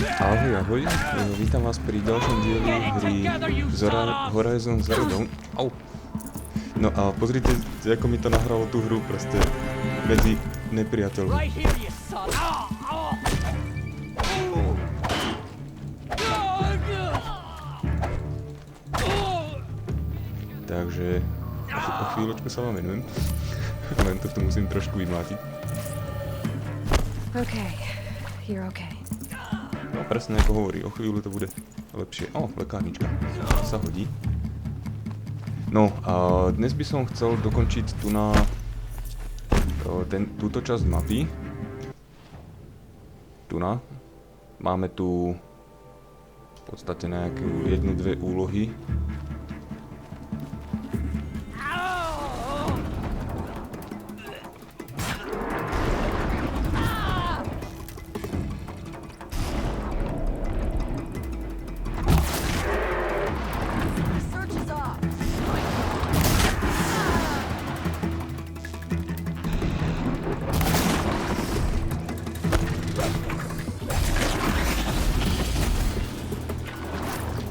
Ahoj, ahoj, vítam vás pri ďalšom dieli hry Horizon Zero Dawn. Au. No a pozrite, ako mi to nahralo tú hru proste medzi nepriateľmi. Takže o chvíľočku sa vám venujem. Len to tu musím trošku vymlátiť. Okay, you're okay. No presne ako hovorí, o chvíľu to bude lepšie. O, lekárnička, to sa hodí. No a dnes by som chcel dokončiť tu na túto časť mapy. Tu na. Máme tu v podstate nejaké 1-2 úlohy.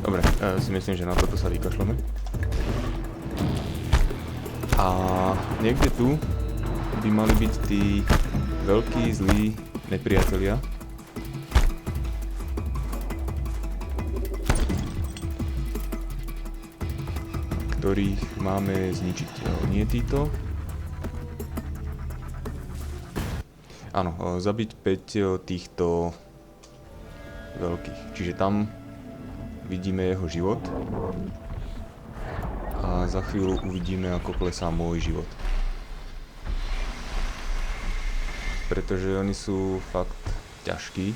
Dobre, si myslím, že na toto sa vykašľame. A niekde tu by mali byť tí veľkí, zlí nepriatelia. Ktorých máme zničiť. Nie títo. Áno, zabiť 5 týchto veľkých. Čiže tam vidíme jeho život a za chvíľu uvidíme, ako klesá môj život. Pretože oni sú fakt ťažkí.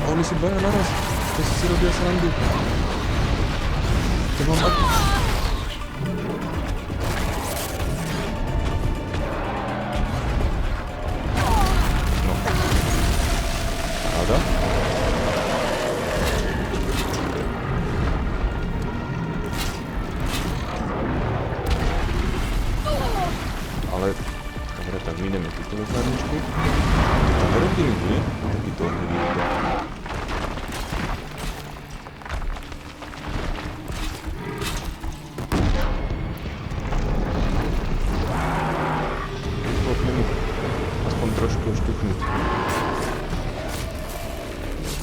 Oni sú dvaja naraz. To si robia srandu. To mám ak... No. Ráda? Ale... Dobre, tak mineme túto lekárničku. To nerobili, nie? Takýto nevidíte. Trošku šťuknúť.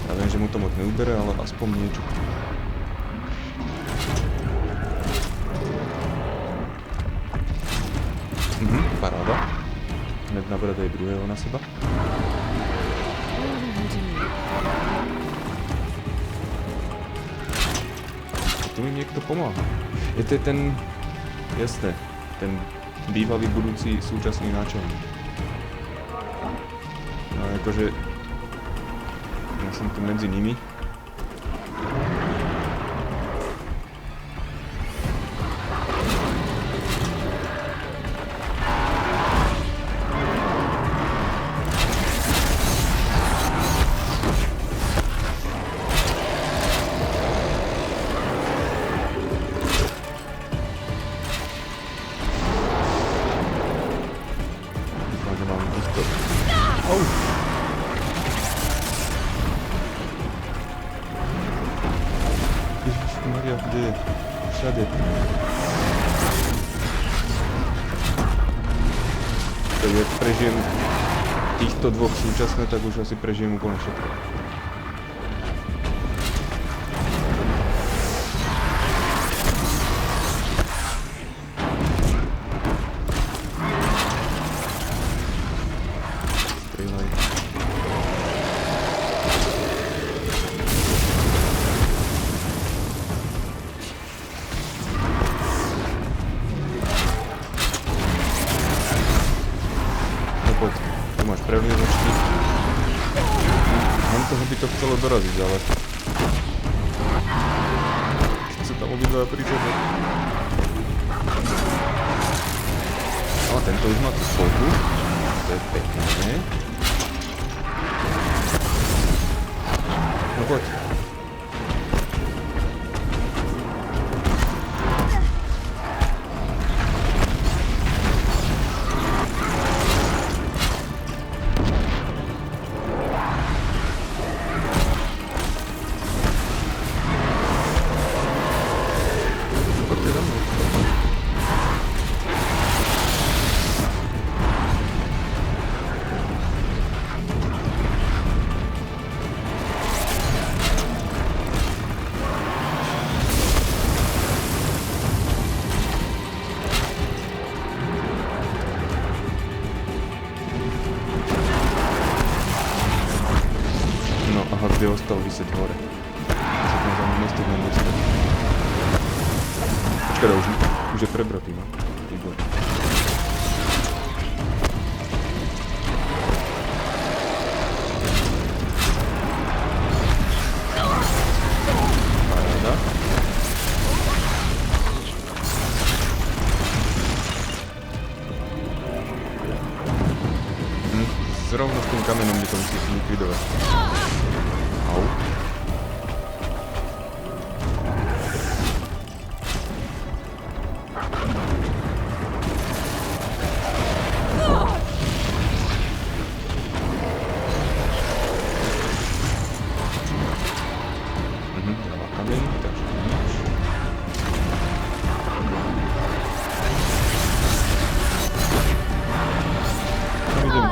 Ja viem, že mu to moc neubere, ale aspoň niečo. Paráda. Hned nabradaj druhého na seba. A tu mi niekto pomáha. Je to ten... Jasné. Ten bývalý budúci súčasný náčelník. No akože... Ja som tu medzi nimi. Ježišmaria, kde je? Všade. Tak jak prežijem týchto dvoch súčasne, tak už asi prežijem úplne všetko. Poď, tu máš prevlievočky. Mám toho by to chcelo doraziť, ale... Keď sa tam obidva pri sebe. No a tento už má tú spolku. To je pekné. No poď. Kde ostal vyseť hore. Sa tam za mňa miesto na miesto. Počkaj, už je prebratý, no. Výborné. Paráda. Zrovna s tým kamenom by to musíš likvidovať. Au. Dáva kameň, takže nič. Tam idem.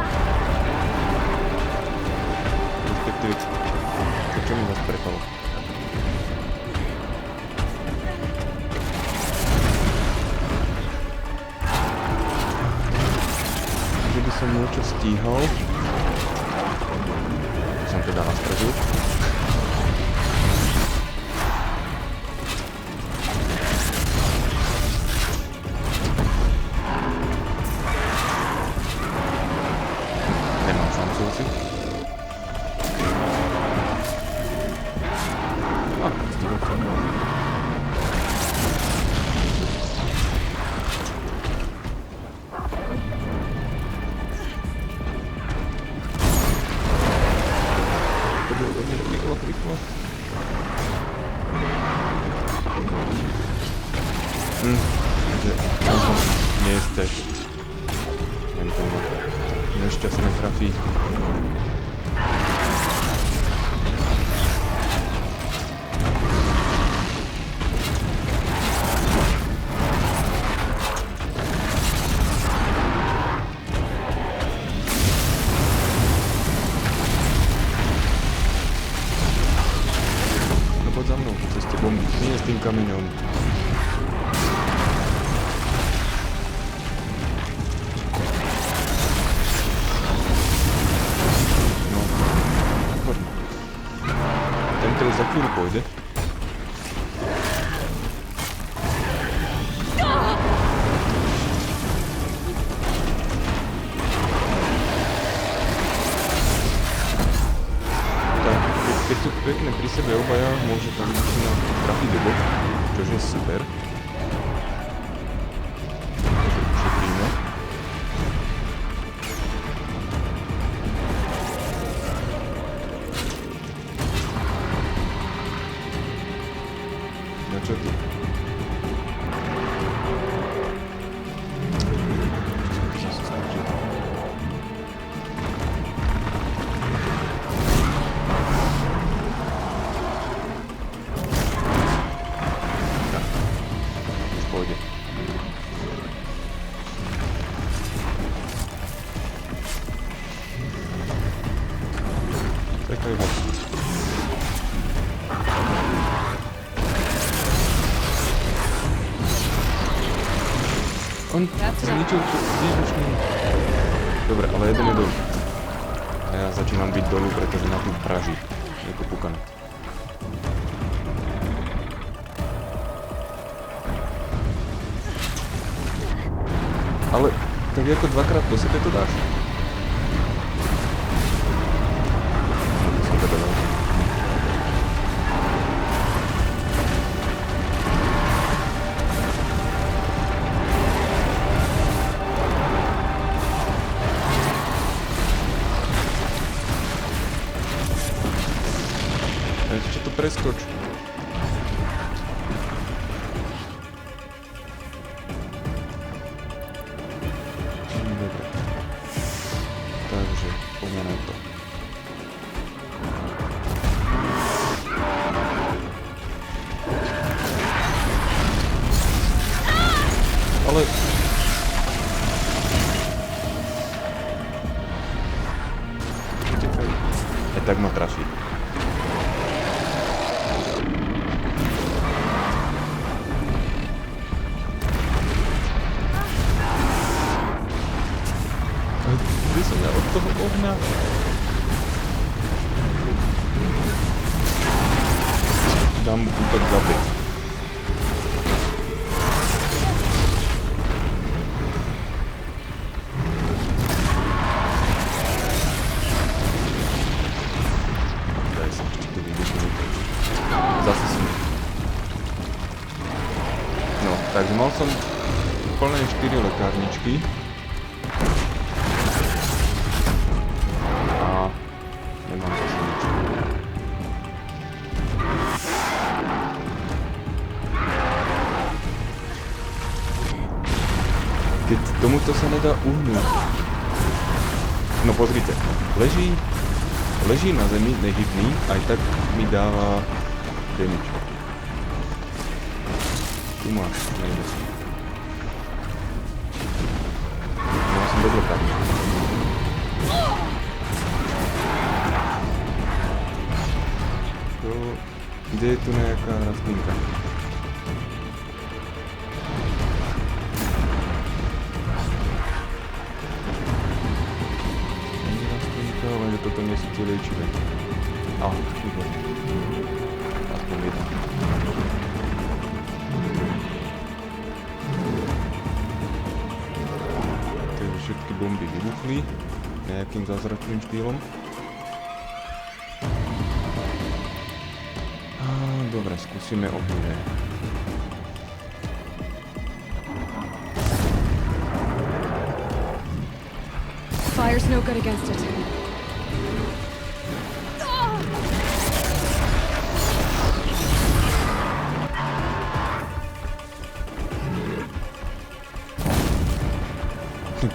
Respektíve, čo mi vás prepalo? Že by som niečo stíhal. Som teda na stredu. Nemám šancu asi. Rýchlo. Nie jesteś. Ani to ma nešťastné trafiť. Za mnou po ceste bomby. Nie s tým kameňom. No, výborné. Tento za chvíľu pôjde. Keď sú pekne pri sebe obaja, môže tam väčšina trafiť do boku, čož je super. Takže ušetríme. No čo ty? Čakaj ho. On zničil tú výbušnú. Dobre, ale jeden je dolu. A ja začínam byť dolu, pretože ma tu praží. Je to pukané. Ale tak ako dvakrát po sebe to dáš. preskoč. Dobre. Takže, poďme na to. Ale... Utekaj. Aj tak ma trafí. Kde som ja od toho ohňa? Dám mu útok za 5. Zase som... No, takže mal som plné 4 lekárničky. A... nemám zase nič. Keď tomuto sa nedá uhnúť. No pozrite, leží na zemi nehybný, aj tak mi dáva damage. Tu máš, nejde si. Ja som bez lekárny. Kde je tu nejaká rastlinka? Lenže toto nie sú tie liečivé. Výborné. Aspoň jedno. Takže všetky bomby vybuchli nejakým zázračným štýlom. Dobre, skúsime obilné. Fire's no good against it.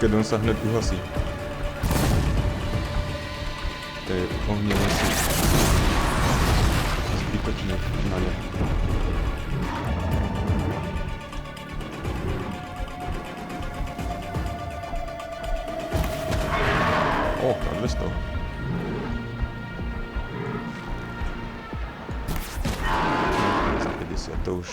Keď on sa hned uhasí. To je ohnivé si. Zbytočné na ne. Na 200. Za 50 to už.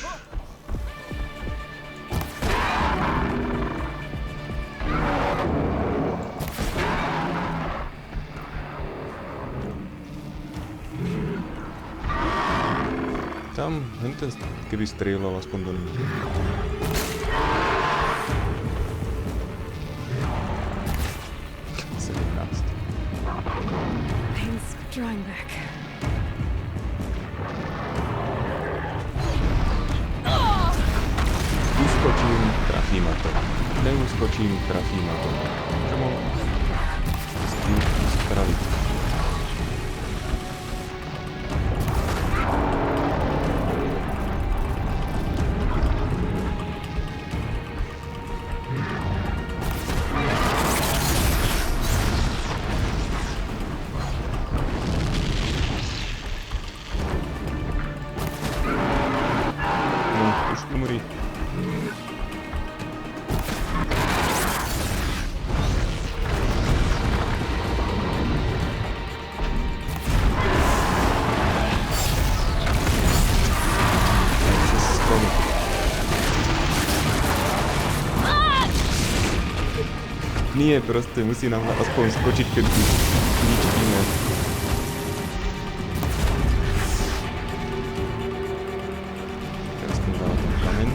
Tam, hente, keby strieľal aspoň do nich. Drawing back. Uskočím, trafí ma to. Neuskočím, trafí ma to. Čo mám s tým spraviť? Umri. Nie, proste musí nám aspoň skočiť, keď nič iné. Teraz tam dáva ten kameň.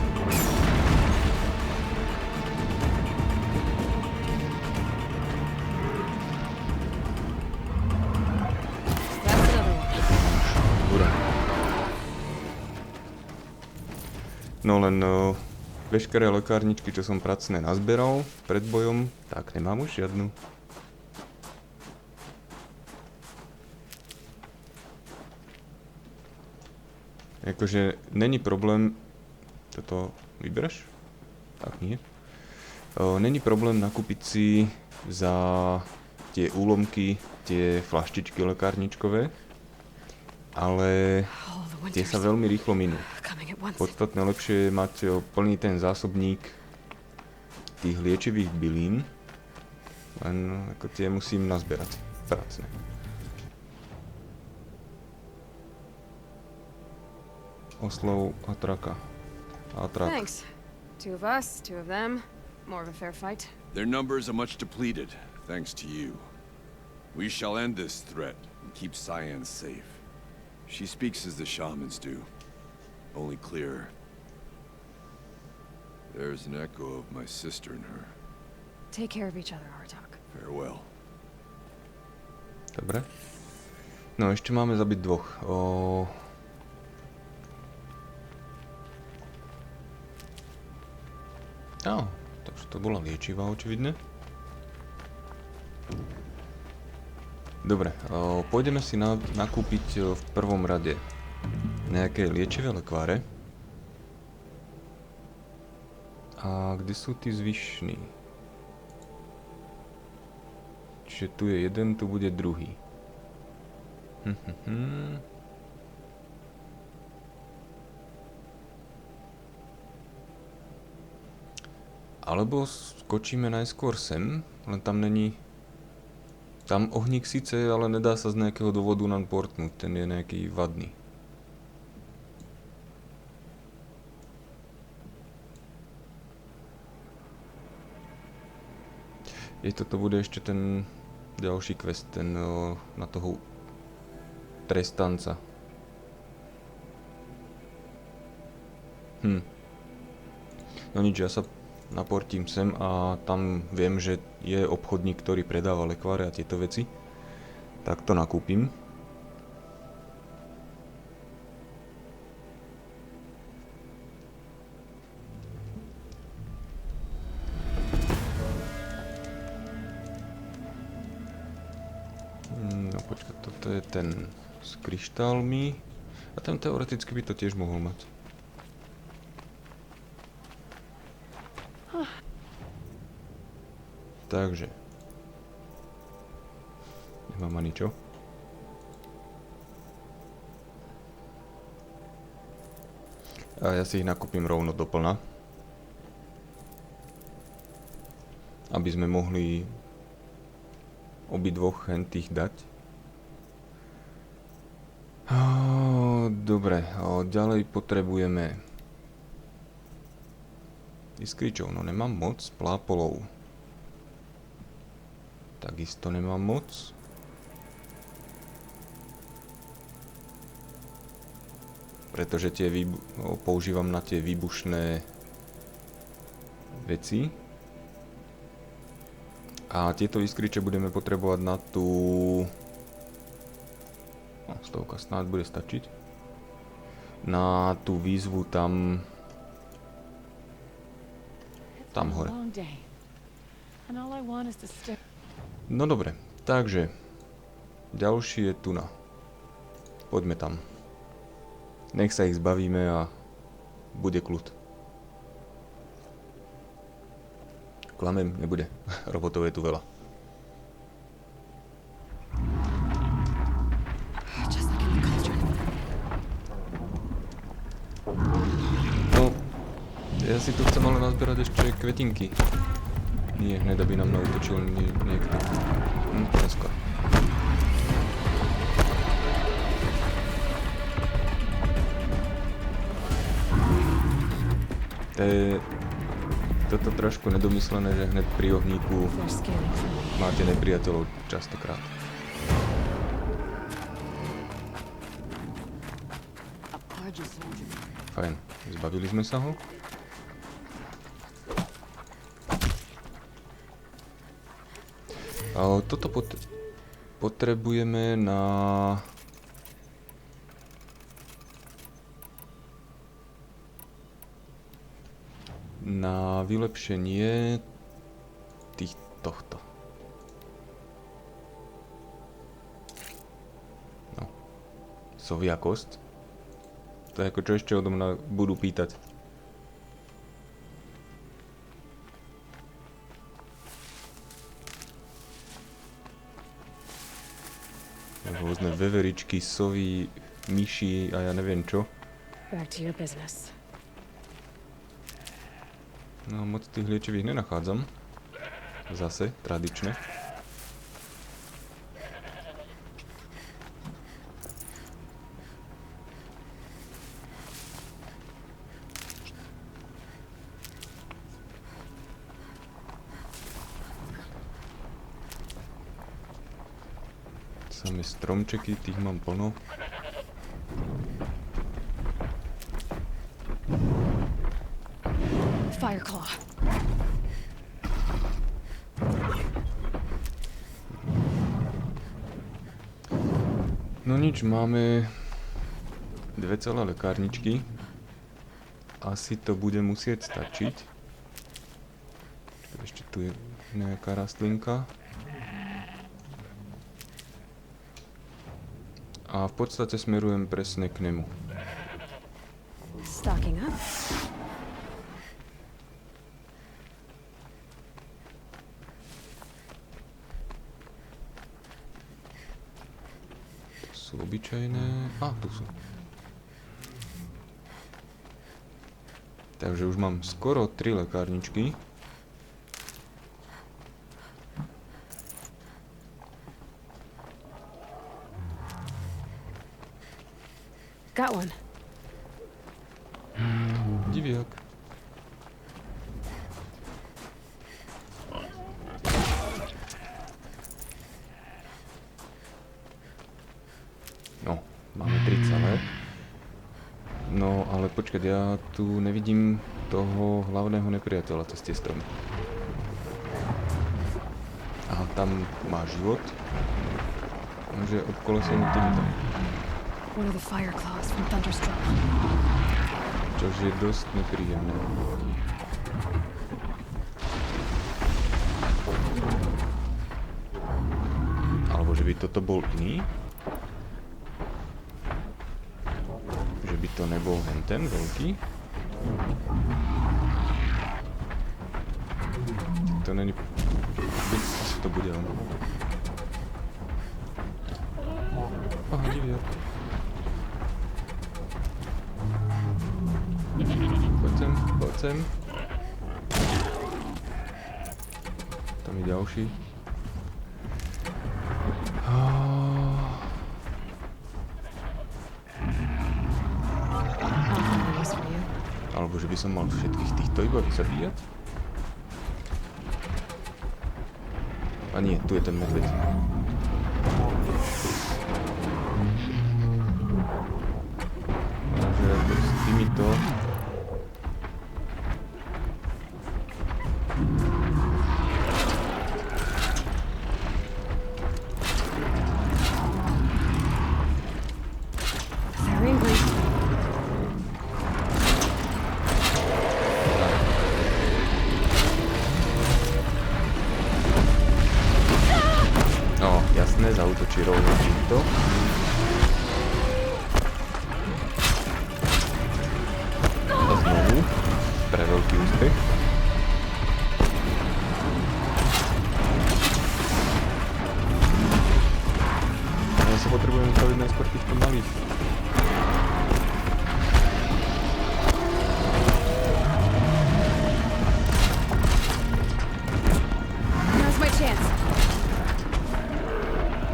No len veškeré lekárničky, čo som pracne nazberal pred bojom, tak nemám už žiadnu. Akože není problém... Toto vybereš? Tak nie. Není problém nakúpiť si za tie úlomky, tie flaštičky lekárničkové, ale tie sa veľmi rýchlo minú. Podstatne lepšie je mať plný ten zásobník tých liečivých bylín, len ako tie musím nazberať pracne. Oslov a traka. A trak. Thanks. 2 of us, 2 of them. More of a fair fight. Their numbers are much depleted, thanks to you. We shall end this threat and keep Cyan safe. She speaks as the shamans do, only clearer. There's an echo of my sister in her. Take care of each other, Artok. Farewell. Dobre. No, ešte máme zabiť 2. Takže to bola liečivá, očividne. Dobre, pôjdeme si nakúpiť v prvom rade nejaké liečivé lekváre. A kde sú tí zvyšní? Čiže tu je jeden, tu bude druhý. Alebo skočíme najskôr sem, len tam není... Tam ohník síce, ale nedá sa z nejakého dôvodu nám portnúť, ten je nejaký vadný. Toto bude ešte ten ďalší quest, ten na toho trestanca. No nič, ja sa naportím sem a tam viem, že je obchodník, ktorý predáva lekváre a tieto veci. Tak to nakúpim. No počkaj, toto je ten s kryštálmi. A ten teoreticky by to tiež mohol mať. Takže. Nemám ani čo. A ja si ich nakúpim rovno doplna. Aby sme mohli obidvoch hentých dať. Dobre, ďalej potrebujeme iskričov, no nemám moc, plápolov. Takisto nemám moc. Pretože tie používam na tie výbušné veci. A tieto iskriče budeme potrebovať na tú... No, 100 snáď bude stačiť. Na tú výzvu tam... Tam hore. No dobre, takže ďalší je tu na. Poďme tam. Nech sa ich zbavíme a bude kľud. Klamem, nebude. Robotov je tu veľa. No, ja si tu chcem ale nazberať ešte kvetinky. Nie, hneď aby nám nautočil niekto. Dneska. To je toto trošku nedomyslené, že hneď pri ohníku máte nepriateľov častokrát. Fajn, zbavili sme sa ho. Toto potrebujeme na vylepšenie tohto. No. Sovia kosť. To je ako čo ešte odo mňa budú pýtať. Rôzne veveričky, sovy, myši a ja neviem čo. Back to your business. No moc tých liečivých nenachádzam. Zase, tradične. Samé stromčeky, tých mám plno. Fireclaw. No nič, máme dve celé lekárničky. Asi to bude musieť stačiť. Ešte tu je nejaká rastlinka. A v podstate smerujem presne k nemu. Stocking up. To sú obyčajné... Tu sú. Takže už mám skoro 3 lekárničky. Got one. Diviak. No, máme 3 celé. No, ale počkať, ja tu nevidím toho hlavného nepriateľa cez tie stromy. Aha, tam má život. Takže obkolesím týmto. One of the fireclaws from Thunderstruck. Čož je dosť nepríjemné. Alebo že by toto bol iný? Že by to nebol ten veľký? To není... Asi to bude on. Aha, diviak. Poď sem. Tam je ďalší. Alebo že by som mal všetkých týchto iba zabíjať? A nie, tu je ten medveď. Takže s týmito... Zautočí rovno týmto. A znovu. Pre veľký úspech. Ja sa potrebujem spraviť najskôr týchto malých.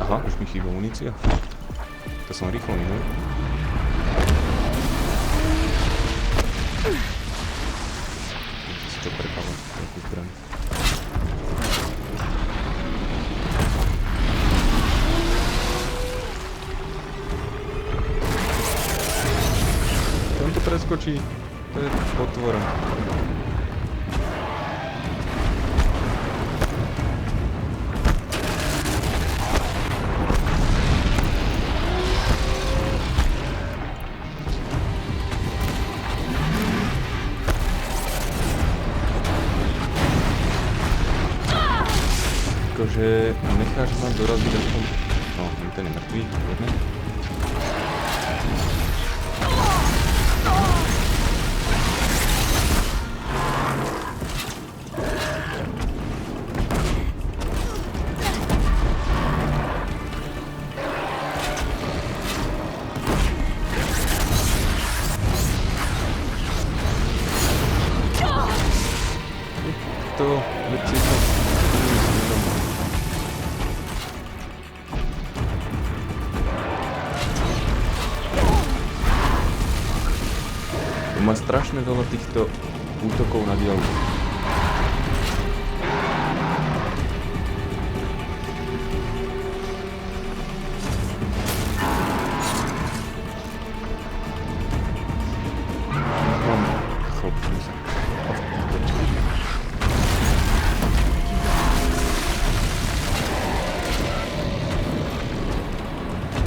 Aha, už mi chýba munícia. To som rýchlo minul. Si čo prepávam, takú zbraň. Tam to preskočí. To je potvora. Akože necháš ma doraziť aspoň... No, ten je mŕtvý, jedne. Čo si čo prepávam, takú zbraň. Tam to preskočí. To je potvora. Akože necháš ma doraziť aspoň... No, ten je mŕtvý, jedne. To je potvora. Akože necháš ma doraziť aspoň... No, ten je mŕtvý, jedne. To je potvora. Akože necháš ma doraziť aspoň... No, ten je mŕtvý, jedne. to lepšie sa smerom. Má strašne veľa týchto útokov na diaľku.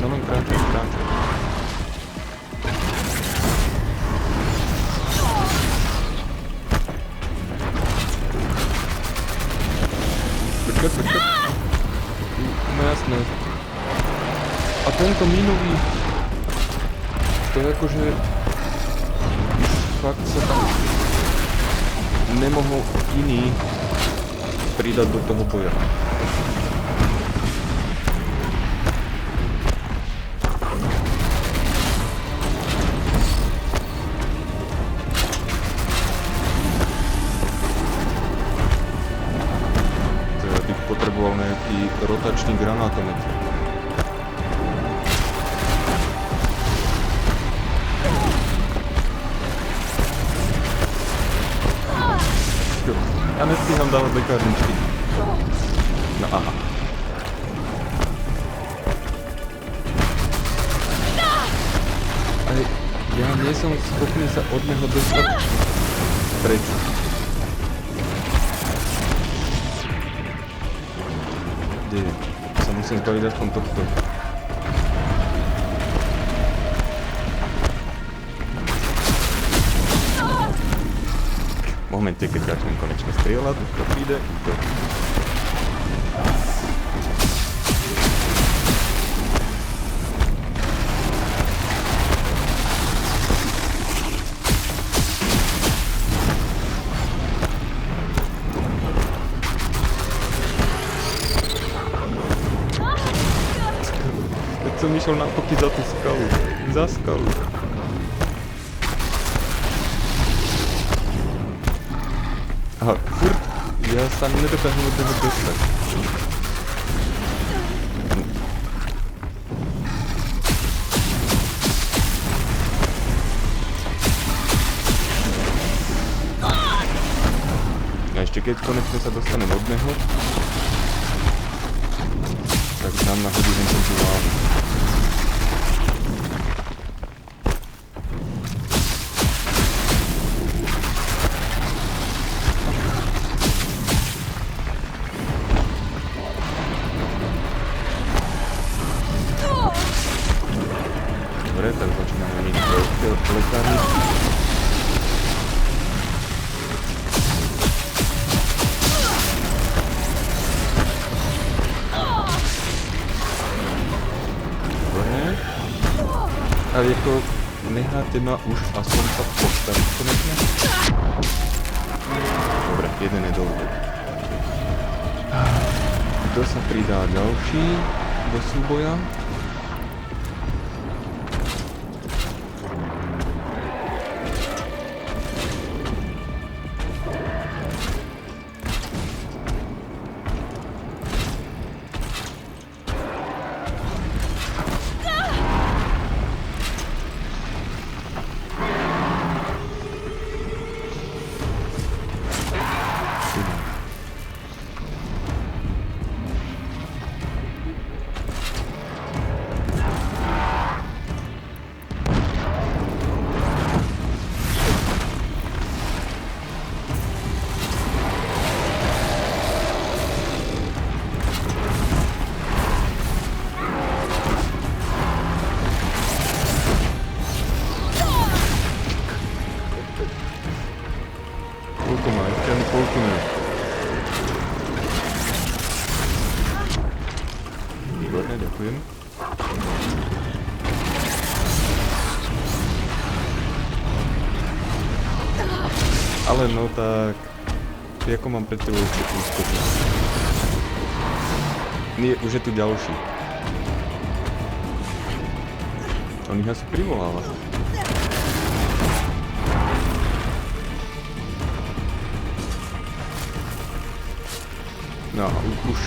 No len kráčaj. Počkaj. No jasné. A tento mínový... To je akože... Fakt sa tam... Nemohol iný pridať do toho boja. Potreboval nejaký rotačný granátomet. Ja nestíham dávať lekárničky. No aha. Ale ja nie som schopný sa od neho dostať preč. Sa musím zbaviť aspoň tohto. V momente, keď začnem konečne strieľať, už to príde. Som išiel na poky za tú skalu. Za skalu. Aha, furt. Ja sa nedokážem od neho dostať. A ešte keď konečne sa dostanem od neho, tak tam nahodím len tú lávu. Dobre, tak začíname mít veľké lekárničky. Ale ako necháte ma už aspoň sa postaviť konečne? Dobre, jeden je dolu. Kto sa pridá ďalší do súboja? Výborne, ďakujem. Ale no tak... Ako mám pred tebou všetkým skočiť? Nie, už je tu ďalší. On ich asi privoláva. No a už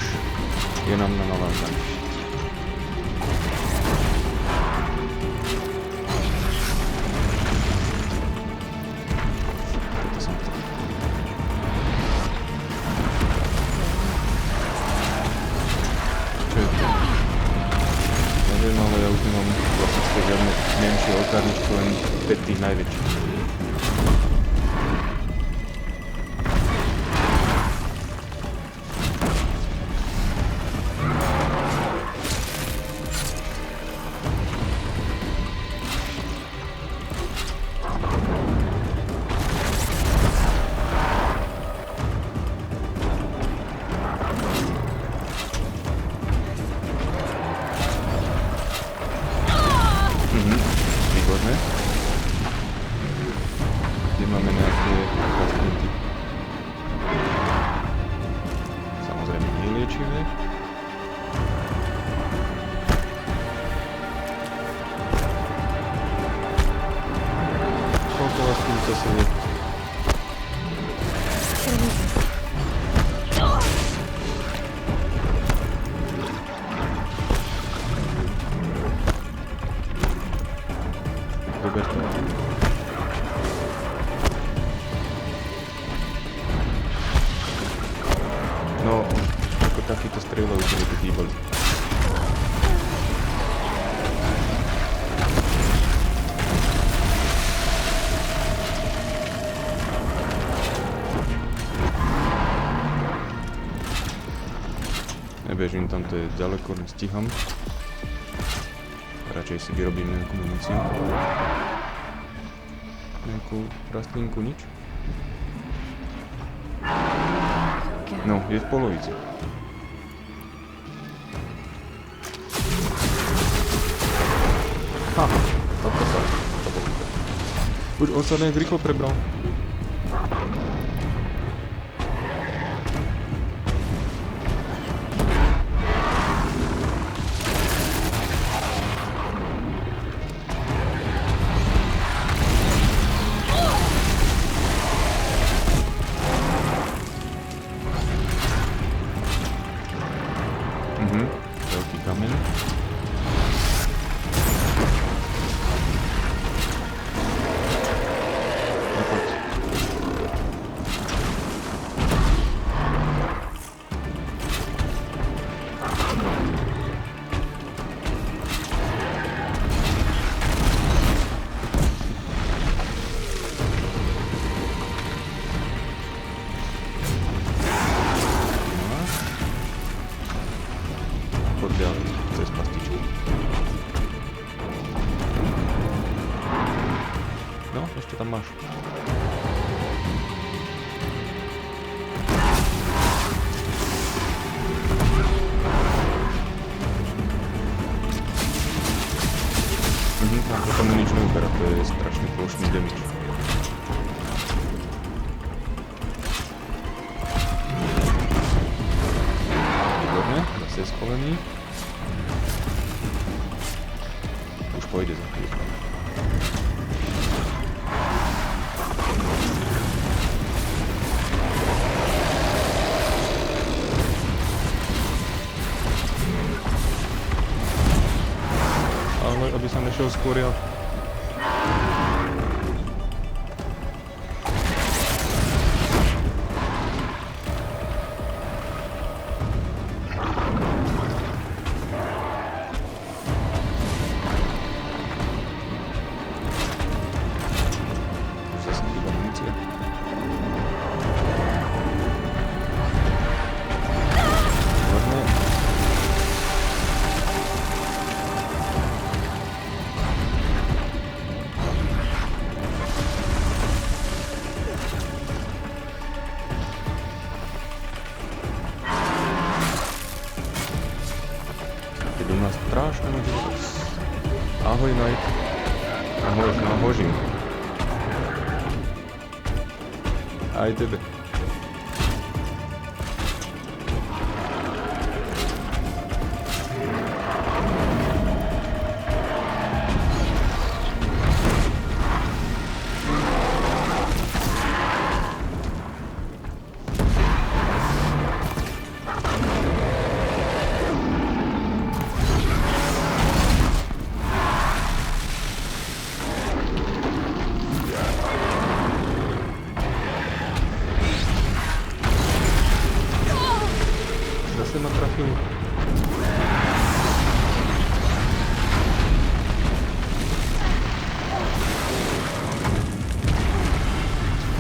je nám na navázaní. Toto som chcel. Čo je to? Neviem, ale ja už nemám vlastne žiadne menšie oltárničky, len 5 tých najväčších. Výborné. Kde máme nejaké rastlinky. Samozrejme nie liečivé. Koľko vás tu zase je? Dober to. No, ako takýto strieľajú, mi tu chýbali. Nebežím tam, to je ďaleko, nestíham. Radšej si vyrobím nejakú muníciu. Nejakú rastlinku, nič. No, je v polovici. Ha, toto sa, to bolo. Už on sa nejak rýchlo prebral. Veľký kameň. No poď. Poď ďalej, cez pastičky. No, ešte tam máš. A potom nič neuberá, to je strašný plošný damage. Výborné, zase je scholený. Už pôjde za chvíľu. Ale aby som nešiel skôr ja. Už zase chýba munícia. Výborné. Keď u nás strašne moc život. Ahoj, Knight. Ahoj, nahožím. Aj tebe.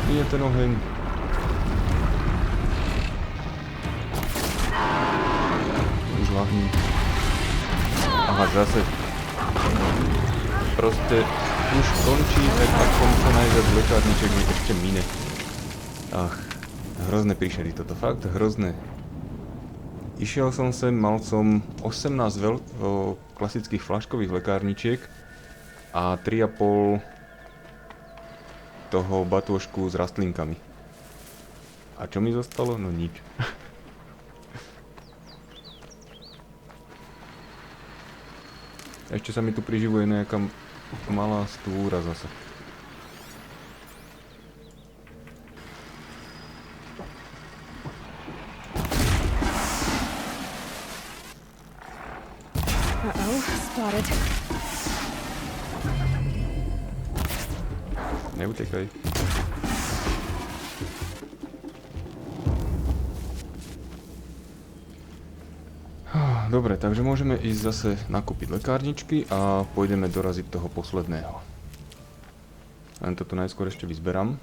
Nie ten oheň. Už lahním. Aha, zase. Proste už končí, tak aspoň sa najviac lekárniček mi ešte mine. Ach, hrozné príšery toto, fakt hrozné. Išiel som sem, mal som 18 klasických flaškových lekárničiek a 3,5 toho batôžku s rastlinkami. A čo mi zostalo? No nič. Ešte sa mi tu priživuje nejaká malá stúra zase. Uh-oh, spotted. Neutekaj. Dobre, takže môžeme ísť zase nakúpiť lekárničky a pôjdeme doraziť toho posledného. Len toto najskôr ešte vyzberám.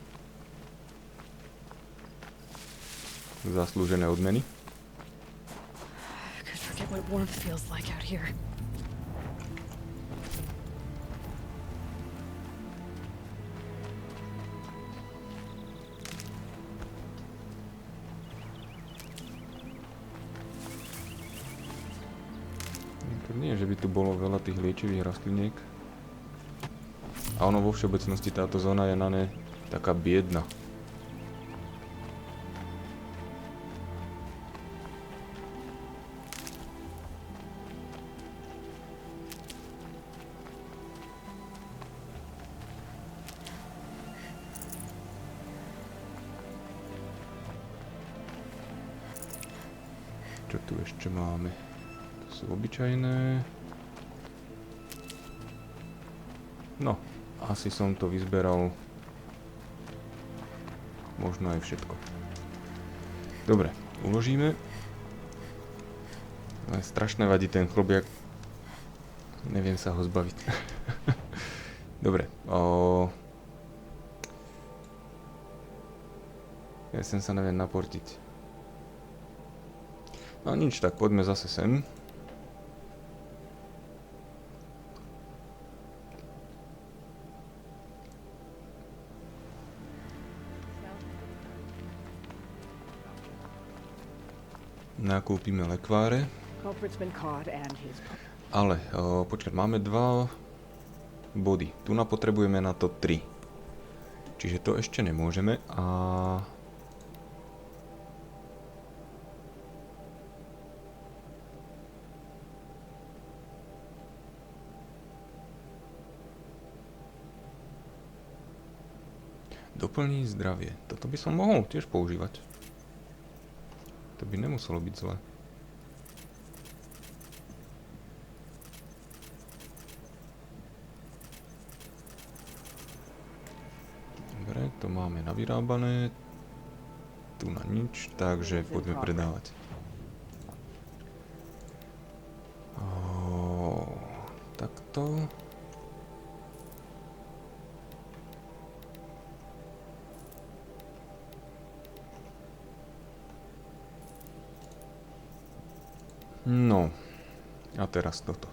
Zaslúžené odmeny. I could forget what warmth feels like out here. Nie, že by tu bolo veľa tých liečivých rastliniek. A ono vo všeobecnosti táto zóna je na ne taká biedna. Čo tu ešte máme? Sú obyčajné. No, asi som to vyzberal. Možno aj všetko. Dobre, uložíme. Ale strašne vadí ten chlobiak. Neviem sa ho zbaviť. Dobre. Ja sem sa neviem naportiť. No nič, tak poďme zase sem. Nakúpime lekváre. Ale, počkať, máme 2 body. Tu potrebujeme na to 3. Čiže to ešte nemôžeme a... Doplní zdravie. Toto by som mohol tiež používať. To by nemuselo byť zle. Dobre, to máme navyrábané. Tu na nič, takže poďme predávať. Takto. No, a teraz toto.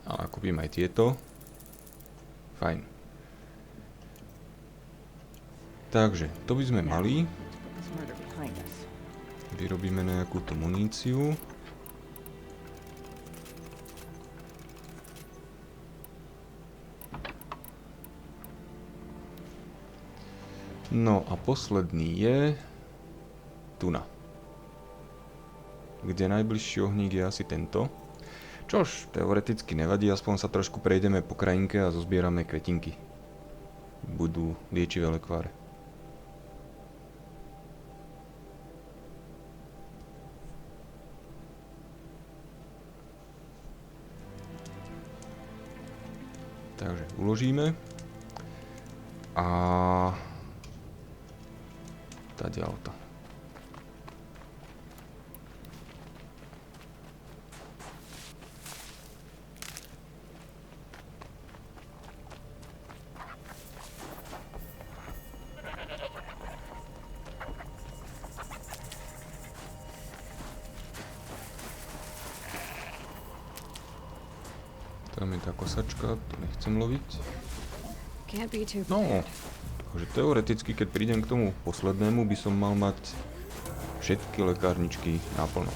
A kúpim aj tieto. Fajn. Takže, to by sme mali. Vyrobíme nejakú tú muníciu. No a posledný je tuna. Kde najbližší ohník je asi tento. Čož teoreticky nevadí, aspoň sa trošku prejdeme po krajinke a zozbierame kvetinky. Budú liečivé lekváre. Takže uložíme. A... Tadiaľ to. Tam je tá kosačka, to nechcem loviť. Can't be too No, prepared. takže teoreticky, keď prídem k tomu poslednému, by som mal mať všetky lekárničky naplno.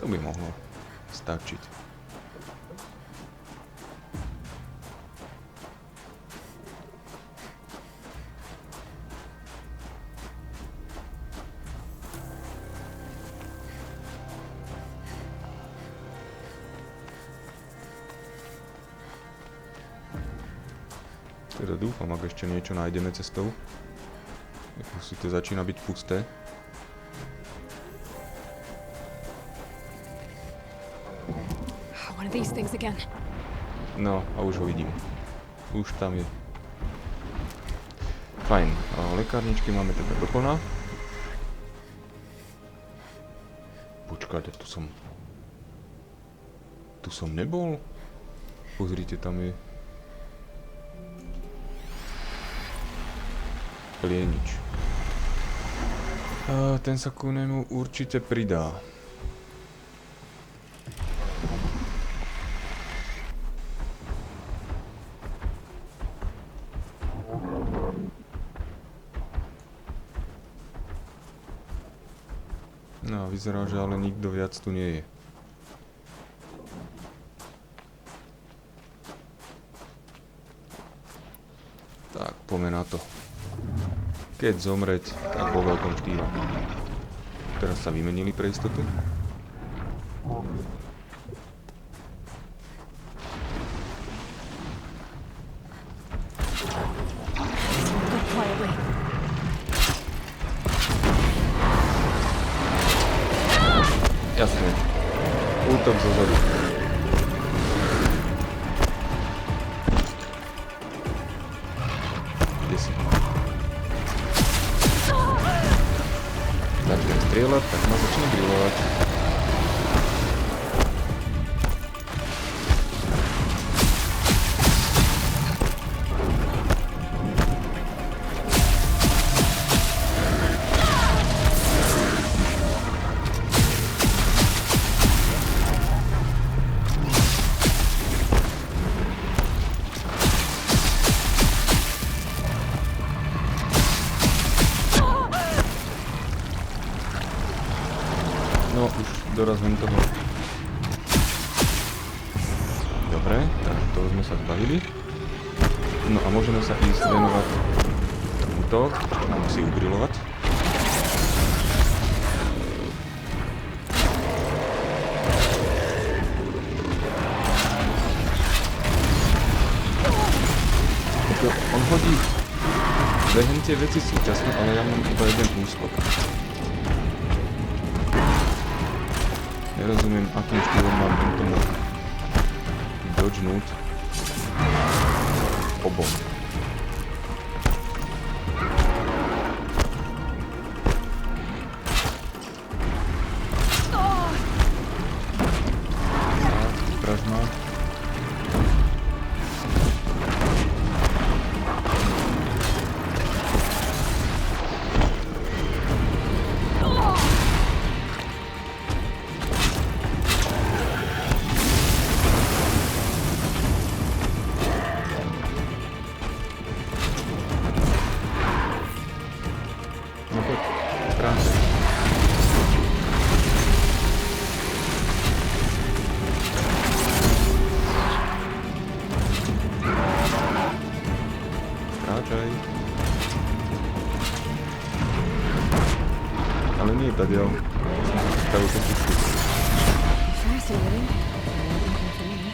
To by mohlo stačiť. Teda dúfam, ak ešte niečo nájdeme cestou. Ako si to začína byť pusté. One of these things again. No, a už ho vidím. Už tam je. Fajn. A lekárničky máme teda doplná. Počkajte, tu som nebol. Pozrite, tam je plienič. A ten sa ku nemu určite pridá. No, vyzerá, že ale nikto viac tu nie je. Tak, poďme na to. Keď zomreť, tak vo veľkom štýle. Teraz sa vymenili pre istotu. Jasné. Útok zo zadu. Kde si? Začnem strieľať, tak ma začne grilovať. No, už dorazím toho. Dobre, tak toho sme sa zbavili. No a môžeme sa ísť venovať tomuto. Mám si ugrilovať. On hodí dve tie veci súčasne, ale ja mám iba jeden úskok. Nerozumiem, akým štýlom mám tomu dodžnúť obom. Vypraž ma. Ale nie tadiaľ. Stavil som pušku. Fascinating. Nothing for me.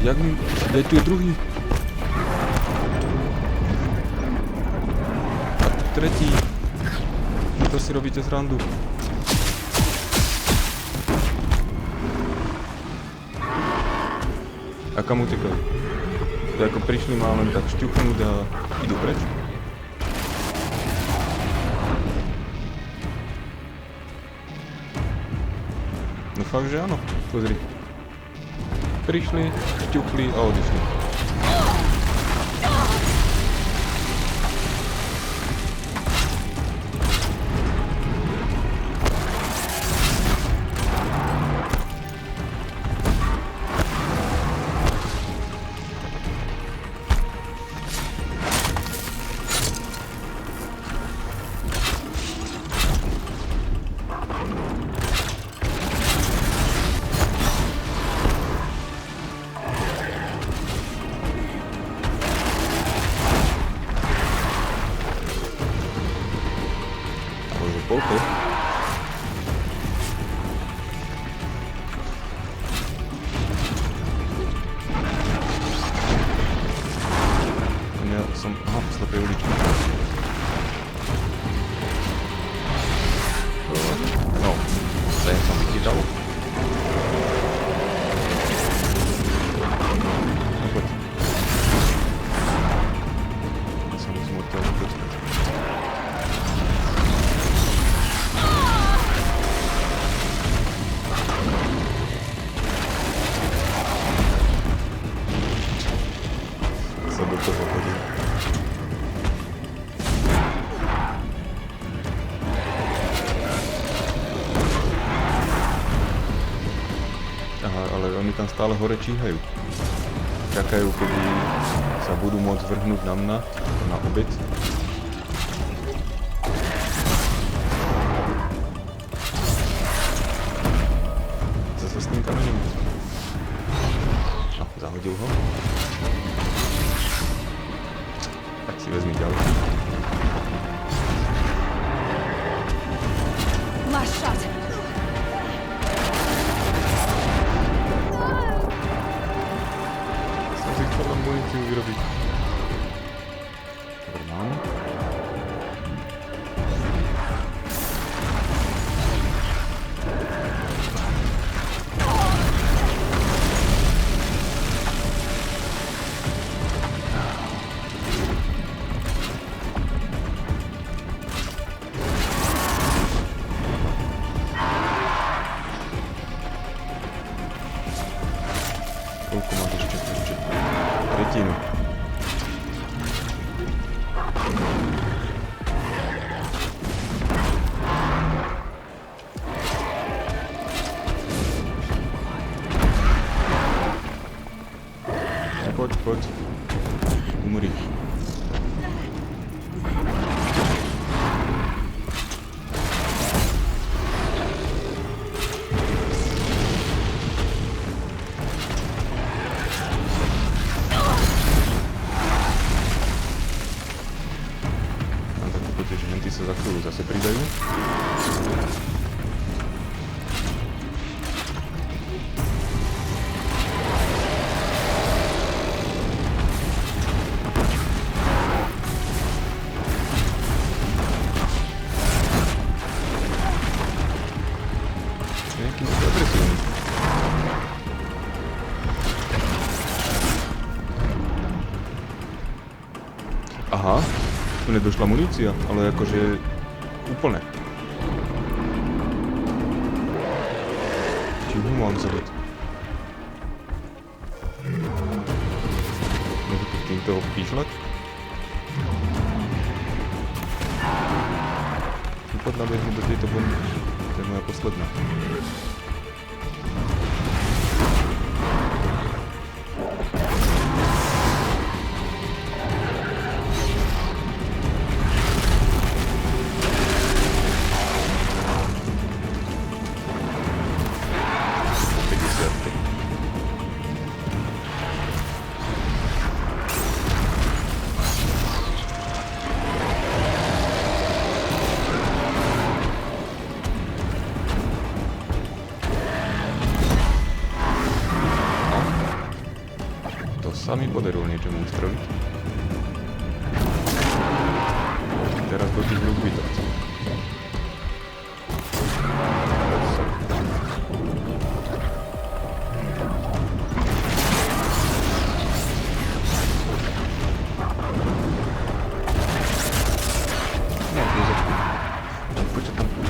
Jak mi... Kde tu je druhý? A tretí. To si robíte srandu. A kam utekajú? To ako prišli ma len tak šťuchnúť a idú preč? No fakt, že áno. Pozri. Prišli, šťuchli a odišli. Koľko? Ja som... Aha, v slepej uličke. No, sem som vychytal. No poď. Ja sa musím od toho dostať. Sa do toho hodil. Aha, ale oni tam stále hore číhajú. Čakajú, kedy sa budú môcť vrhnúť na mňa, na obed. Zase s tým kameňom. No, zahodil ho. Tak si vezmi ďalší. Last shot. Som si chcel len muníciu vyrobiť. Dobre, mám. Koľko máš ešte? Tretinu. Poď. Umri. Že henty sa za chvíľu zase pridajú. Nejaký sú agresívny. Aha. Tu nedošla munícia, ale akože úplne. Či ho mám zabiť? Môžu tu týmto píšľať? Poď nabehnúť do tejto bomby. To je moja posledná. podarilo niečomu ustrojiť. Teraz do tých rúk bytovcov.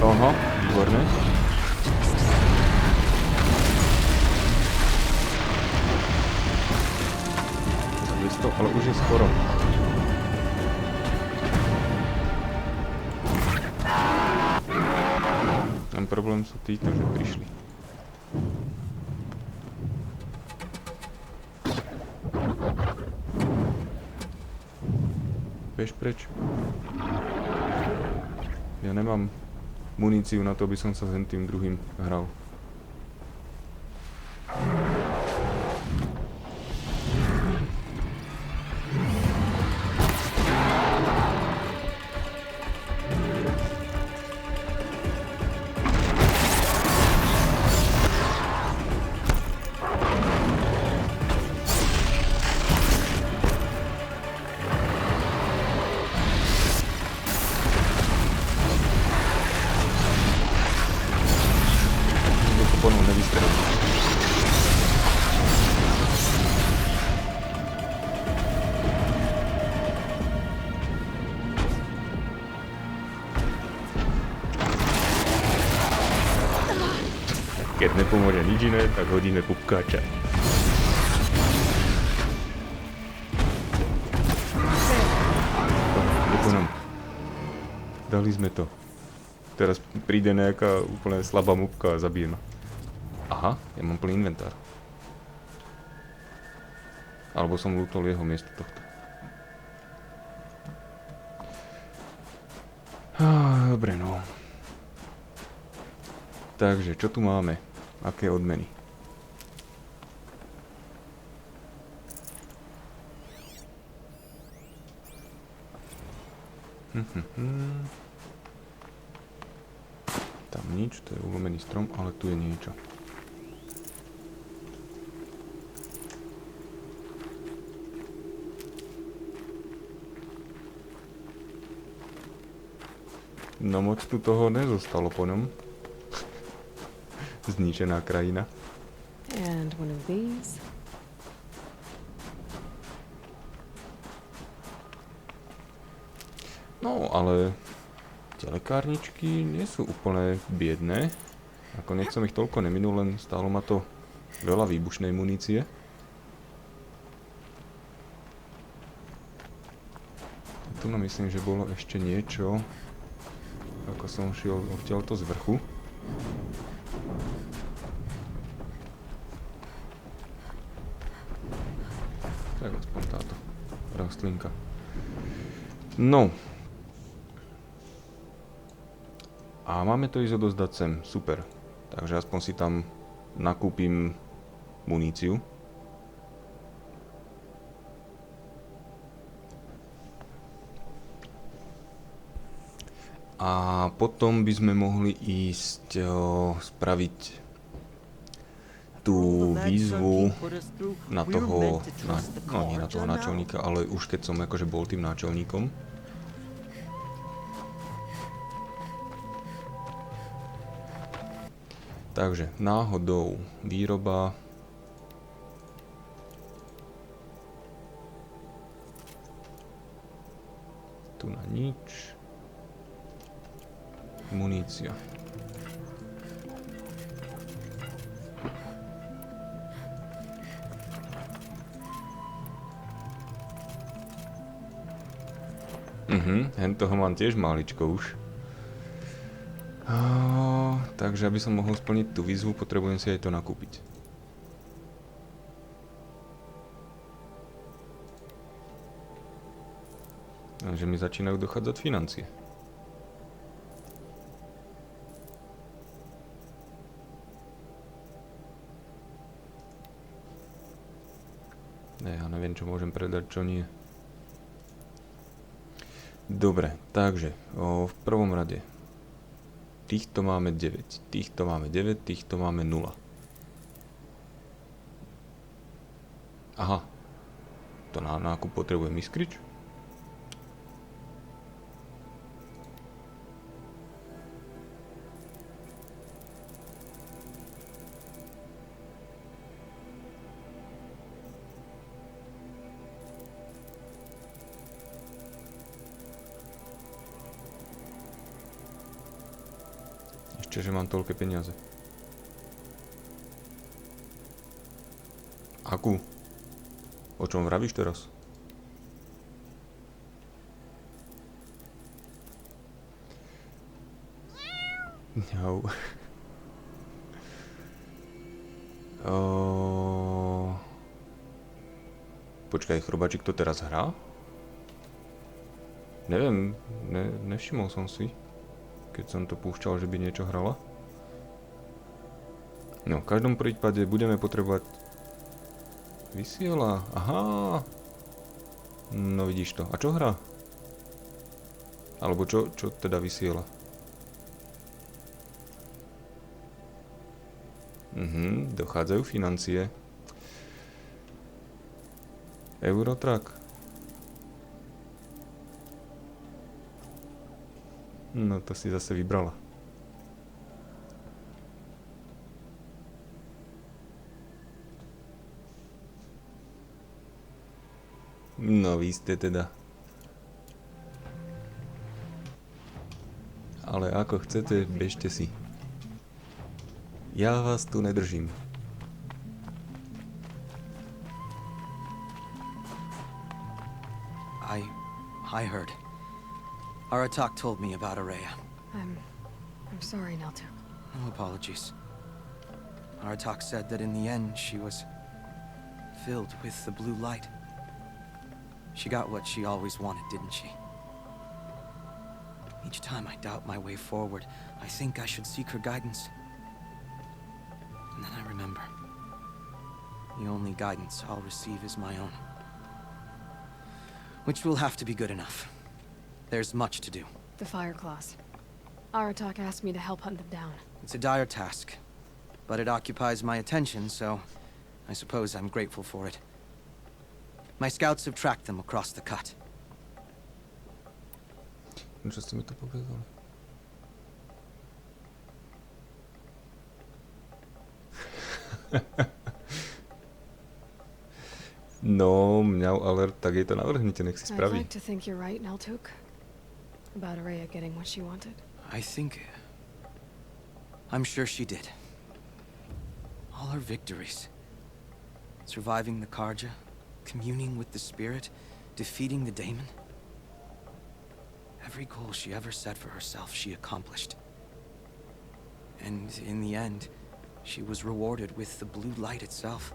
Aha, výborné. Ale už je skoro. Ten problém sú títo, že prišli. Bež preč. Ja nemám muníciu na to, aby som sa s tým druhým hral. Keď nepomôže nič iné, tak hodíme pupkáča. Dokonam. Dali sme to. Teraz príde nejaká úplne slabá mupka a zabije ma. Aha, ja mám plný inventár. Alebo som lútol jeho miesto tohto. Dobre, no. Takže, čo tu máme? Aké odmeny? Tam nič, to je ulomený strom, ale tu je niečo. No moc tu toho nezostalo po ňom. Zničená krajina. And one of these. No, ale tie lekárničky nie sú úplne biedné. Nakoniec som ich toľko neminul, len stálo ma to veľa výbušnej munície. Tu no myslím, že bolo ešte niečo. Ako som šiel odtiaľto z vrchu. Tak aspoň táto rastlinka. No. A máme to ísť odozdať sem. Super. Takže aspoň si tam nakúpim muníciu. A potom by sme mohli ísť spraviť tú výzvu na toho, no nie na toho náčelníka, ale už keď som akože bol tým náčelníkom. Takže náhodou výroba. Tu na nič. Munícia. Hen toho mám tiež máličko už. Takže aby som mohol splniť tú výzvu, potrebujem si aj to nakúpiť. Takže mi začínajú dochádzať financie. Ja neviem, čo môžem predať, čo nie. Dobre, takže v prvom rade týchto máme 9, týchto máme 9, týchto máme 0. Aha. To na nákup potrebujem iskrič? Ešte, že mám toľké peniaze. Akú? O čom vravíš teraz? Ňau. Počkaj, chrobačík to teraz hrá? Neviem, nevšimol som si, keď som to púšťal, že by niečo hrala. No, v každom prípade budeme potrebovať... Vysiela, aha. No vidíš to. A čo hrá? Alebo čo teda vysiela? Dochádzajú financie. Eurotrack. No to si zase vybrala. No vy ste teda. Ale ako chcete, bežte si. Ja vás tu nedržím. I heard. Aratak told me about Araya. I'm sorry, Neltuk. No apologies. Aratak said that in the end she was filled with the blue light. She got what she always wanted, didn't she? Each time I doubt my way forward, I think I should seek her guidance. And then I remember. The only guidance I'll receive is my own. Which will have to be good enough. There's much to do. The fire claws. Aratak asked me to help hunt them down. It's a dire task, but it occupies my attention, so I suppose I'm grateful for it. My scouts have tracked them across the cut. Čo ste mi to povedali? No, mňau alert, tak jej to navrhnite, nech si I'd spraví. like to think you're right, Neltuk. About Araya getting what she wanted. I think... I'm sure she did. All her victories. Surviving the Karja, communing with the spirit, defeating the daemon. Every goal she ever set for herself, she accomplished. And in the end, she was rewarded with the blue light itself.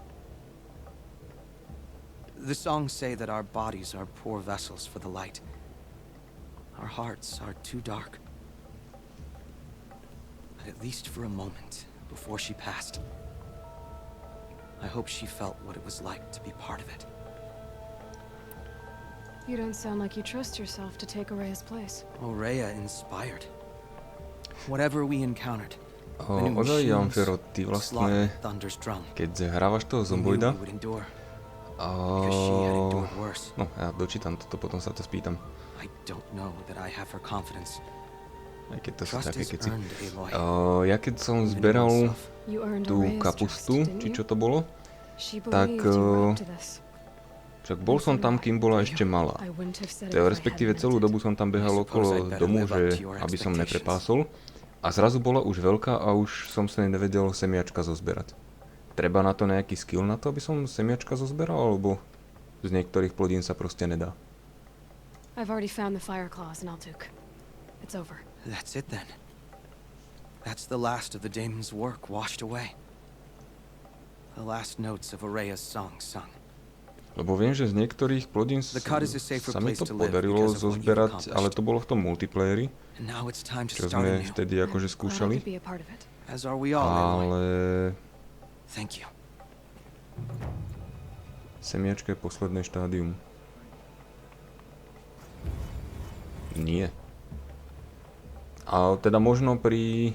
The songs say that our bodies are poor vessels for the light. Our hearts are too dark. But at least for a moment, before she passed, I hope she felt what it was like to be part of it. You don't sound like you trust yourself to take Araya's place. Oraya inspired. Whatever we encountered, Ozaj, Jamfero, ty vlastne, thunder's drum. keď hrávaš toho zomboida, We would endure. no, ja dočítam toto, potom sa to spýtam. I don't know that I have her confidence. Aj keď to sú Trust také is keci. earned, Aloy. Ja keď som zberal You earned tú Araya's kapustu, trust, didn't či you? čo to bolo, She tak, believed you were up to this. však bol som tam, kým bola ešte malá. I wouldn't have said it if I Respektíve hadn't celú meant it. dobu som tam behal okolo domu, že aby som neprepásol. A zrazu bola už veľká a už som sa nevedel semiačka zozberať. Treba na to nejaký skill na to, aby som semiačka zozberal, alebo z niektorých plodín sa proste nedá. I've already found the fire claws, Neltuk. It's over. That's it then. That's the last of the daemon's work washed away. The last notes of Araya's song sung. Lebo viem, že z niektorých plodín The cut is a safer sa mi place to to live podarilo because of what you've zozberať, accomplished. ale to bolo v tom multiplayeri, And now it's time to čo start sme anew. vtedy akože Glad I skúšali. could be a part of it. As are we all, Aloy. Ale Thank you. semiačka je posledné štádium. Nie. A teda možno pri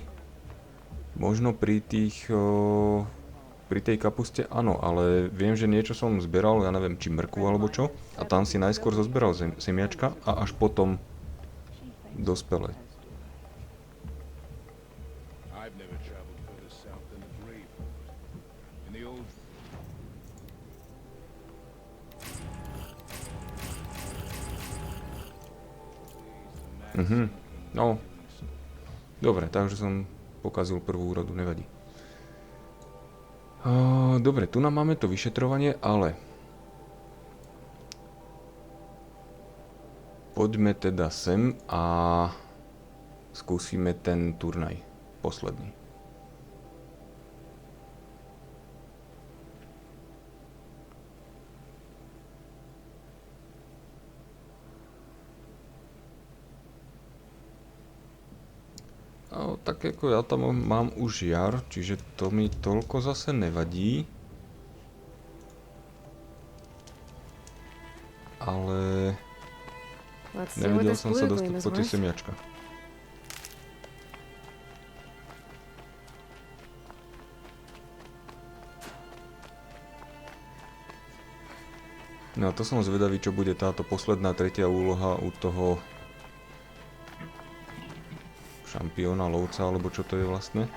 tých pri tej kapuste áno, ale viem, že niečo som zberal, ja neviem, či mrkvu alebo čo. A tam si najskôr zozberal semiačka a až potom dospelé. No, dobre, takže som pokazil prvú úrodu, nevadí. Dobre, tu nám máme to vyšetrovanie, ale poďme teda sem a skúsime ten turnaj posledný. Tak ako ja tam mám už jar, čiže to mi toľko zase nevadí. Ale nevedel som sa dostať po tie semiačka. No a to som zvedavý, čo bude táto posledná tretia úloha u toho šampióna, lovca, alebo čo to je vlastne.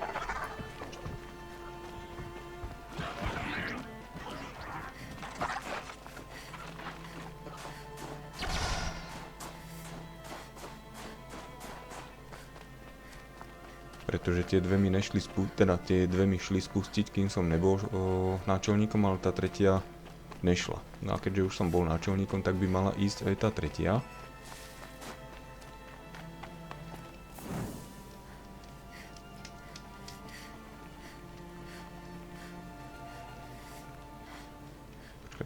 Pretože tie dve mi nešli spustiť, kým som nebol náčelníkom, ale tá tretia nešla. No a keďže už som bol náčelníkom, tak by mala ísť aj tá tretia.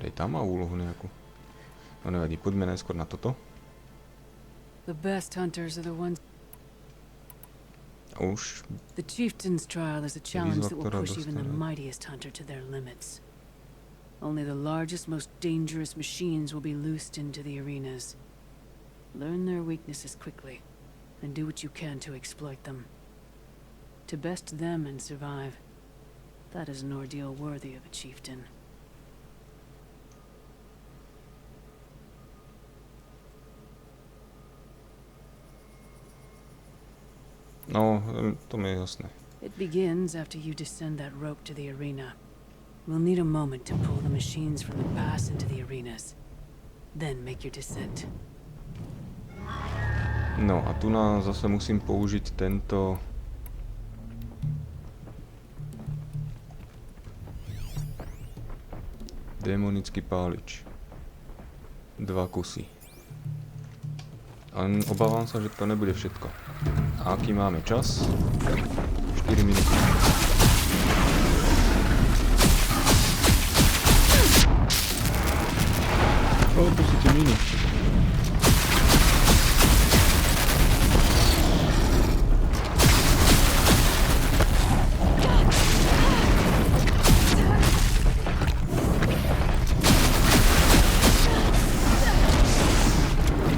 Aj tam má úlohu nejakú. No nevadí, poďme najskôr na toto. The best hunters are the ones. A už The chieftain's trial is a challenge that will ktorá push even the dostane. mightiest hunter to their limits. Only the largest, most dangerous machines will be loosed into the arenas. Learn their weaknesses quickly, and do what you can to exploit them. To best them and survive, that is an ordeal worthy of a chieftain. No, to mi je jasné. It begins after you descend that rope to the arena. We'll need a moment to pull the machines from the pass into the arenas. Then make your descent. No a tu zase musím použiť tento démonický pálič. 2 kusy. A obávam sa, že to nebude všetko. A aký máme čas? 4 minúty. Tu sú tie miny.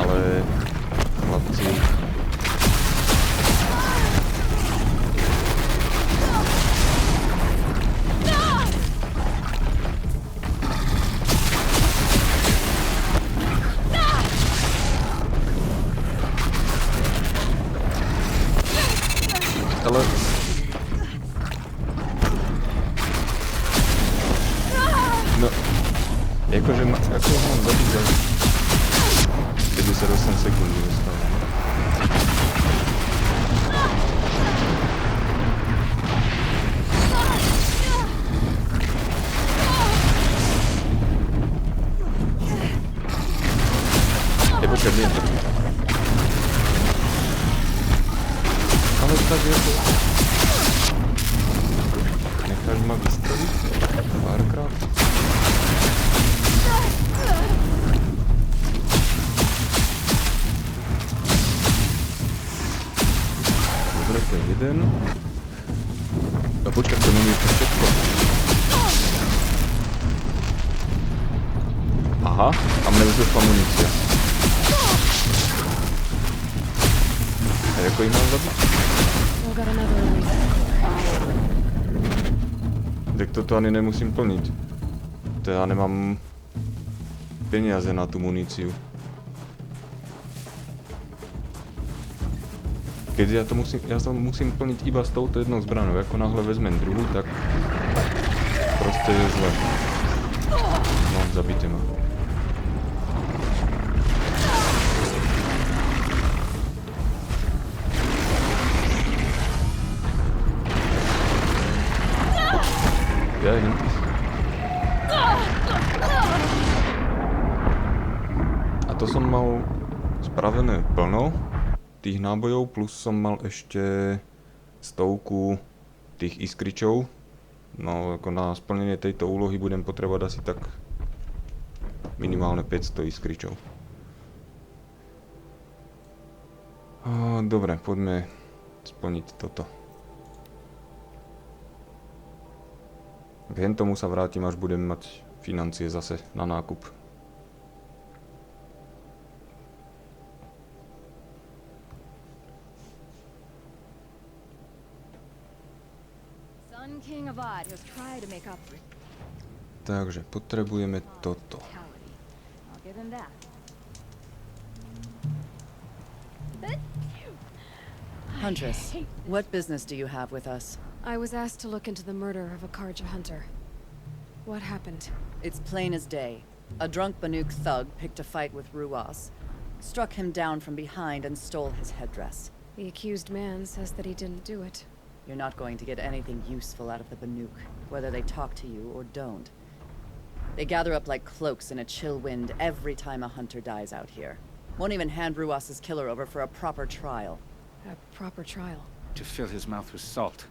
Ale chlapci, ale no akože ako ho mám zabiť za 58 sekúnd dostávam. Počkaj, nie. Ale tak je to. Necháš ma vystreliť párkrát. Dobre, to je jeden. A počkaj, to není ešte všetko. Aha, a mne už došla munícia. A ako ich mám zabiť? Still got another arena. Tak toto ani nemusím plniť. To ja nemám peniaze na tú muníciu. Keď ja to musím plniť iba s touto jednou zbranou. Ako náhle vezmem druhú, tak proste je zle. No, zabite ma. A to som mal spravené plno tých nábojov, plus som mal ešte 100 tých iskričov. No ako na splnenie tejto úlohy budem potrebovať asi tak minimálne 500 iskričov. Dobre, poďme splniť toto. K hentomu sa vrátim, až budem mať financie zase na nákup. Takže potrebujeme toto. Huntress, what business do you have with us? I was asked to look into the murder of a Karja hunter. What happened? It's plain as day. A drunk Banuk thug picked a fight with Ruas, struck him down from behind and stole his headdress. The accused man says that he didn't do it. You're not going to get anything useful out of the Banuk, whether they talk to you or don't. They gather up like cloaks in a chill wind every time a hunter dies out here. Won't even hand Ruas's killer over for a proper trial. A proper trial. To fill his mouth with salt,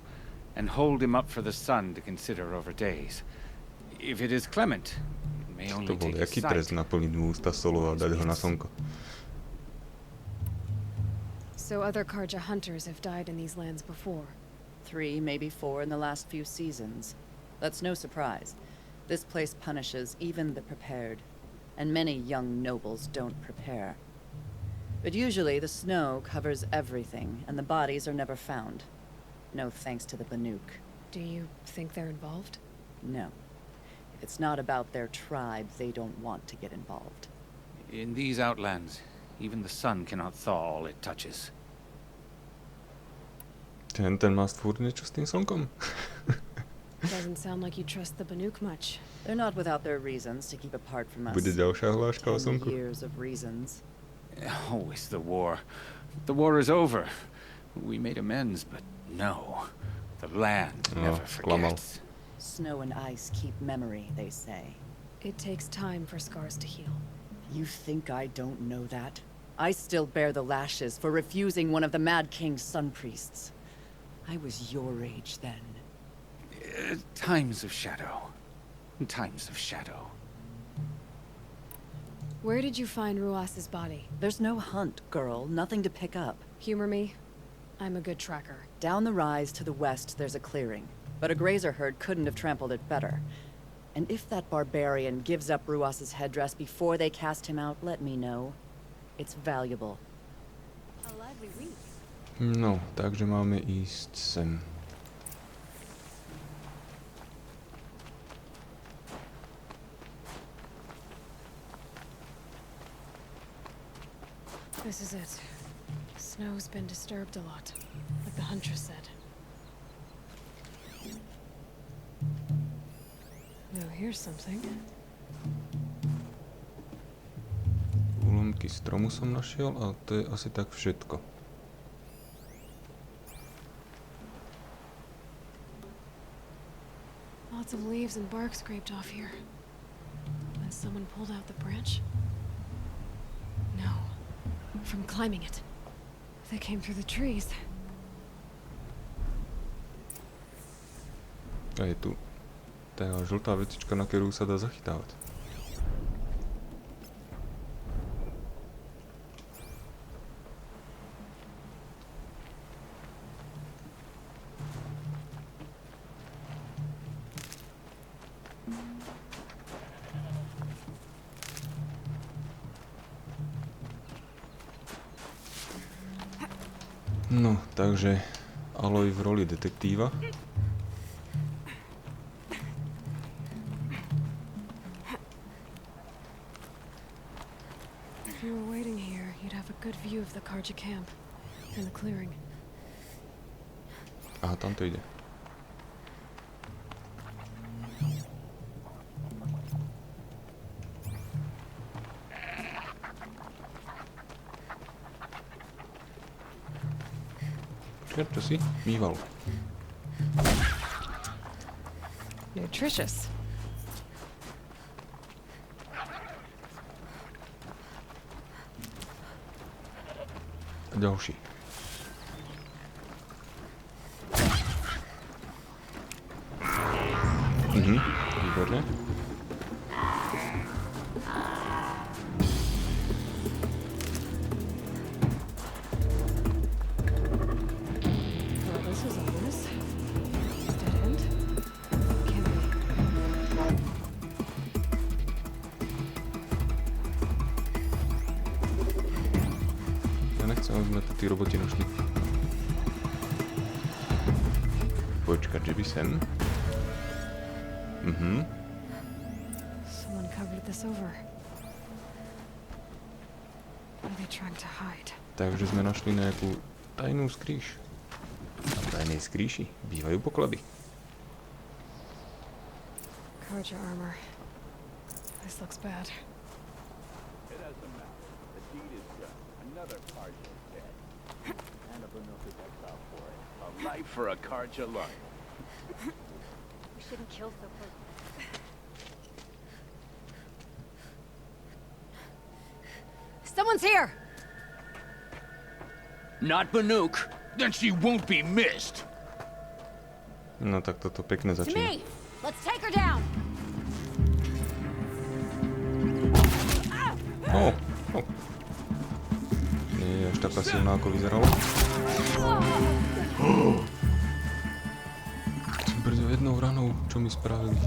and hold him up for the sun to consider over days. If it is clement, it may To only bol take a jaký sight. trest naplniť mu ústa solou a dať ho na slnko. So other Karja hunters have died in these lands before. 3, maybe 4 in the last few seasons. That's no surprise. This place punishes even the prepared, and many young nobles don't prepare. But usually the snow covers everything, and the bodies are never found. No thanks to the Banuk. Do you think they're involved? No. If it's not about their tribe, they don't want to get involved. In these outlands, even the sun cannot thaw all it touches. Ten má furt niečo s tým slnkom? Doesn't sound like you trust the Banuk much. They're not without their reasons to keep apart from us. Bude ďalšia hláška o 10 slnku. years of reasons. Always the war. The war is over. We made amends, but no. The land never klamal. forgets. Snow and ice keep memory, they say. It takes time for scars to heal. You think I don't know that? I still bear the lashes for refusing one of the Mad King's sun priests. I was your age then. Times of shadow. Times of shadow. Where did you find Ruas's body? There's no hunt, girl. Nothing to pick up. Humor me. I'm a good tracker. Down the rise to the west, there's a clearing. But a grazer herd couldn't have trampled it better. And if that barbarian gives up Ruas's headdress before they cast him out, let me know. It's valuable. A lively week. No, takže máme ísť sem. This is it. Snow's been disturbed a lot, like the Huntress said. Now here's something. Úlomky stromu som našiel a to je asi tak všetko. Lots of leaves and bark scraped off here. When someone pulled out the branch? No. From climbing it. They came through the trees. A je tu tá žltá vecička, na ktorú sa dá zachytávať. No, takže Aloy v roli detektíva. If you were waiting here, you'd have a good view of the Karja camp and the clearing. Aha, tam to ide. Počkaj, čo si? Mýval. Nutritious. A ďalší. Výborne. Well, this was ominous. Dead end? Can't be. Ja nechcem, aby sme to tí roboti našli. Počkať, že by sem. Someone covered this over. What are they trying to hide? Takže sme našli nejakú tajnú skrýš. A v tajnej skrýši bývajú poklady. Karja armor. This looks bad. It doesn't matter. The deed is done. Another Karja is dead. And a Banuk is exiled for it. A life for a Karja life. We shouldn't kill so close. Someone's here! Not Banuk. Then she won't be missed. No tak toto pekne To začína. me! Let's take her down! Nie je až taká silná, ako vyzerala. Brďo, jednou ranou, čo mi spravili.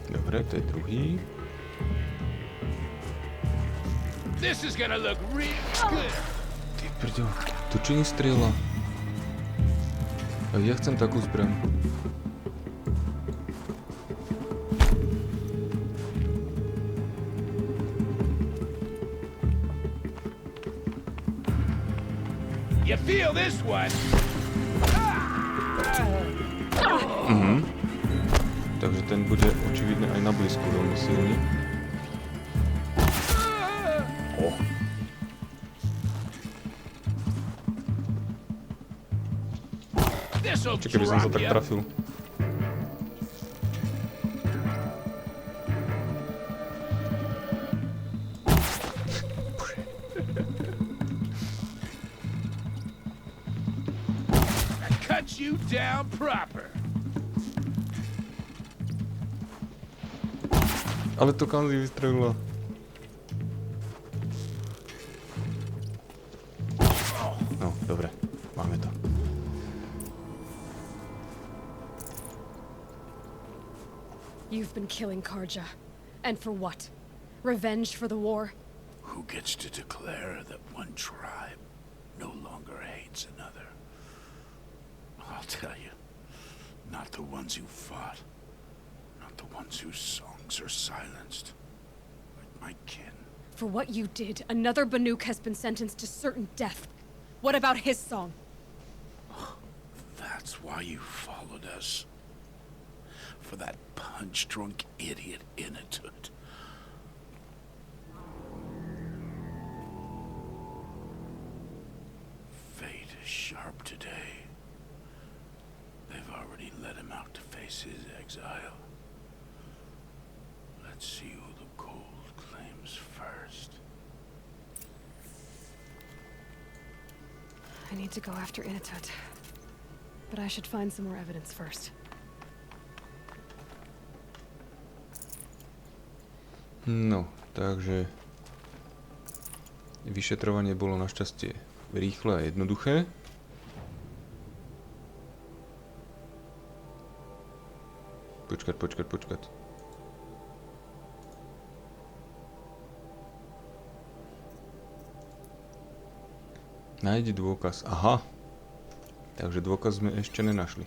Dobre, to je druhý. This is gonna look real good. Ty brďo, to čo nie strieľa? A ja chcem takú zbraň. You feel this one? Takže ten bude očividne aj na blízku veľmi silný. This'll Či keby som sa drop tak ya. trafil. Cut you down proper. Ale to Kanzi vystrelila. No, dobre. Máme to. You've been killing Karja. And for what? Revenge for the war? Who gets to declare that one tribe no longer hates another? I'll tell you, not the ones who fought, not the ones whose songs are silenced, but my kin. For what you did, another Banuk has been sentenced to certain death. What about his song? That's why you followed us. For that punch-drunk idiot Inatut. Fate is sharp today. They've already let him out to face his exile. Let's see who the cold claims first. I need to go after Inatut. But I should find some more evidence first. No, takže vyšetrovanie bolo našťastie rýchle a jednoduché. Počkať. Nájdi dôkaz. Aha. Takže dôkaz sme ešte nenašli.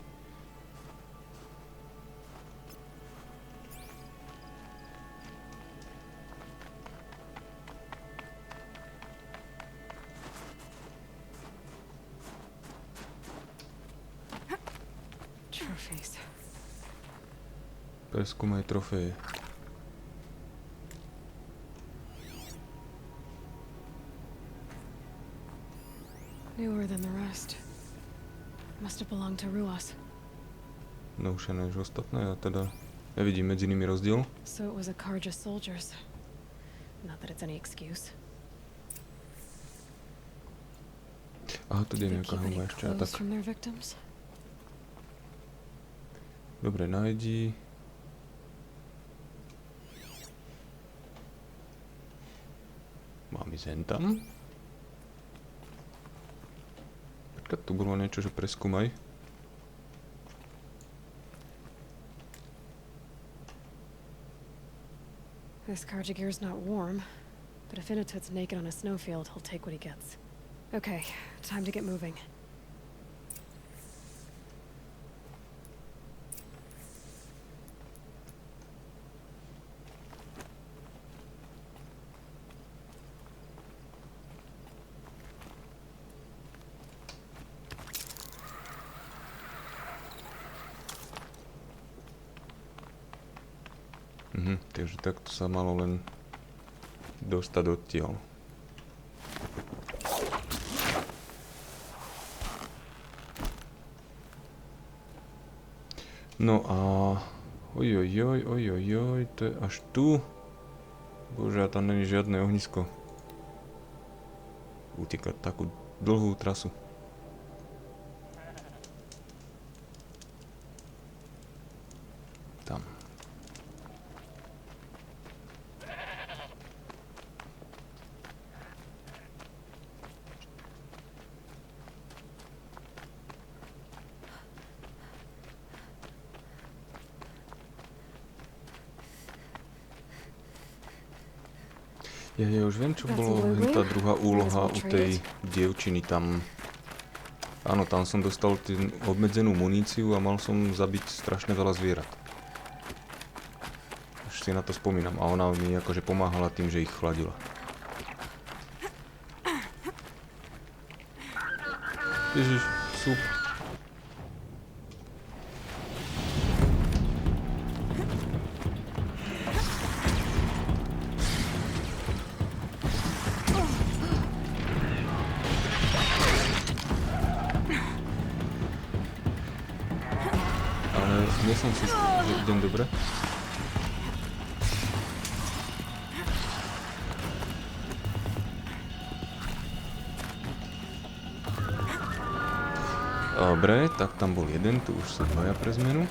Trophies. Preskúmaj trofeje. Newer than the rest. Must have belonged to Ruas. Novšie než ostatné, ja teda nevidím medzi nimi rozdiel. So it was a Karja soldiers. Not that it's any excuse. Aha, tu je Did they nejaká keep any helma ešte a clothes tak. from their victims? Dobre, nájdi. Mám ísť hen tam? Počkať, tu bolo niečo, že preskúmaj. This Karja gear's not warm, but if Inatut's naked on a snowfield, he'll take what he gets. Okay, time to get moving. Takže takto sa malo len dostať odtiaľ. No a... Ojojoj, to je až tu. Bože, a tam není žiadne ohnisko. Utekať takú dlhú trasu. Tam. Ja už viem, čo bolo tá druhá úloha u tej dievčiny tam. Áno, tam som dostal obmedzenú muníciu a mal som zabiť strašne veľa zvierat. Už si na to spomínam a ona mi akože pomáhala tým, že ich chladila. Ježiš, súb. Nie som si, že idem dobre. Dobre, tak tam bol jeden, tu už sú dvaja pre zmenu.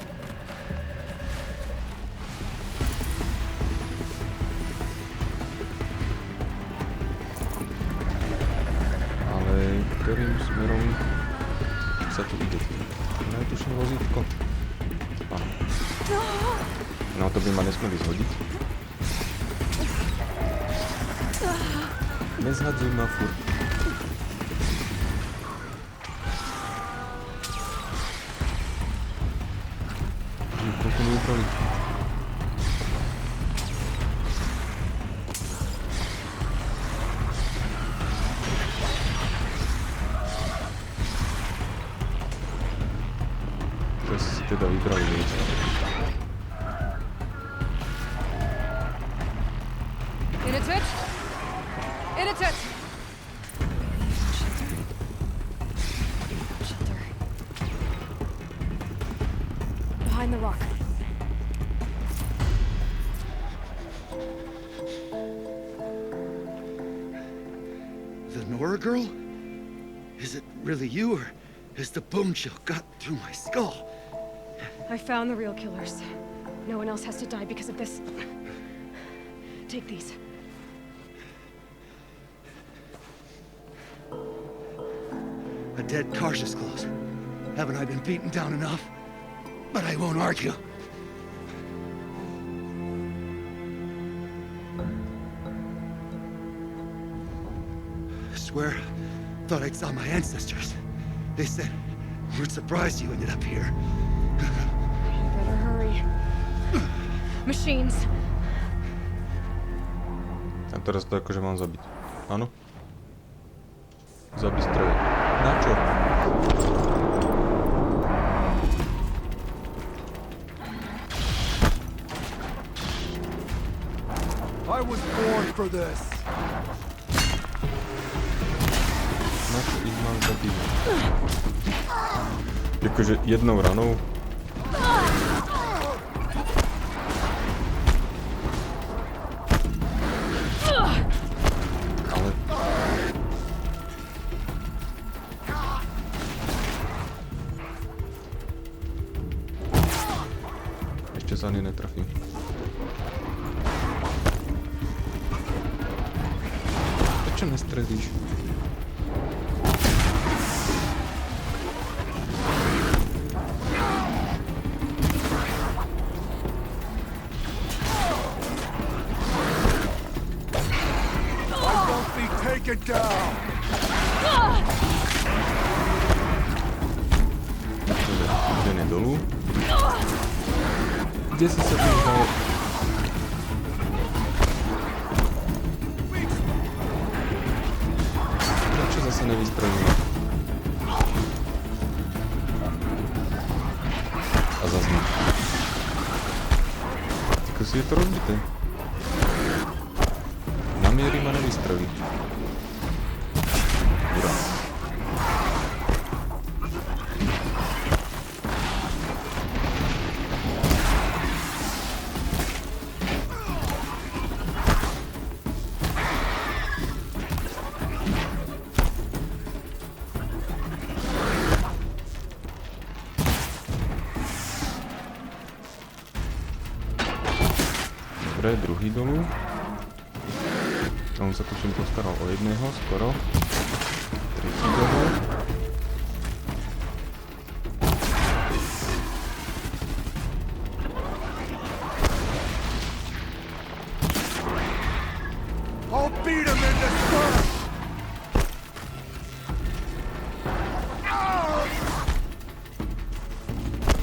Ale ktorým smerom sa tu ide? Najtuším vozítko. No to by ma nesmeli zhodiť. Nezhadzuj ma furt. Koľko mi ubrali? Teraz si teda vybrali niečo. Shelter. Behind the rock. The Nora girl? Is it really you, or has the bone chill got through my skull? I found the real killers. No one else has to die because of this. Take these. A dead Karja's close. Haven't I been beaten down enough? But I won't argue. I swear, thought I'd saw my ancestors. They said, we're surprised you ended up here. You better hurry. Machines. A teraz to akože mám zabiť. Áno? Zabiť stroje. Na čo? I was born for this. Na čo ich mám zabiť? Akože jednou ranou? Ale... Ešte sa ani netrafím. Prečo nestrelíš? Take it down. Ten je dolu. Kde si sa tým dal? Prečo zase nevystrelil? A zase nič. Ako si je to rozbité? Namierí ma nevystrelí. Ura. Dobre, druhý dolu. On sa tuším postaral o jedného skoro. Tretí dolu. I'll beat him in this fight.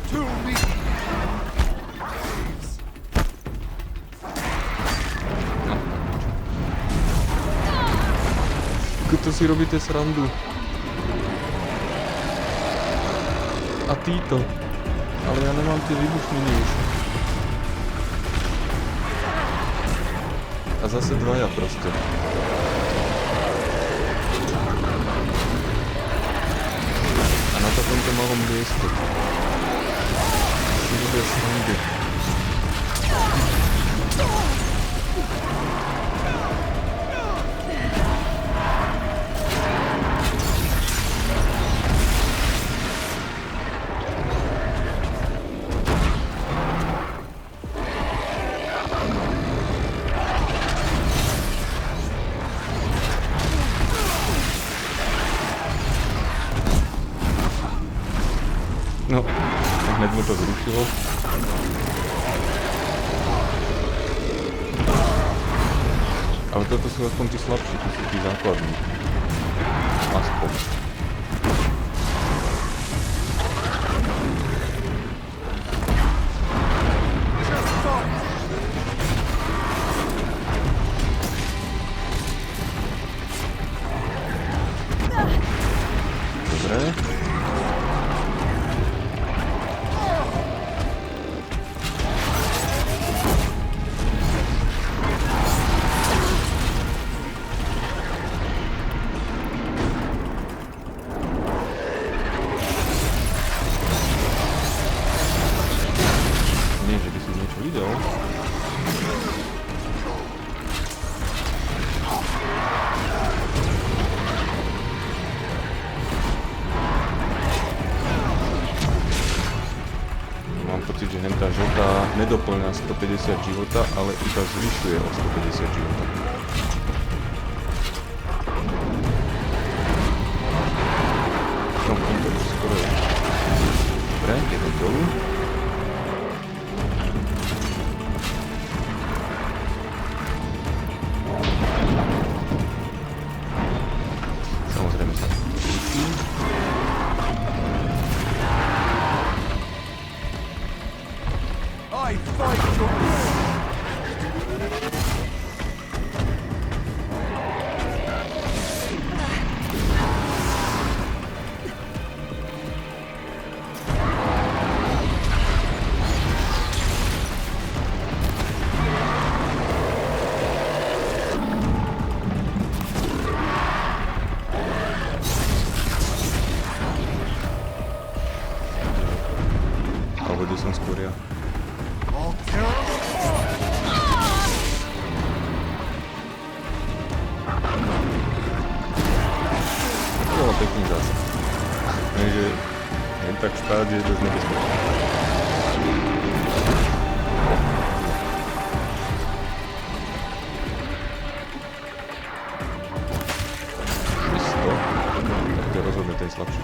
Too weak. To si robíte srandu. A títo. Ale ja nemám tie výbušniny už. A zase dvaja proste. A na takomto malom mieste. Si robia srandy. No, hned mu to zrušilo. Ale toto sú aspoň tí slabší, to sú tí základní. Aspoň. Dobre. Nie, že by si niečo videl. Mám pocit, že hentá žltá nedoplňa 150 života, ale iba zvyšuje o 150 života. No, to už skoro je. Dobre, idem dolu. Samozrejme sa pekný zásah. Takže jen tak štát je dosť nebezpečný. Tak to je rozhodne ten slabší.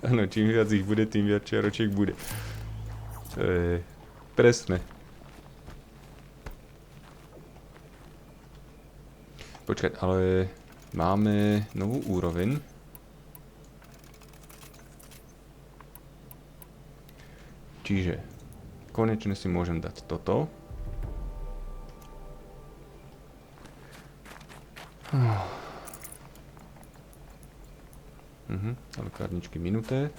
Áno, čím viac ich bude, tým viac čiaročiek bude. To je presné. Počkať, ale máme novú úroveň. Čiže konečne si môžem dať toto. Ale kárničky minuté.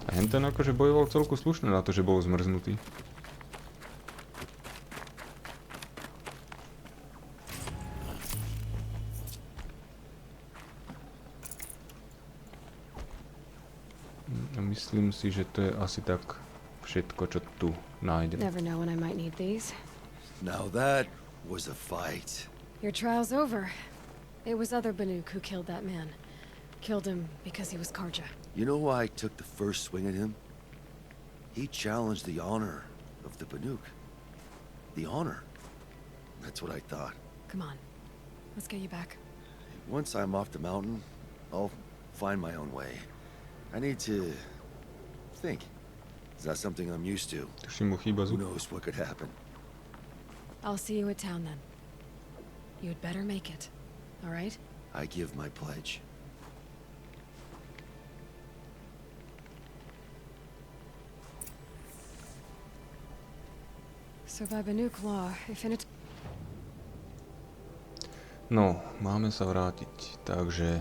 A henten akože bojoval celku slušne na to, že bol zmrznutý. A myslím si, že to je asi tak všetko, čo tu nájdem. Never know when I might need these. Now that was a fight. Your trial's over. It was other Banuk who killed that man. Killed him because he was Karja. You know why I took the first swing at him? He challenged the honor of the Banuk. The honor. That's what I thought. Come on. Let's get you back. Once I'm off the mountain, I'll find my own way. I need to think. Is that something I'm used to? Tuším mu chýba Who zub. knows what could happen? I'll see you at town then. You'd better make it. All right? I give my pledge. So by Banuk law, if in a No, máme sa vrátiť, takže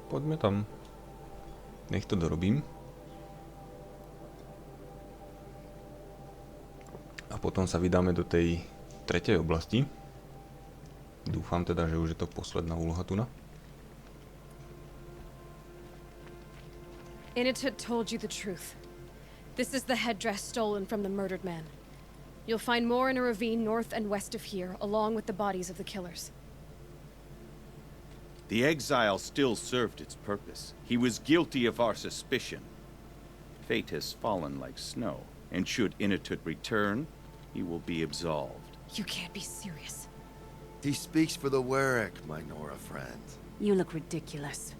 poďme tam. Nech to dorobím. A potom sa vydáme do tej tretej oblasti. Dúfam teda, že už je to posledná úloha tu na. Initut told you the truth. This is the headdress stolen from the murdered man. You'll find more in a ravine north and west of here, along with the bodies of the killers. The exile still served its purpose. He was guilty of our suspicion. Fate has fallen like snow, and should Initut return, he will be absolved. You can't be serious. He speaks for the Warwick, my Nora friend. You look ridiculous.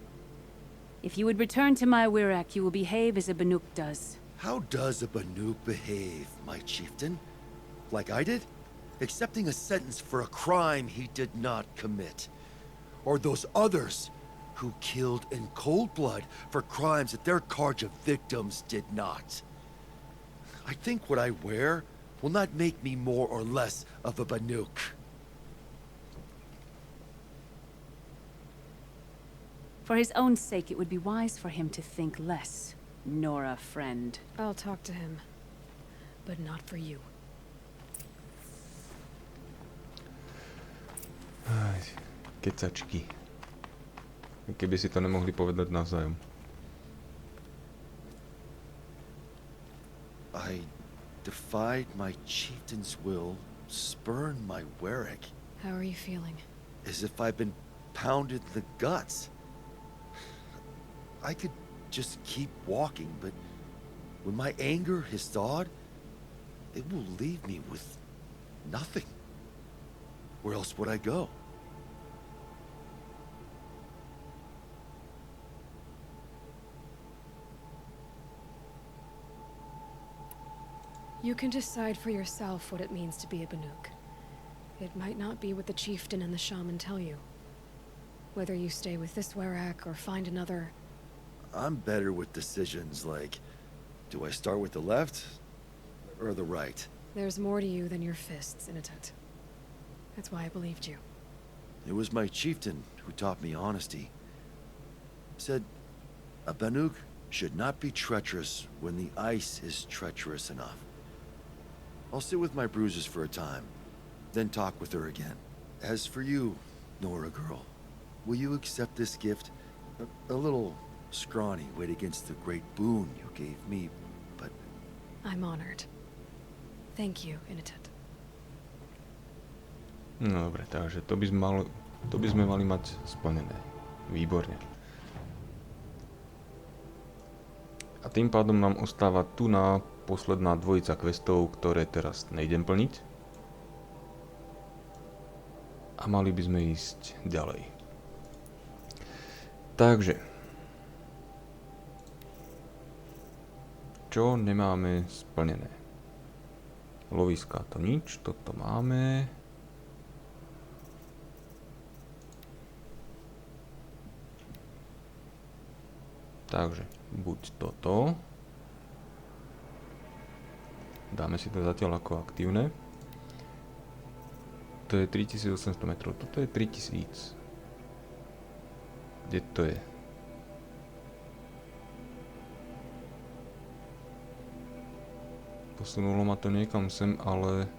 If you would return to my Wirak, you will behave as a Banuk does. How does a Banuk behave, my chieftain? Like I did? Accepting a sentence for a crime he did not commit. Or those others who killed in cold blood for crimes that their Karja victims did not. I think what I wear will not make me more or less of a Banuk. For his own sake, it would be wise for him to think less. Nora, friend. I'll talk to him. But not for you. Aj, kecačky. Keby si to nemohli povedať navzájom. I defied my chieftain's will, spurned my Warwick, How are you feeling? as if I've been pounded in the guts. I could just keep walking, but when my anger has thawed, it will leave me with nothing. Where else would I go? You can decide for yourself what it means to be a Banuk. It might not be what the chieftain and the shaman tell you. Whether you stay with this Warak or find another... I'm better with decisions like, do I start with the left or the right? There's more to you than your fists, Initut. That's why I believed you. It was my chieftain who taught me honesty. Said, A Banuk should not be treacherous when the ice is treacherous enough. I'll sit with my bruises for a time, then talk with her again. As for you, Nora girl, will you accept this gift? A little scrawny weighed against the great boon you gave me, but... I'm honored. Thank you, Initet. No dobre, takže to by sme mali mať splnené. Výborne. A tým pádom nám ostáva tu na posledná dvojica questov, ktoré teraz nejdem plniť. A mali by sme ísť ďalej. Takže. Čo nemáme splnené? Loviská to nič, toto máme. Takže, buď toto. Dáme si to zatiaľ ako aktívne. To je 3800 metrov, toto je 3000. Kde to je? Posunulo ma to niekam sem, ale...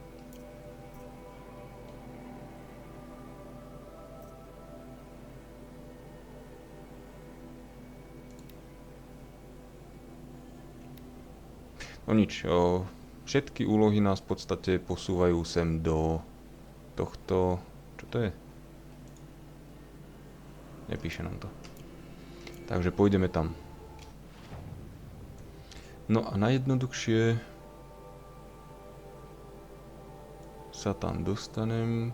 No nič, všetky úlohy nás v podstate posúvajú sem do tohto... Čo to je? Nepíše nám to. Takže pôjdeme tam. No a najjednoduchšie sa tam dostanem.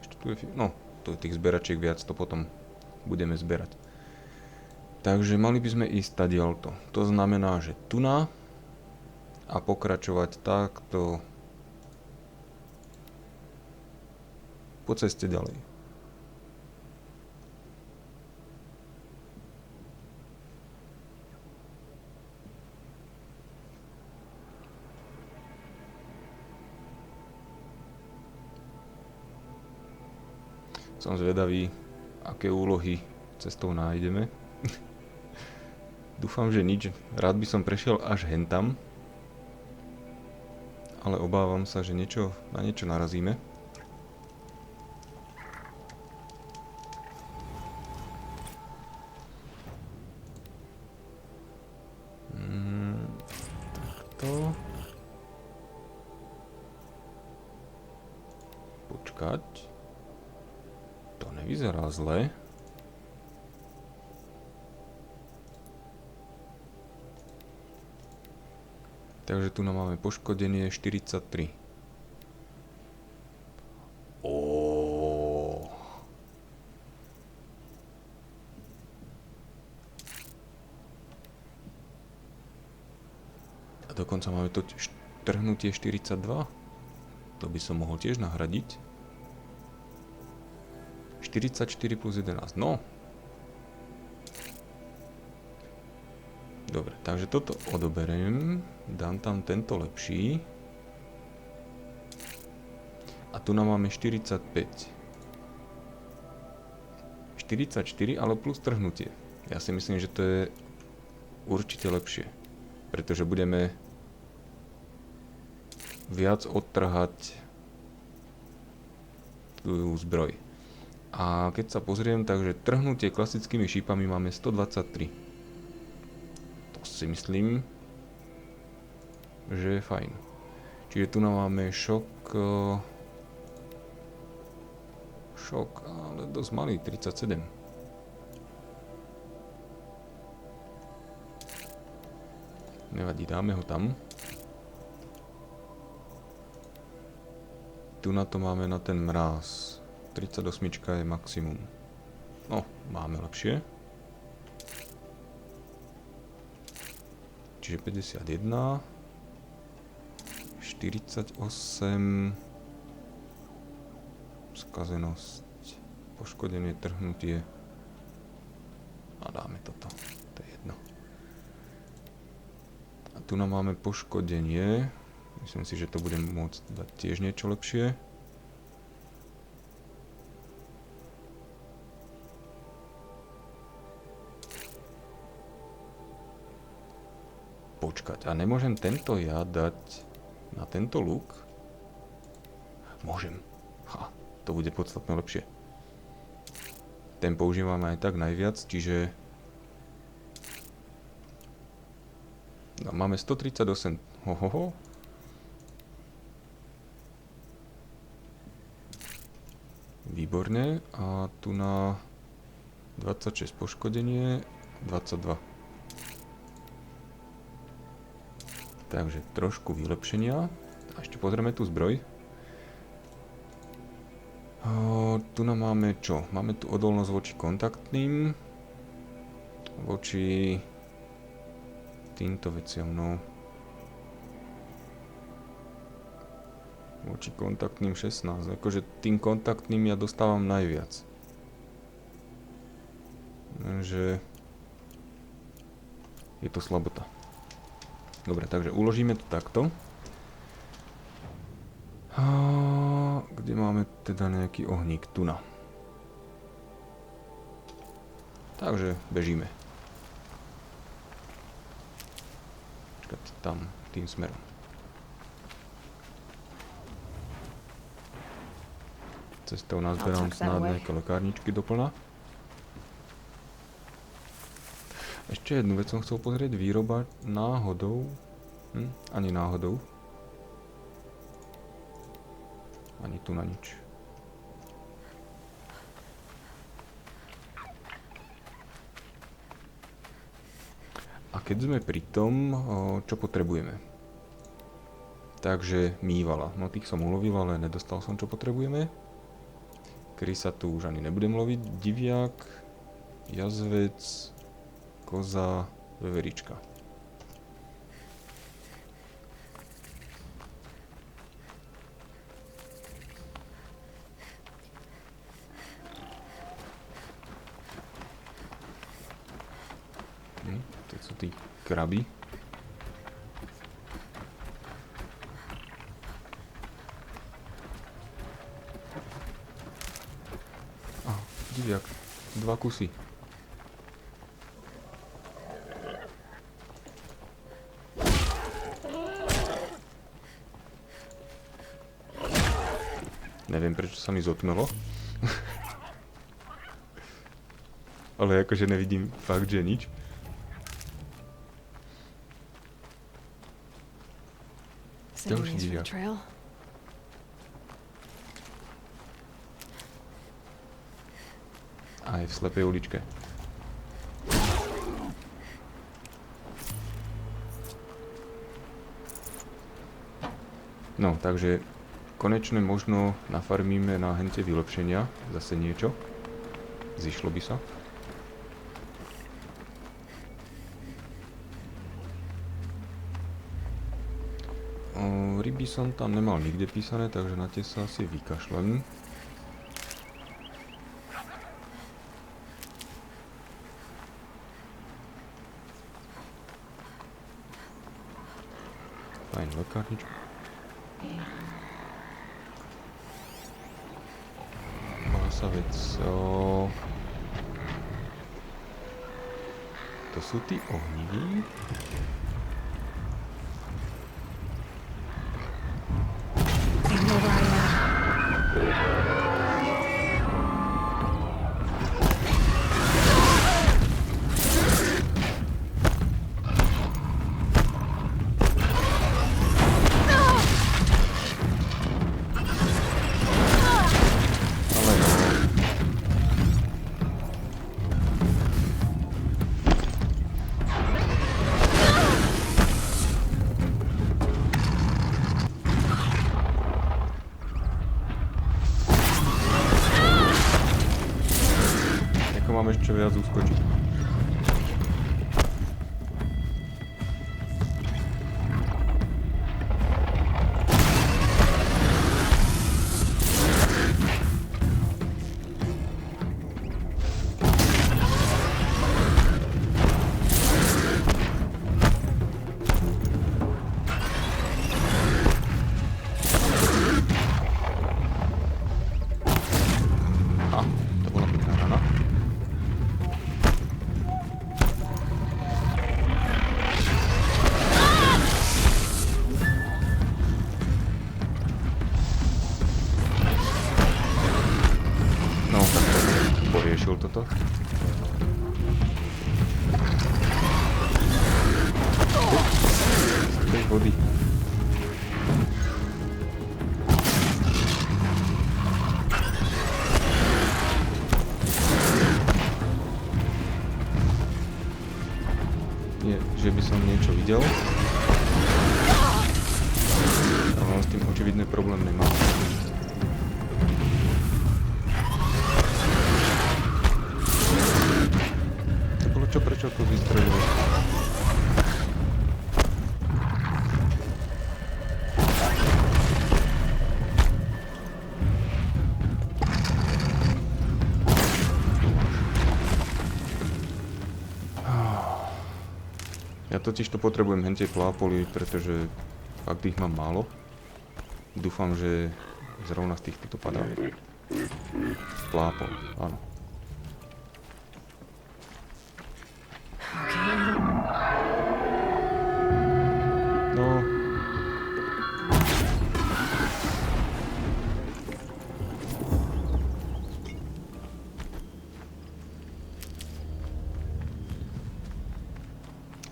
Ešte tu je... No, to je tých zberačiek viac, to potom budeme zberať. Takže mali by sme ísť tadiaľto. To znamená, že tuná a pokračovať takto po ceste ďalej. Som zvedavý, aké úlohy cestou nájdeme. Dúfam, že nič. Rád by som prešiel až hentam. Ale obávam sa, že na niečo narazíme. Takto. Počkať. To nevyzerá zle. Takže tu nám máme poškodenie 43. A dokonca máme to trhnutie 42. To by som mohol tiež nahradiť. 44 plus 11. No. Dobre, takže toto odoberiem. Dám tam tento lepší. A tu nám máme 45. 44, ale plus trhnutie. Ja si myslím, že to je určite lepšie. Pretože budeme viac odtrhať tú zbroj. A keď sa pozriem, takže trhnutie klasickými šípami máme 123. To si myslím, že je fajn. Čiže tu máme šok, ale dosť malý, 37. Nevadí, dáme ho tam. Tu na to máme na ten mráz. 38 je maximum. No, máme lepšie. Čiže 51. 48. Skazenosť. Poškodenie, trhnutie. A dáme toto. To je jedno. A tu nám máme poškodenie. Myslím si, že to budem môcť dať tiež niečo lepšie. počkať. A nemôžem tento ja dať na tento luk? Môžem. Ha, to bude podstatne lepšie. Ten používame aj tak najviac, čiže... No, máme 138. Hohoho. Výborne. A tu na 26 poškodenie, 22. Takže trošku vylepšenia. A ešte pozrieme tu zbroj. Tu nám máme čo? Máme tu odolnosť voči kontaktným. Voči týmto veciam, no. Voči kontaktným 16. Akože tým kontaktným ja dostávam najviac. Takže je to slabota. Dobre, takže uložíme to takto. A kde máme teda nejaký ohník? Tuna. Takže bežíme. Počkať, tam, tým smerom. Cestou nazberám snad nejaké lekárničky doplna. Ešte jednu vec som chcel pozrieť. Výroba náhodou. Ani náhodou. Ani tu na nič. A keď sme pri tom, čo potrebujeme? Takže mývala. No tých som ulovil, ale nedostal som, čo potrebujeme. Krysa tu už ani nebudem loviť. Diviak, jazvec, koza, veverička. To sú tí kraby. Diviak, 2 kusy. Neviem, prečo sa mi zotmelo. Ale akože nevidím fakt, že nič. Ďalší diviak. Aj v slepej uličke. No, takže konečne možno nafarmíme na hente vylepšenia. Zase niečo. Zišlo by sa. Ryby som tam nemal nikde písané, takže na tie sa asi vykašlem. Fajn, lekárnička. Masa vec. To sú tí ohniví. Mám ešte viac uskočiť. riešil toto. Z tej vody. Nie, že by som niečo videl. Ale on s tým očividne problém nemá. To bolo čo, prečo to vystrelilo? Ja totiž to potrebujem hentie plápoly, pretože fakt ich mám málo. Dúfam, že zrovna z týchto to padá. Plápol, áno. No.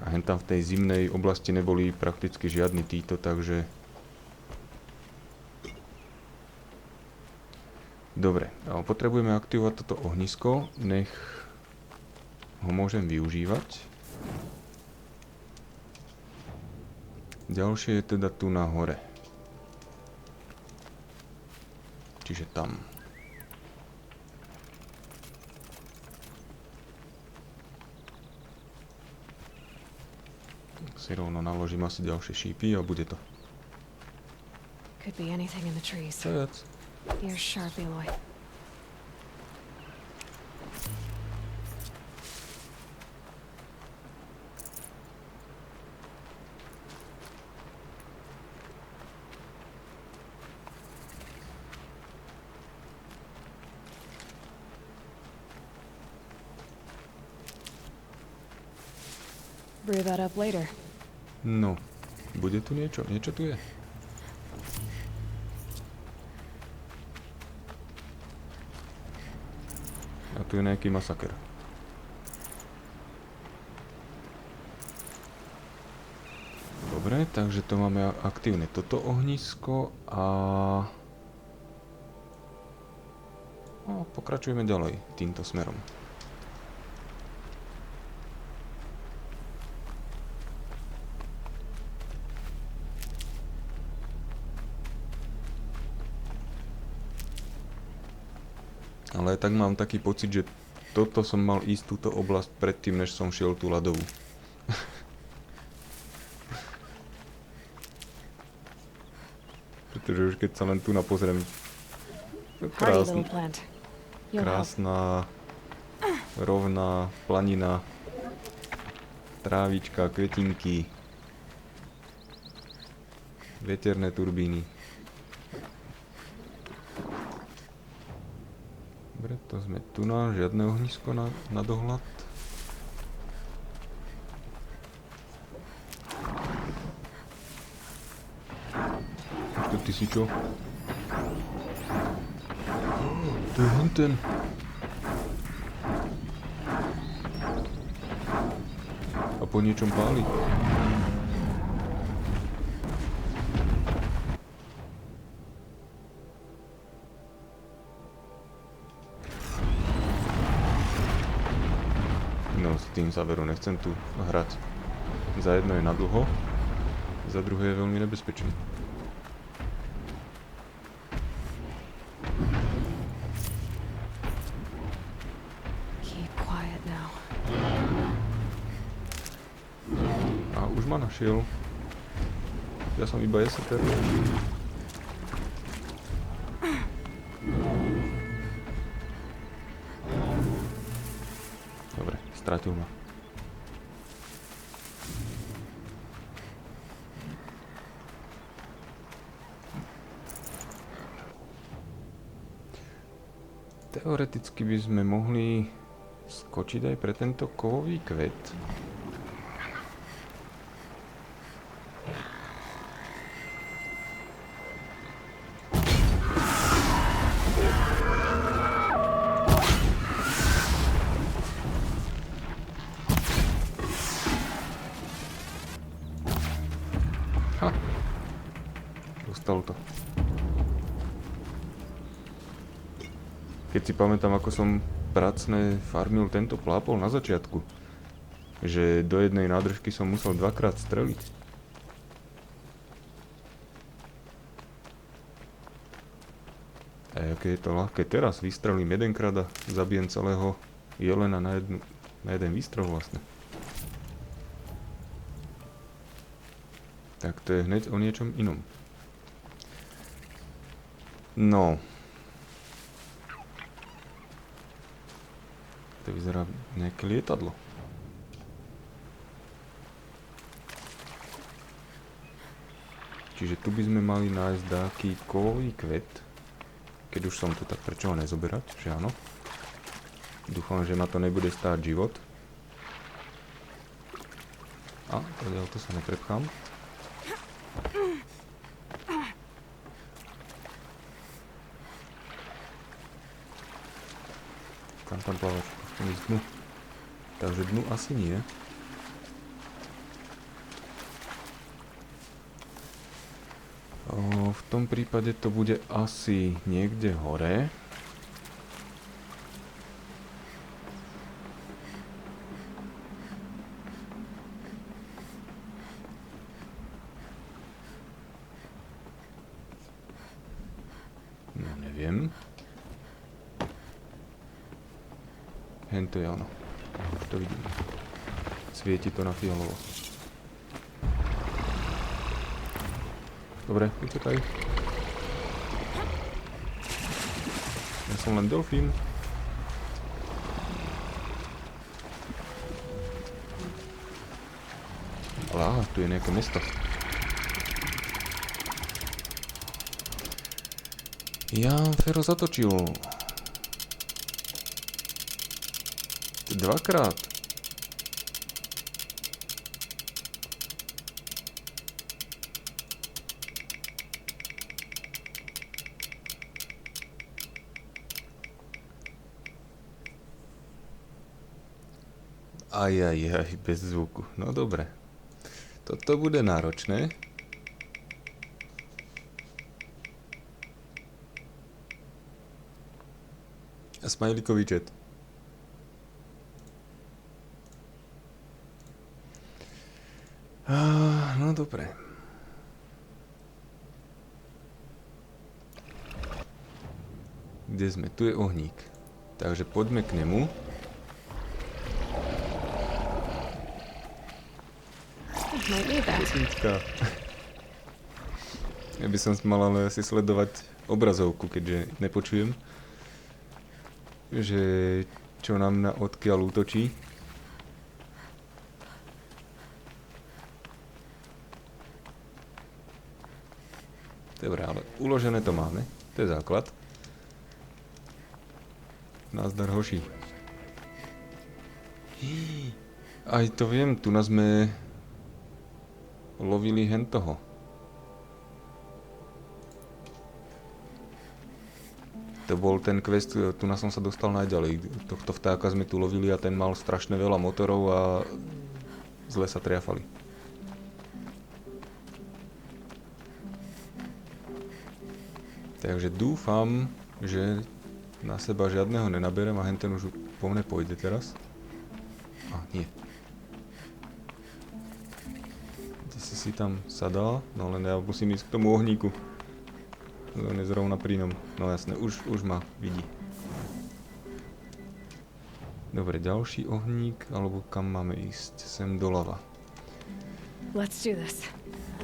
A hen tam v tej zimnej oblasti neboli prakticky žiadni títo, takže... Dobre, potrebujeme aktivovať toto ohnisko, nech ho môžem využívať. Ďalšie je teda tu na hore. Čiže tam. Si rovno naložím asi ďalšie šípy a bude to. Could be anything in the trees. Zajac. You're sharp, Eloy. Brew that up later. No, bude tu niečo? Niečo tu je? A tu je nejaký masaker. Dobre, takže to máme aktívne toto ohnisko a... No, pokračujeme ďalej týmto smerom. Ale tak mám taký pocit, že toto som mal ísť túto oblasť predtým, než som šiel tú ľadovú. Pretože už keď sa len tu napozriem, krásna, rovná planina, trávička, kvetinky, veterné turbíny. Dobre, to sme tu na žiadne ohnisko na dohľad. Ešte ty si čo? To je henten. A po niečom páli. No, s tým záverom nechcem tu hrať. Za jedno je na dlho, za druhé je veľmi nebezpečný. Keep quiet now. A už ma našiel. Ja som iba jeseter. Dobre, stratil ma. Teoreticky by sme mohli skočiť aj pre tento kovový kvet. Keď si pamätám, ako som pracne farmil tento plápol na začiatku. Že do jednej nádržky som musel 2-krát streliť. A aké je to ľahké teraz. Vystrelím jedenkrát a zabijem celého jelena na jeden výstrel vlastne. Tak to je hneď o niečom inom. No. To vyzerá nejaké lietadlo. Čiže tu by sme mali nájsť taký kovový kvet. Keď už som tu, tak prečo ho nezoberať? Že áno. Dúfam, že ma to nebude stáť život. A, to sa neprepchám. Kam tam plávač? Chcem ísť dnu. Takže dnu asi nie. V tom prípade to bude asi niekde hore. No neviem. Hento je ono. Už to vidím. Svieti to na fialovo. Dobre, utekaj. Ja som len delfín. Ale aha, tu je nejaké mesto. Ja Fero zatočil. Dvakrát. Aj, bez zvuku. No dobre. Toto bude náročné. A smajlikový chat. No dobre. Kde sme? Tu je ohník. Takže poďme k nemu. Pesnička. Ja by som mal ale asi sledovať obrazovku, keďže nepočujem, že čo nám na odkiaľ útočí. Dobre, ale uložené to máme. To je základ. Nazdar hoši. Aj to viem, tu nás sme lovili hentoho. To bol ten quest, tu na som sa dostal najďalej. Tohto vtáka sme tu lovili a ten mal strašne veľa motorov a zle sa triafali. Takže dúfam, že na seba žiadneho nenaberem a henten už po mne pôjde teraz. A nie. Si tam sadala, no len ja musím ísť k tomu ohníku. On je zrovna pri ňom. No jasné, už ma vidí. Dobre, ďalší ohník, alebo kam máme ísť? Sem doľava. Let's do this.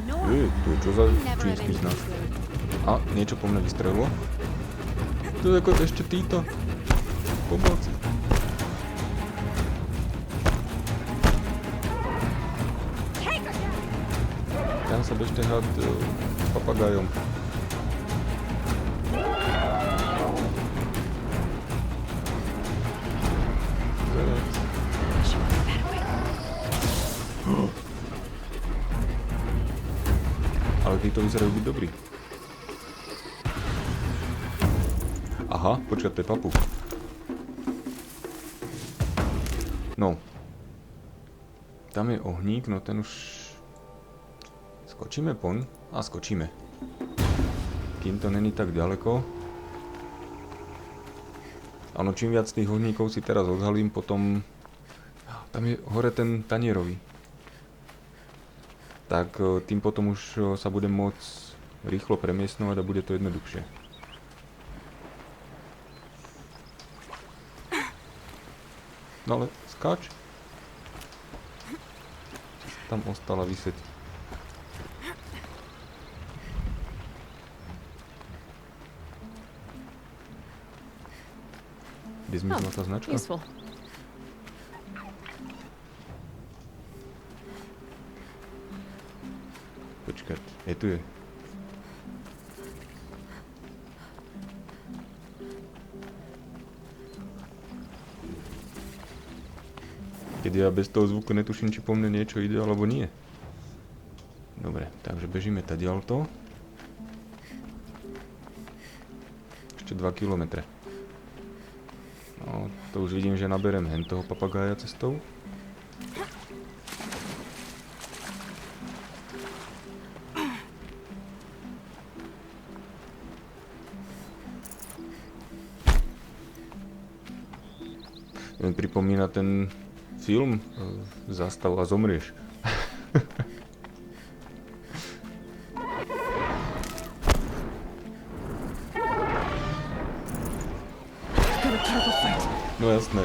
Tu je čo za čínsky znak? A, niečo po mne vystrelilo. To je ako ešte títo. Pomoc. Tam sa bežte hrať s papagajom. Ale títo vyzerajú byť dobrí. Aha, počkaj, to je papuk. No. Tam je ohník, no ten už... Skočíme poň? A skočíme. Kým to není tak ďaleko. Áno, čím viac tých ohníkov si teraz odhalím, potom... Tam je hore ten tanierový. Tak tým potom už sa budem môcť rýchlo premiestnovať a bude to jednoduchšie. No ale skáč. Tam ostala vyseť. Kde zmizla tá značka? Useful. Počkať, tu je. Keď ja bez toho zvuku netuším, či po mne niečo ide, alebo nie. Dobre, takže bežíme tadiaľto. Ešte 2 kilometre. No, to už vidím, že naberem hen toho papagája cestou. Len pripomína ten film Zastav a zomrieš. No jasné.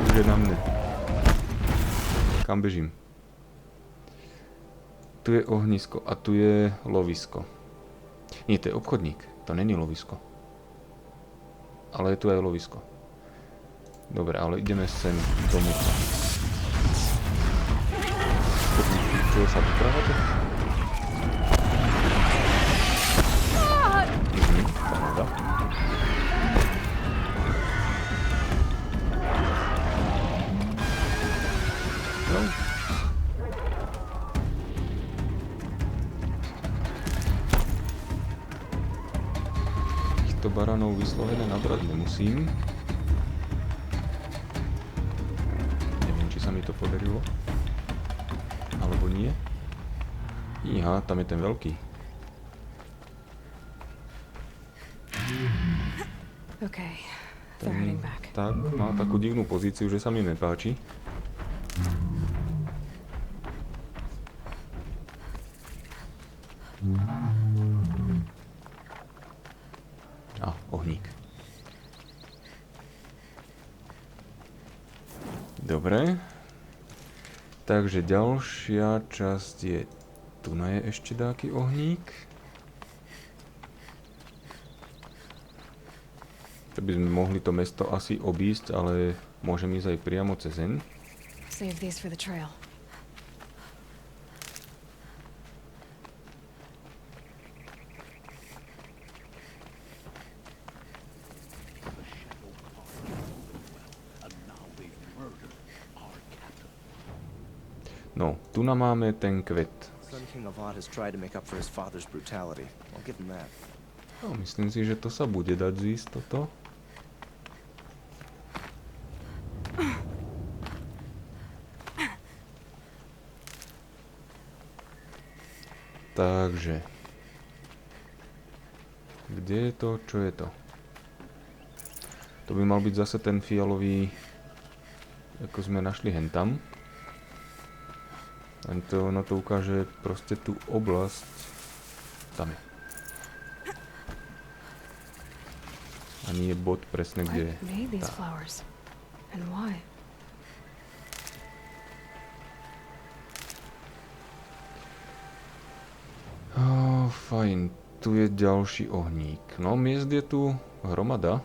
Už je na mne. Kam bežím? Tu je ohnisko a tu je lovisko. Nie, to je obchodník. To není lovisko. Ale je tu aj lovisko. Dobre, ale ideme sem k tomu. Čo sa vyprávate? Paráda. No. Týchto baranov vyslovene nabrať nemusím. Sa mi to podarilo. Alebo nie. Iha, tam je ten veľký. Okay, they're heading back. Tak, má takú divnú pozíciu, že sa mi nepáči. Ohník. Dobre. Takže ďalšia časť je... Tu je ešte dáky ohník. To by sme mohli to mesto asi obísť, ale môžem ísť aj priamo cezeň. Save these for the trail. No, tu máme ten kvet. No, myslím si, že to sa bude dať zísť toto. Takže. Kde je to? Čo je to? To by mal byť zase ten fialový, ako sme našli hentam. Len to na to ukáže proste tú oblasť. Tam je. A nie je bod presne, kde je. Fajn. Tu je ďalší ohník. No, miest je tu hromada.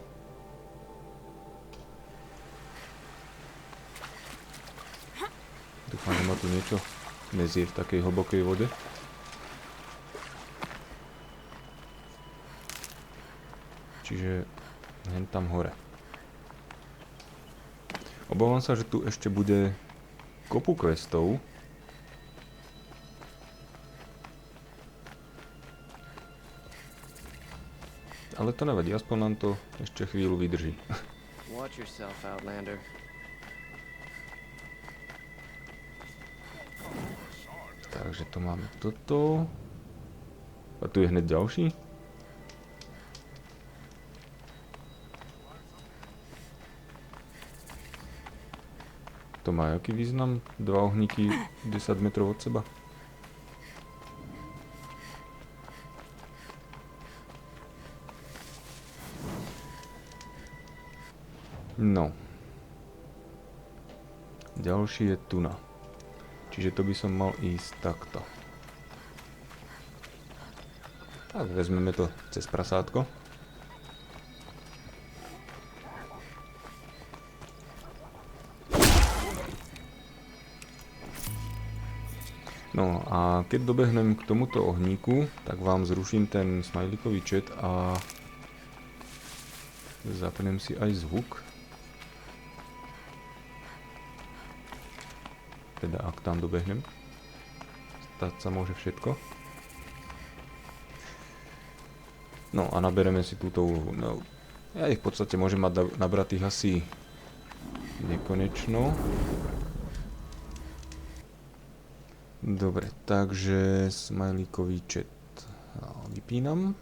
Dúfam, že ma tu niečo nezie v takej hlbokej vode. Čiže hen tam hore. Obávam sa, že tu ešte bude kopu questov. Ale to nevadí, aspoň nám to ešte chvíľu vydrží. Watch yourself, Outlander. Takže to máme toto. A tu je hneď ďalší. To má aký význam? 2 ohníky 10 metrov od seba. No. Ďalší je tuna. Čiže to by som mal ísť takto. Tak vezmeme to cez prasátko. No a keď dobehnem k tomuto ohníku, tak vám zruším ten smajlikový chat a zapnem si aj zvuk. Teda ak tam dobehnem. Stať sa môže všetko. No a nabereme si túto úlohu. No, ja ich v podstate môžem mať nabratých asi nekonečno. Dobre, takže smajlíkový chat vypínam.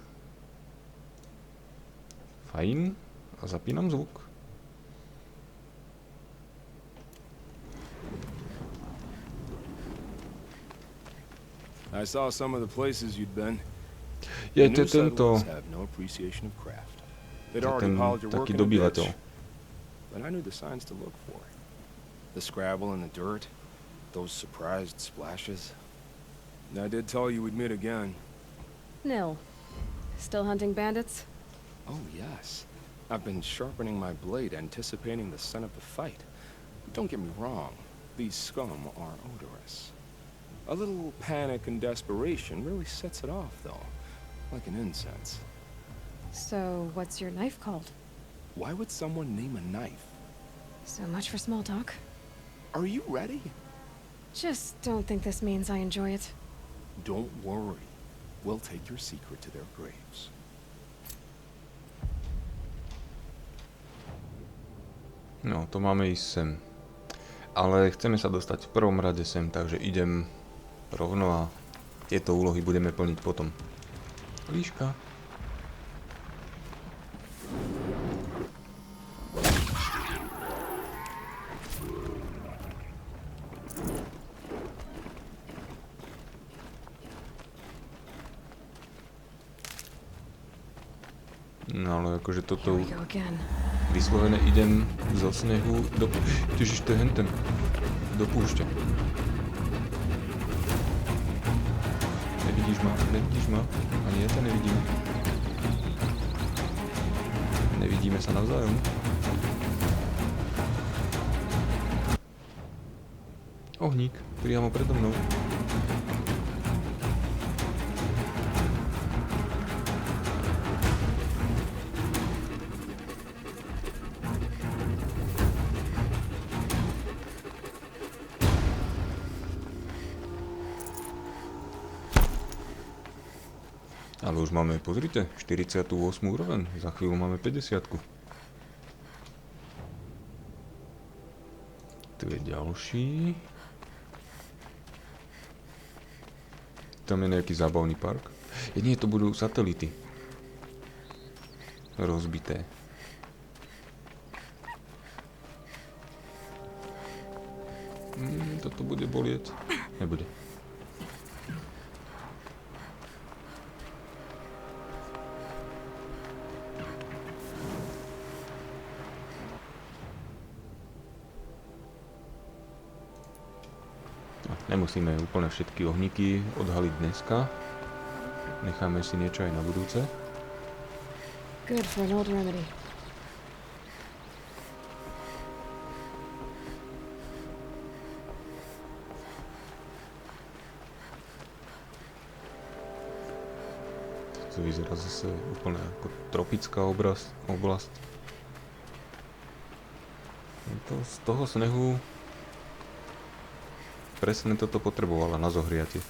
Fajn. A zapínam zvuk. I saw some of the places you'd been. Je to tento... have no appreciation of craft. They'd To already ten hauled your work taký in a dobyvateľ. ditch. But I knew the signs to look for. The scrabble in the dirt, those surprised splashes. I did tell you we'd meet again. Nil. Still hunting bandits? Oh, yes. I've been sharpening my blade, anticipating the scent of the fight. Don't get me wrong. These scum are odorous. A little panic and desperation really sets it off, though. Like an incense. So, what's your knife called? Why would someone name a knife? So much for small talk. Are you ready? Just don't think this means I enjoy it. Don't worry. We'll take your secret to their graves. No, to máme ísť sem. Ale chceme sa dostať v prvom rade sem, takže idem rovno a tieto úlohy budeme plniť potom. Líška. No ale akože toto vyslovené idem zo snehu do... Ježiš, to je henten. Do púšte. Nevidíš ma? Nevidíš ma? Ani ja ťa nevidím. Nevidíme sa navzájom. Ohník, priamo predo mnou. Ale už máme, pozrite, 48 úroveň, za chvíľu máme 50-ku. Tu je ďalší. Tam je nejaký zábavný park. Nie, to budú satelity. Rozbité. Toto bude bolieť. Nebude. Nemusíme úplne všetky ohníky odhaliť dneska. Necháme si niečo aj na budúce. Good for an old remedy. To vyzerá zase úplne ako tropická oblasť. Z toho snehu presne toto potrebovala na zohriatie.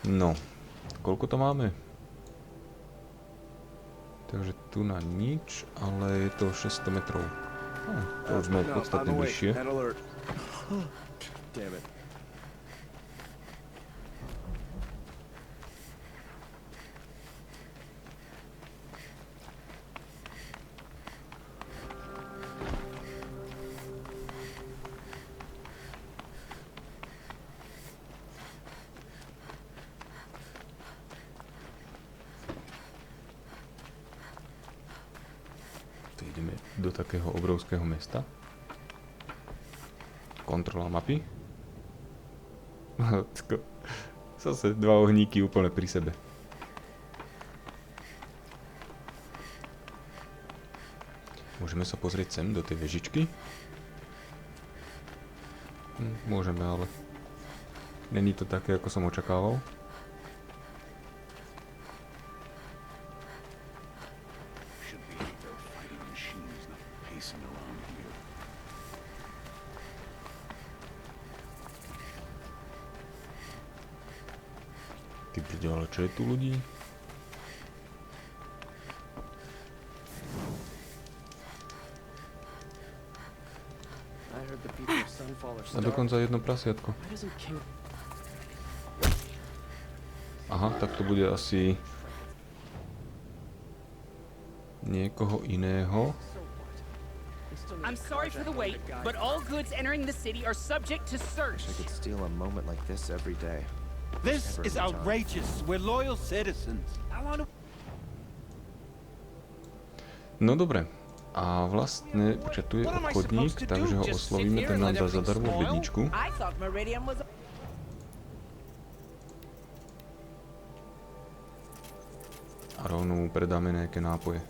No, koľko to máme? Takže tu na nič, ale je to 600 metrov. To už sme podstatne bližšie. ideme do takého obrovského mesta. Kontrola mapy. Zase dva ohníky úplne pri sebe. Môžeme sa pozrieť sem do tej vežičky. Môžeme, ale není to také, ako som očakával. Ty brďo, ale čo je tu ľudí? A dokonca jedno prasiatko. Aha, tak to bude asi niekoho iného. I'm sorry for the wait, but all goods entering the city are subject to search. I could steal a moment like this every day. This is outrageous. We're loyal citizens. I want to... No dobre. A vlastne, počkaj, tu je obchodník, takže ho oslovíme, ten nám dá zadarmo bedničku. A rovno mu predáme nejaké nápoje.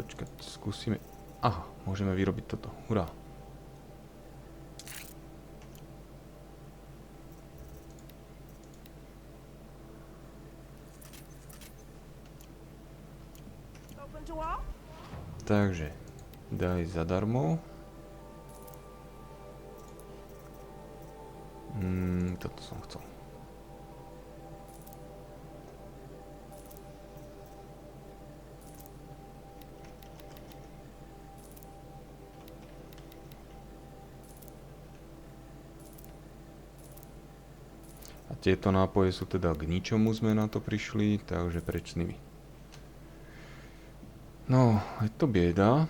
Počkať, skúsime... Aha, môžeme vyrobiť toto. Hurá. Takže, daj zadarmo. Toto som chcel. A tieto nápoje sú teda k ničomu, sme na to prišli, takže preč s nimi. No, je to bieda.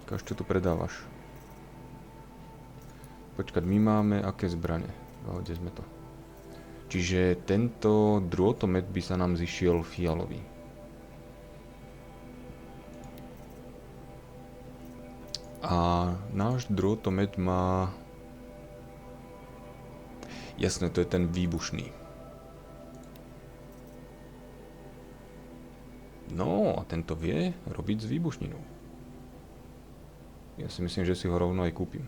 Čo tu predávaš? Počkať, my máme aké zbrane? Kde sme to? Čiže tento drôtomet by sa nám zišiel fialový. A náš drôtomet má... Jasné, to je ten výbušný. No, a tento vie robiť s výbušninou. Ja si myslím, že si ho rovno aj kúpim.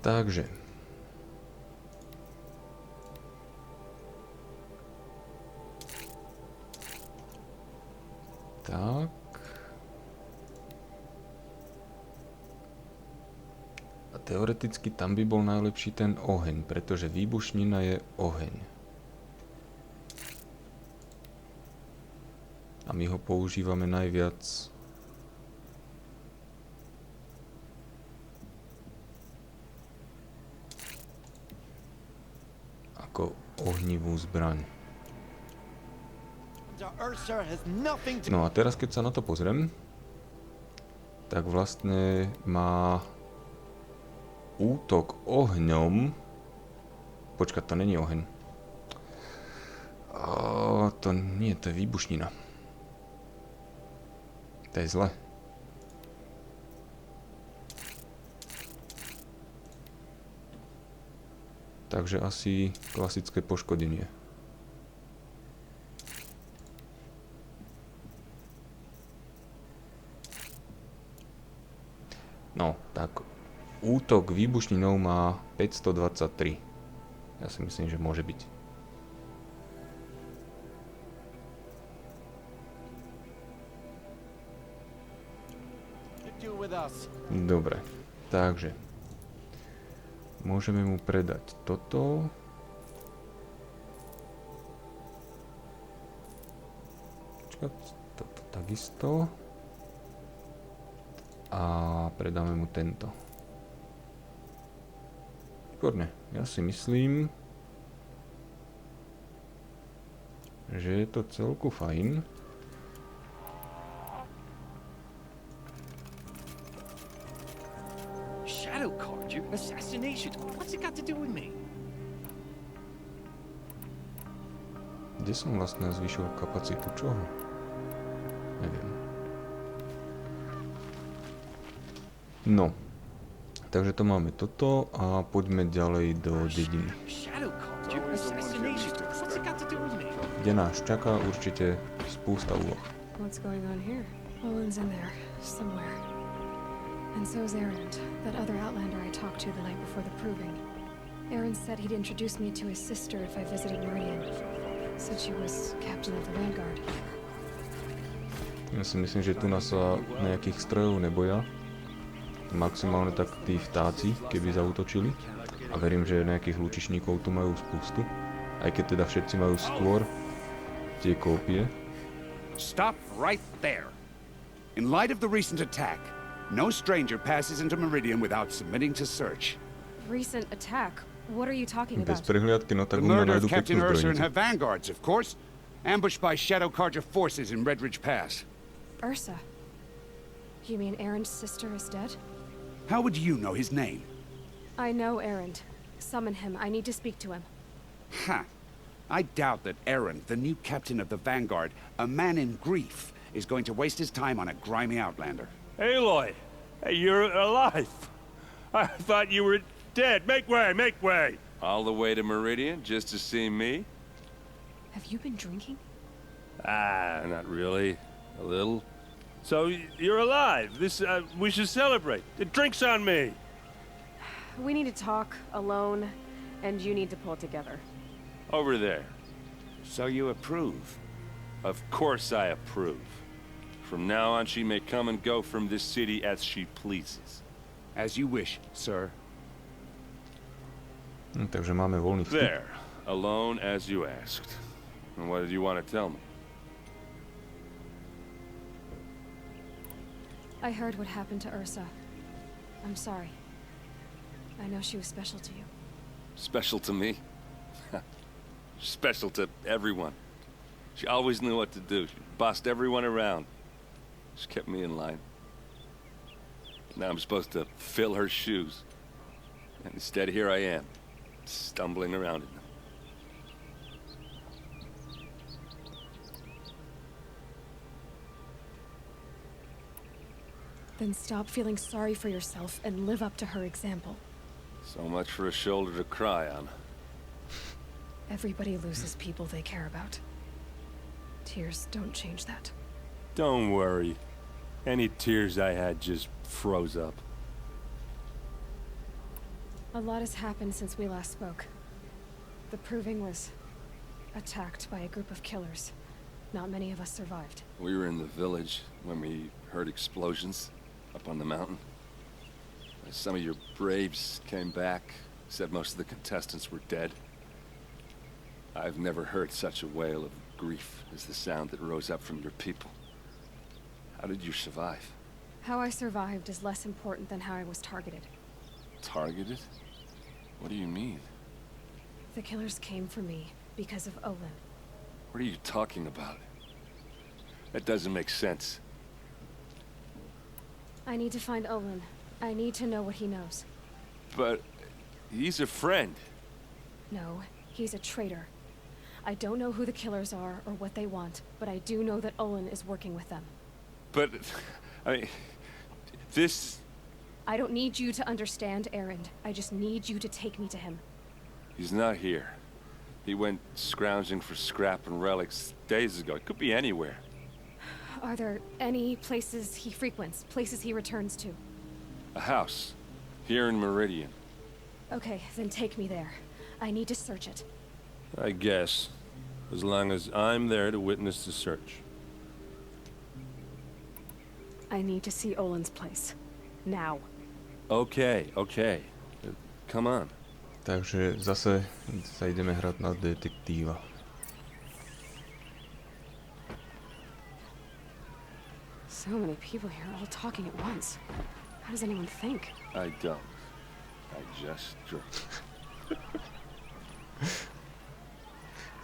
Takže. Tak. A teoreticky tam by bol najlepší ten oheň, pretože výbušnina je oheň. A my ho používame najviac ako ohnivú zbraň. No a teraz, keď sa na to pozriem, tak vlastne má útok ohňom. Počkať, to není oheň. To nie, to je výbušnina. To je zle. Takže asi klasické poškodenie. No, tak útok výbušninou má 523. Ja si myslím, že môže byť. Dobre, takže môžeme mu predať toto. Toto takisto. A predáme mu tento. Výborne, ja si myslím, že je to celku fajn. Shadow card, your assassination. What's it got to do with me? Kde som vlastne zvýšil kapacitu čoho? Neviem. No. Takže to máme toto a poďme ďalej do dediny. Kde nás čaká určite spústa úloh. What's going on here? Owen's in there, somewhere. And so's Erend, that other Outlander I talked to the night before the proving. Erend said he'd introduce me to his sister if I visited Meridian. Said she was captain of the Vanguard. Ja si myslím, že tu nás sa nejakých strojov neboja. Maximálne tak tí vtáci, keby zaútočili. A verím, že nejakých lučišníkov tu majú spustu. Aj keď teda všetci majú skôr tie kópie. Stop right there. In light of the recent attack, no stranger passes into Meridian without submitting to search. Recent attack? What are you talking Bez about? prehliadky, no tak The u mňa murder nájdu of Captain peknú Ursa and zbrojnicu. her vanguards, of course. Ambushed by Shadow Carja forces in Red Ridge Pass. Ursa? You mean Erend's sister is dead? How would you know his name? I know Erend. Summon him. I need to speak to him. Ha! I doubt that Erend, the new captain of the Vanguard, a man in grief, is going to waste his time on a grimy outlander. Aloy! Hey, you're alive! I thought you were dead. Make way, make way! All the way to Meridian just to see me? Have you been drinking? Ah, not really. A little. So, you're alive. We should celebrate. The drink's on me. We need to talk, alone, and you need to pull it together. Over there. So you approve? Of course I approve. From now on, she may come and go from this city as she pleases. As you wish, sir. Takže máme voľný vstup. There. Alone as you asked. And what did you want to tell me? I heard what happened to Ursa. I'm sorry. I know she was special to you. Special to me? Special to everyone. She always knew what to do. She bossed everyone around. She kept me in line. Now I'm supposed to fill her shoes. And instead, here I am, stumbling around in them. Then stop feeling sorry for yourself and live up to her example. So much for a shoulder to cry on. Everybody loses people they care about. Tears don't change that. Don't worry. Any tears I had just froze up. A lot has happened since we last spoke. The Proving was attacked by a group of killers. Not many of us survived. We were in the village when we heard explosions up on the mountain. Some of your braves came back, said most of the contestants were dead. I've never heard such a wail of grief as the sound that rose up from your people. How did you survive? How I survived is less important than how I was targeted. Targeted? What do you mean? The killers came for me because of Olin. What are you talking about? That doesn't make sense. I need to find Olin. I need to know what he knows. But he's a friend. No, he's a traitor. I don't know who the killers are or what they want, but I do know that Olin is working with them. But, I mean, this... I don't need you to understand Erend. I just need you to take me to him. He's not here. He went scrounging for scrap and relics days ago. It could be anywhere. Are there any places he frequents, places he returns to? A house. Here in Meridian. Okay, then take me there. I need to search it. I guess. As long as I'm there to witness the search. I need to see Olin's place. Now. Okay, okay. Come on. Takže zase sa ideme hrať na detektíva. So many people here all talking at once. How does anyone think? I don't. I just drink.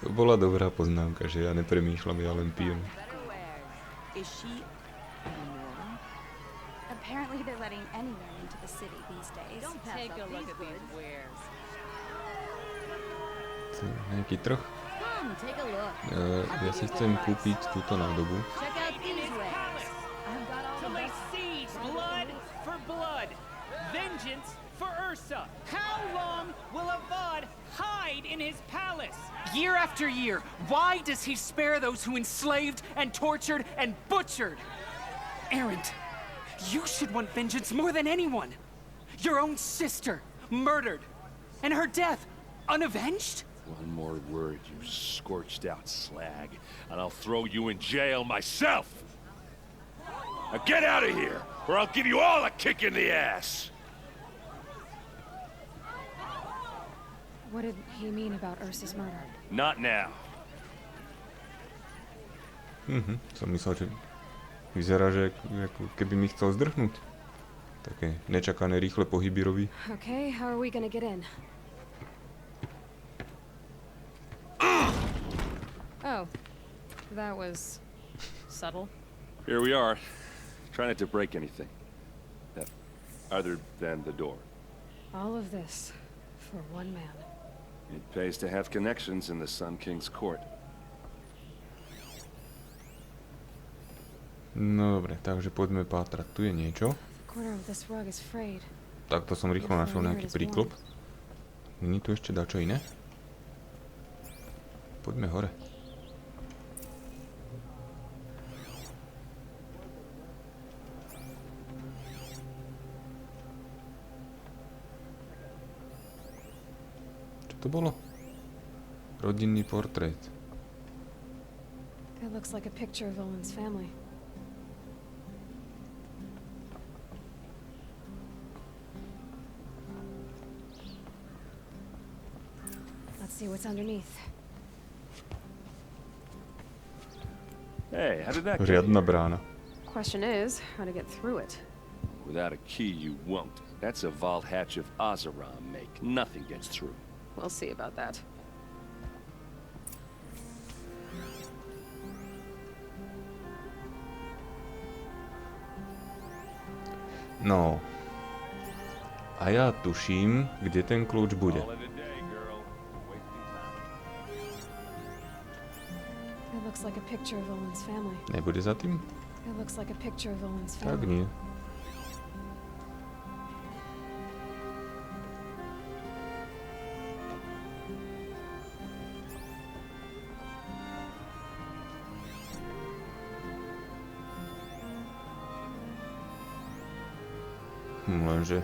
To bola dobrá poznámka, že ja nepremýšľam, ja len pijem. Is she immoral? Apparently they're letting anyone into the city these days. Don't take a look at these wares. Nejaký trh? Take a look. Ja si chcem kúpiť túto nádobu. Check out these wares. I've got all To the lay best. siege, blood for blood, vengeance for Ursa. How long will Avad hide in his palace? Year after year, why does he spare those who enslaved and tortured and butchered? Erend, you should want vengeance more than anyone. Your own sister, murdered, and her death, unavenged? One more word, you scorched-out slag, and I'll throw you in jail myself! Now get out of here, or I'll give you all a kick in the ass! What did he mean about Ursa's murder? Not now. Som myslel, že vyzerá, že ako keby mi chcel zdrhnúť. Také nečakané rýchle pohyby robí. Okay, how are we gonna get in? Oh, that was subtle. Here we are. Try not to break anything. Other than the door. All of this for one man. It pays to have connections in the Sun King's court. No dobre, takže poďme pátrať. Tu je niečo. The corner of this rug is frayed. Takto som rýchlo našiel nejaký príklop. Není tu ešte dačo iné? Poďme hore. Čo to bolo? Rodinný portrét. It looks like a picture of Owen's family. Let's see what's underneath. Hey, how did that go? Riadna brána. Question is, how to get through it. Without a key, you won't. That's a vault hatch of Azeram make. Nothing gets through. We'll see about that. No. A ja tuším, kde ten kľúč bude. It looks like a picture of Owen's family. Nebude za tým? It looks like a picture of Owen's Tak family. nie. Lenže...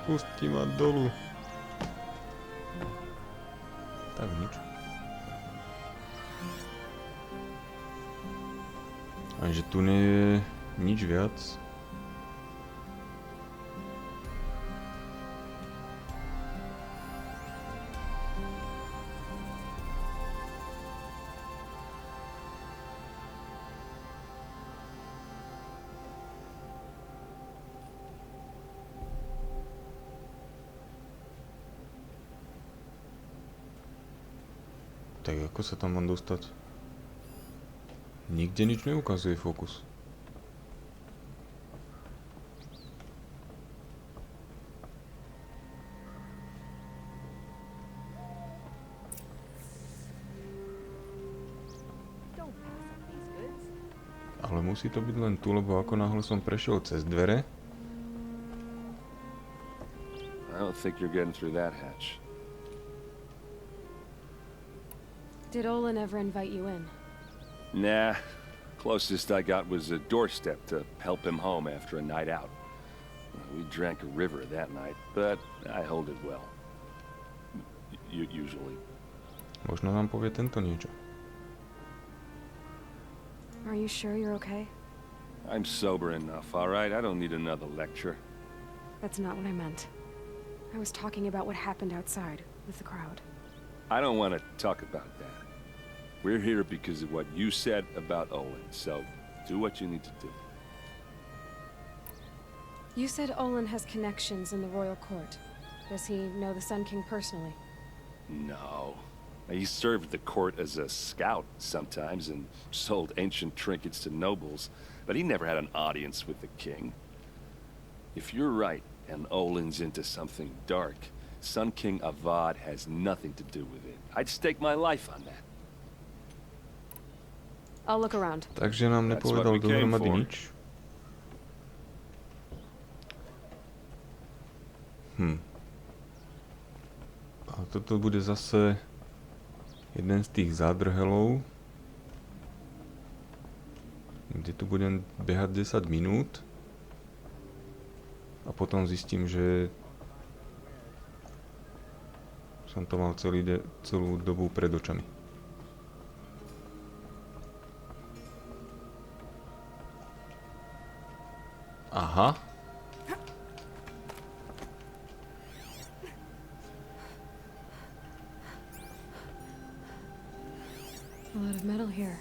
Pustí ma dolu. Tak nič. Ani že tu nie je nič viac. Tak ako sa tam mám dostať? Nikde nič neukazuje fokus. Ale musí to byť len tu, lebo ako náhle som prešiel cez dvere. I don't think you're getting through that hatch. Did Olin ever invite you in? Nah. Closest I got was a doorstep to help him home after a night out. We drank a river that night, but I hold it well. Usually. Možno nám povie tento niečo. Are you sure you're okay? I'm sober enough, all right? I don't need another lecture. That's not what I meant. I was talking about what happened outside with the crowd. I don't want to talk about that. We're here because of what you said about Olin, so do what you need to do. You said Olin has connections in the royal court. Does he know the Sun King personally? No. He served the court as a scout sometimes and sold ancient trinkets to nobles, but he never had an audience with the king. If you're right, and Olin's into something dark, Sun King Avad has nothing to do with it. I'd stake my life on that. I'll look around. Takže nám nepovedal dohromady nič. A toto bude zase jeden z tých zádrhelov, kde tu budem behať 10 minút a potom zistím, že som to mal celú dobu pred očami. Aha. A lot of metal here.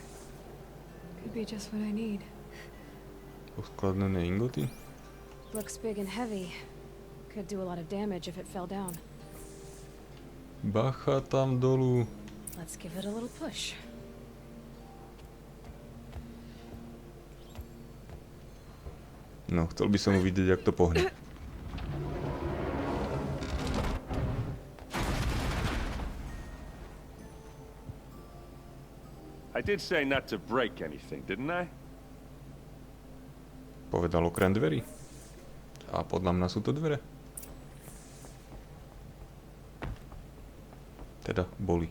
Could be just what I need. Uskladnené ingoty. Looks big and heavy. Could do a lot of damage if it fell down. Bacha tam dolu. Let's give it a little push. No, chcel by som uvidieť, jak to pohne. I did say not to break anything, didn't I? Povedal okrem dverí. A podľa mňa sú to dvere. Teda boli.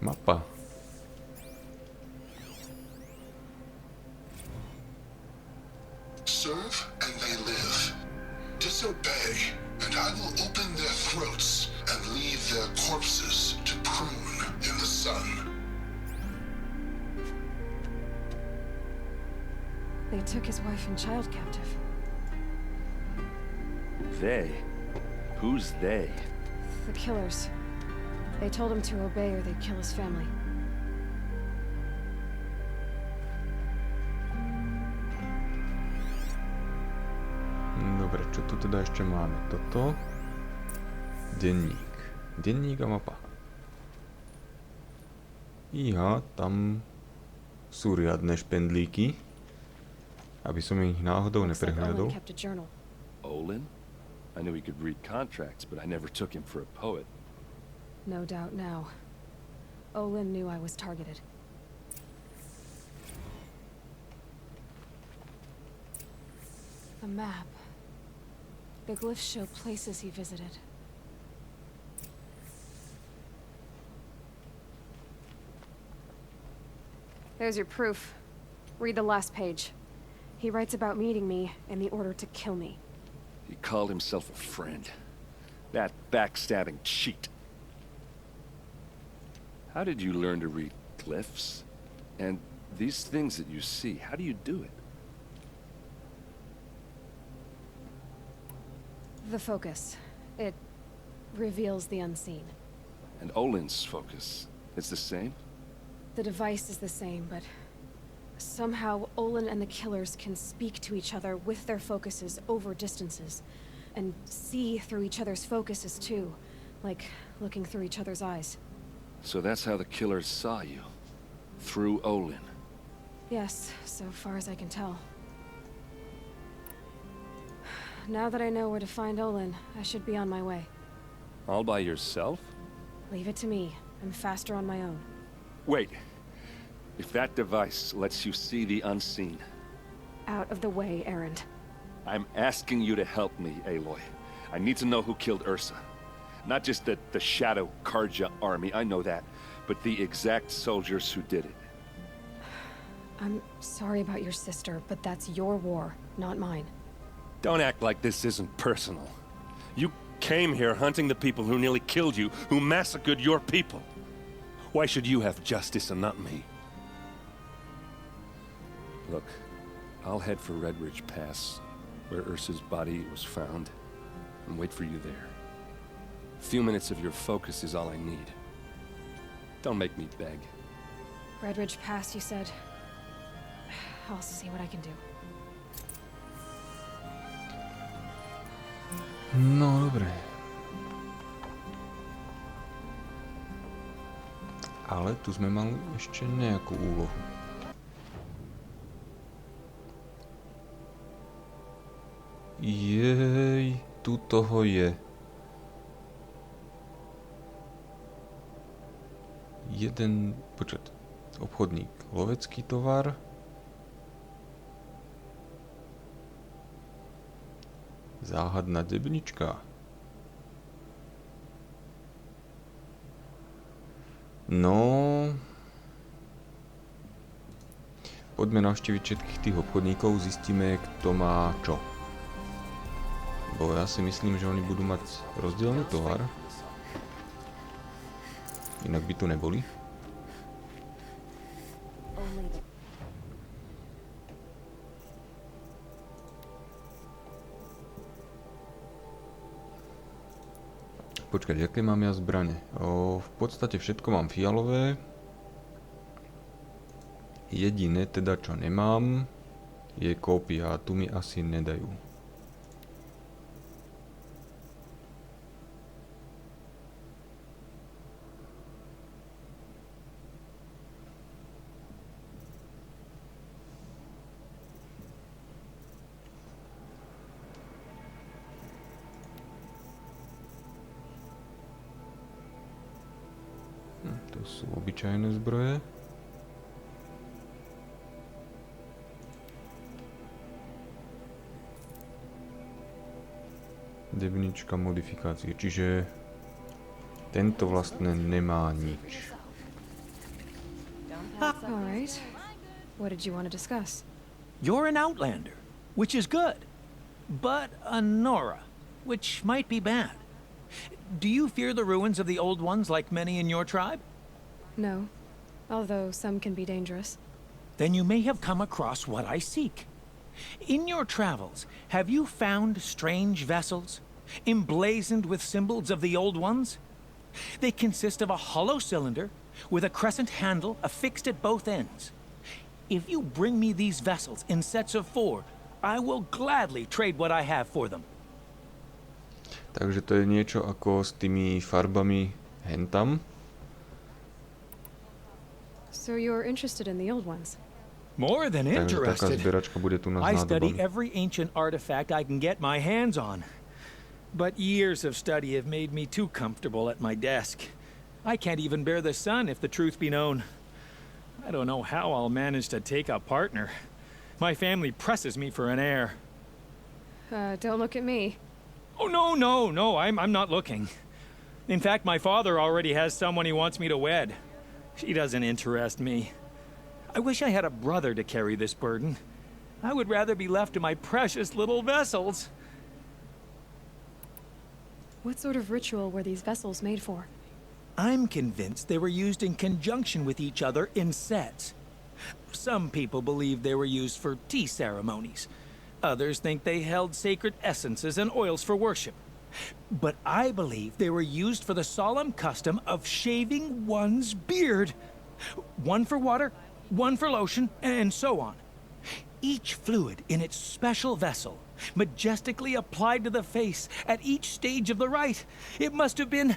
Mapa. Serve and they live. Disobey and I will open their throats and leave their corpses to prune in the sun. They took his wife and child captive. They? Who's they? The killers. They told him to obey or they'd kill his family. Dobre, čo tu teda ešte máme? Toto. Denník. Denník a mapa. Iha, tam sú riadne špendlíky. Aby som ich náhodou neprehľadol. Olin? I knew he could read contracts, but I never took him for a poet. No doubt now. Olin knew I was targeted. A map. The glyphs show places he visited. There's your proof. Read the last page. He writes about meeting me and the order to kill me. He called himself a friend. That backstabbing cheat. How did you learn to read glyphs? And these things that you see, how do you do it? The focus. It reveals the unseen. And Olin's focus, it's the same? The device is the same, but somehow Olin and the killers can speak to each other with their focuses over distances, and see through each other's focuses too, like looking through each other's eyes. So that's how the killers saw you? Through Olin? Yes, so far as I can tell. Now that I know where to find Olin, I should be on my way. All by yourself? Leave it to me. I'm faster on my own. Wait. If that device lets you see the unseen... Out of the way, Erend. I'm asking you to help me, Aloy. I need to know who killed Ursa. Not just the Shadow Karja army, I know that, but the exact soldiers who did it. I'm sorry about your sister, but that's your war, not mine. Don't act like this isn't personal. You came here hunting the people who nearly killed you, who massacred your people. Why should you have justice and not me? Look, I'll head for Red Ridge Pass, where Ursa's body was found, and wait for you there. A few minutes of your focus is all I need. Don't make me beg. Red Ridge Pass, you said. I'll see what I can do. No, dobre. Ale tu sme mali ešte nejakú úlohu. Jej, tu toho je. Jeden, počkať, obchodník, lovecký tovar. Záhadná debnička. No... Poďme navštíviť všetkých tých obchodníkov, zistíme, kto má čo. Bo ja si myslím, že oni budú mať rozdielný tovar. Inak by tu neboli. Počkať, aké mám ja zbrane? V podstate všetko mám fialové. Jediné teda, čo nemám, je kópia a tu mi asi nedajú. To sú obyčajné zbroje. Debnička modifikácie, čiže tento vlastne nemá nič. All right. What did you want to discuss? You're an outlander, which is good. But a Nora, which might be bad. Do you fear the ruins of the Old Ones like many in your tribe? No, although some can be dangerous. Then you may have come across what I seek. In your travels, have you found strange vessels, emblazoned with symbols of the Old Ones? They consist of a hollow cylinder with a crescent handle affixed at both ends. If you bring me these vessels in sets of 4, I will gladly trade what I have for them. Takže to je niečo ako s tými farbami hentam. So you're interested in the old ones? More than interested. I study nádobaný. every ancient artifact I can get my hands on. But years of study have made me too comfortable at my desk. I can't even bear the sun, if the truth be known. I don't know how I'll manage to take a partner. My family presses me for an heir. Don't look at me. Oh, no, I'm not looking. In fact, my father already has someone he wants me to wed. She doesn't interest me. I wish I had a brother to carry this burden. I would rather be left to my precious little vessels. What sort of ritual were these vessels made for? I'm convinced they were used in conjunction with each other in sets. Some people believe they were used for tea ceremonies. Others think they held sacred essences and oils for worship. But I believe they were used for the solemn custom of shaving one's beard. One for water, one for lotion, and so on. Each fluid in its special vessel, majestically applied to the face at each stage of the rite. It must have been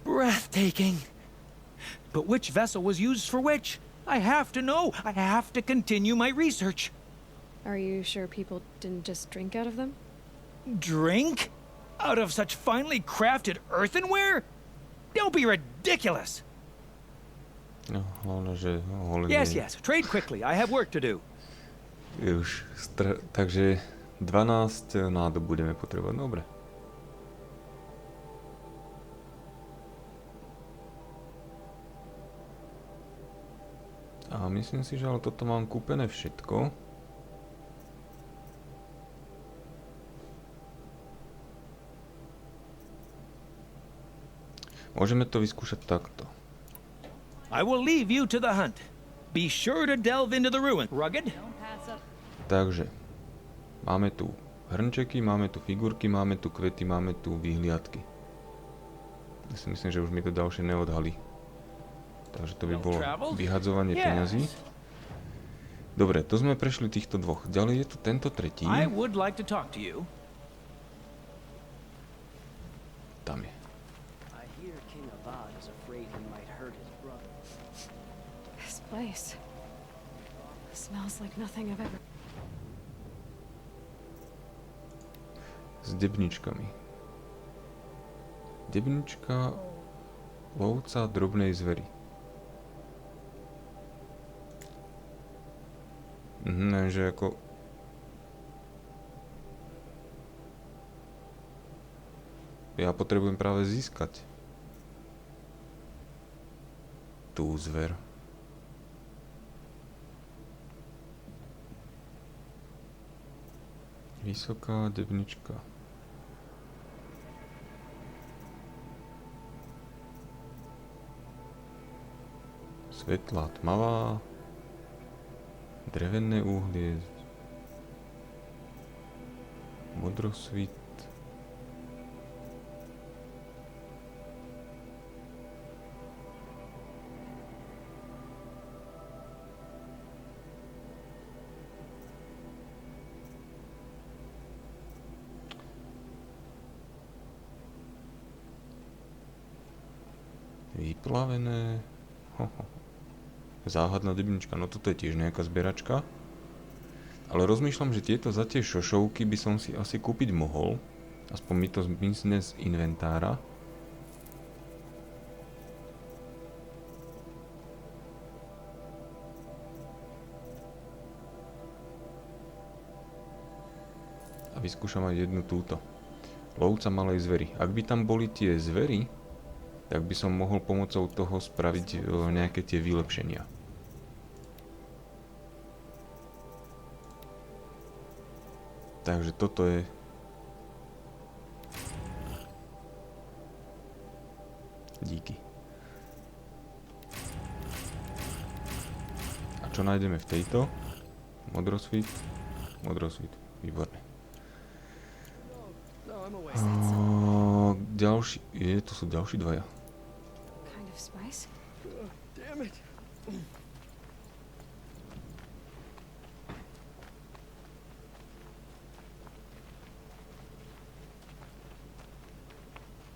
breathtaking. But which vessel was used for which? I have to know. I have to continue my research. Are you sure people didn't just drink out of them? Drink? Out of such finely crafted earthenware? Don't be ridiculous! No, hlavne, že holenie. Yes, trade quickly. I have work to do. Už, takže 12 nádob budeme potrebovať, dobre. A myslím si, že ale toto mám kúpené všetko. Môžeme to vyskúšať takto. I will leave you to the hunt. Be sure to delve into the ruin. Rugged? Takže, máme tu hrnčeky, máme tu figurky, máme tu kvety, máme tu vyhliadky. Ja si myslím, že už mi to ďalšie neodhalí. Takže to by bolo vyhadzovanie peňazí. Dobre, to sme prešli týchto dvoch. Ďalej je tu tento tretí. Tam je. This place smells like nothing I've ever. S debničkami. Debnička lovca drobnej zvery. Že ako... Ja potrebujem práve získať tú zver. Vysoká debnička. Svetlá, tmavá. Drevené uhlie. Modrosvit. Vyplavené. Záhadná debnička, no toto je tiež nejaká zberačka. Ale rozmýšľam, že tieto za tie šošovky by som si asi kúpiť mohol. Aspoň mi to zmizne z inventára. A vyskúšam aj jednu túto. Lovca malej zvery. Ak by tam boli tie zvery, tak by som mohol pomocou toho spraviť nejaké tie vylepšenia. Takže toto je... Díky. A čo nájdeme v tejto? Modrosvit. Modrosvit. Výborné. Ďalší... to sú ďalší dvaja. Kind of spice? Damn it.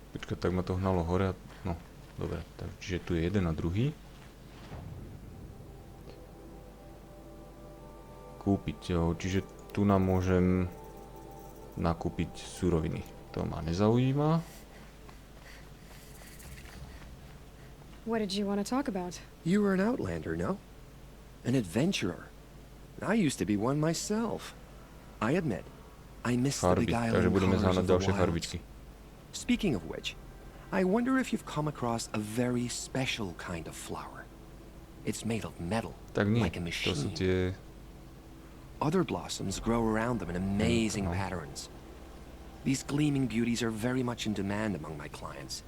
Počkaj, tak ma to hnalo hore. No, dobre. Tak, čiže tu je jeden a druhý. Kúpiť. Čiže tu nám môžem nakúpiť suroviny. To ma nezaujíma. What did you want to talk about? You were an outlander, no? An adventurer. I used to be one myself. I admit, I miss the beguiling colors of the wilds. Speaking of which, I wonder if you've come across a very special kind of flower. It's made of metal, like a machine. Other blossoms grow around them in amazing patterns. These gleaming beauties are very much in demand among my clients.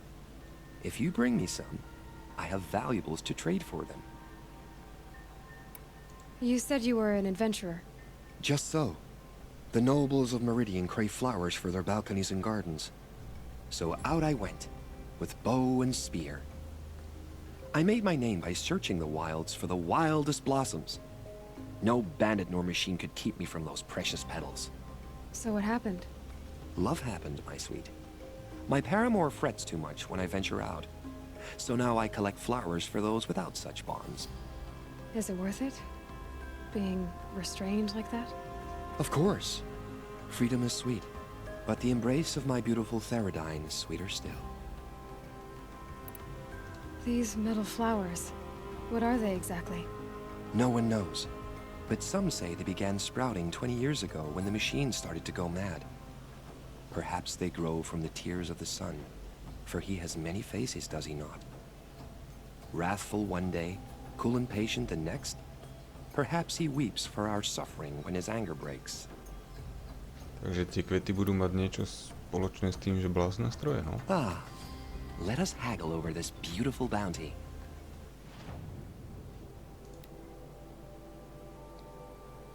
If you bring me some, I have valuables to trade for them. You said you were an adventurer. Just so. The nobles of Meridian crave flowers for their balconies and gardens. So out I went, with bow and spear. I made my name by searching the wilds for the wildest blossoms. No bandit nor machine could keep me from those precious petals. So what happened? Love happened, my sweet. My paramour frets too much when I venture out. So now I collect flowers for those without such bonds. Is it worth it? Being restrained like that? Of course. Freedom is sweet. But the embrace of my beautiful Theridine is sweeter still. These metal flowers, what are they exactly? No one knows. But some say they began sprouting 20 years ago when the machine started to go mad. Perhaps they grow from the tears of the sun, for he has many faces, does he not? Wrathful one day, cool and patient the next. Perhaps he weeps for our suffering when his anger breaks. Takže tie kvety budú mať niečo spoločné s tým, že blázne stroje, no? Ah, let us haggle over this beautiful bounty.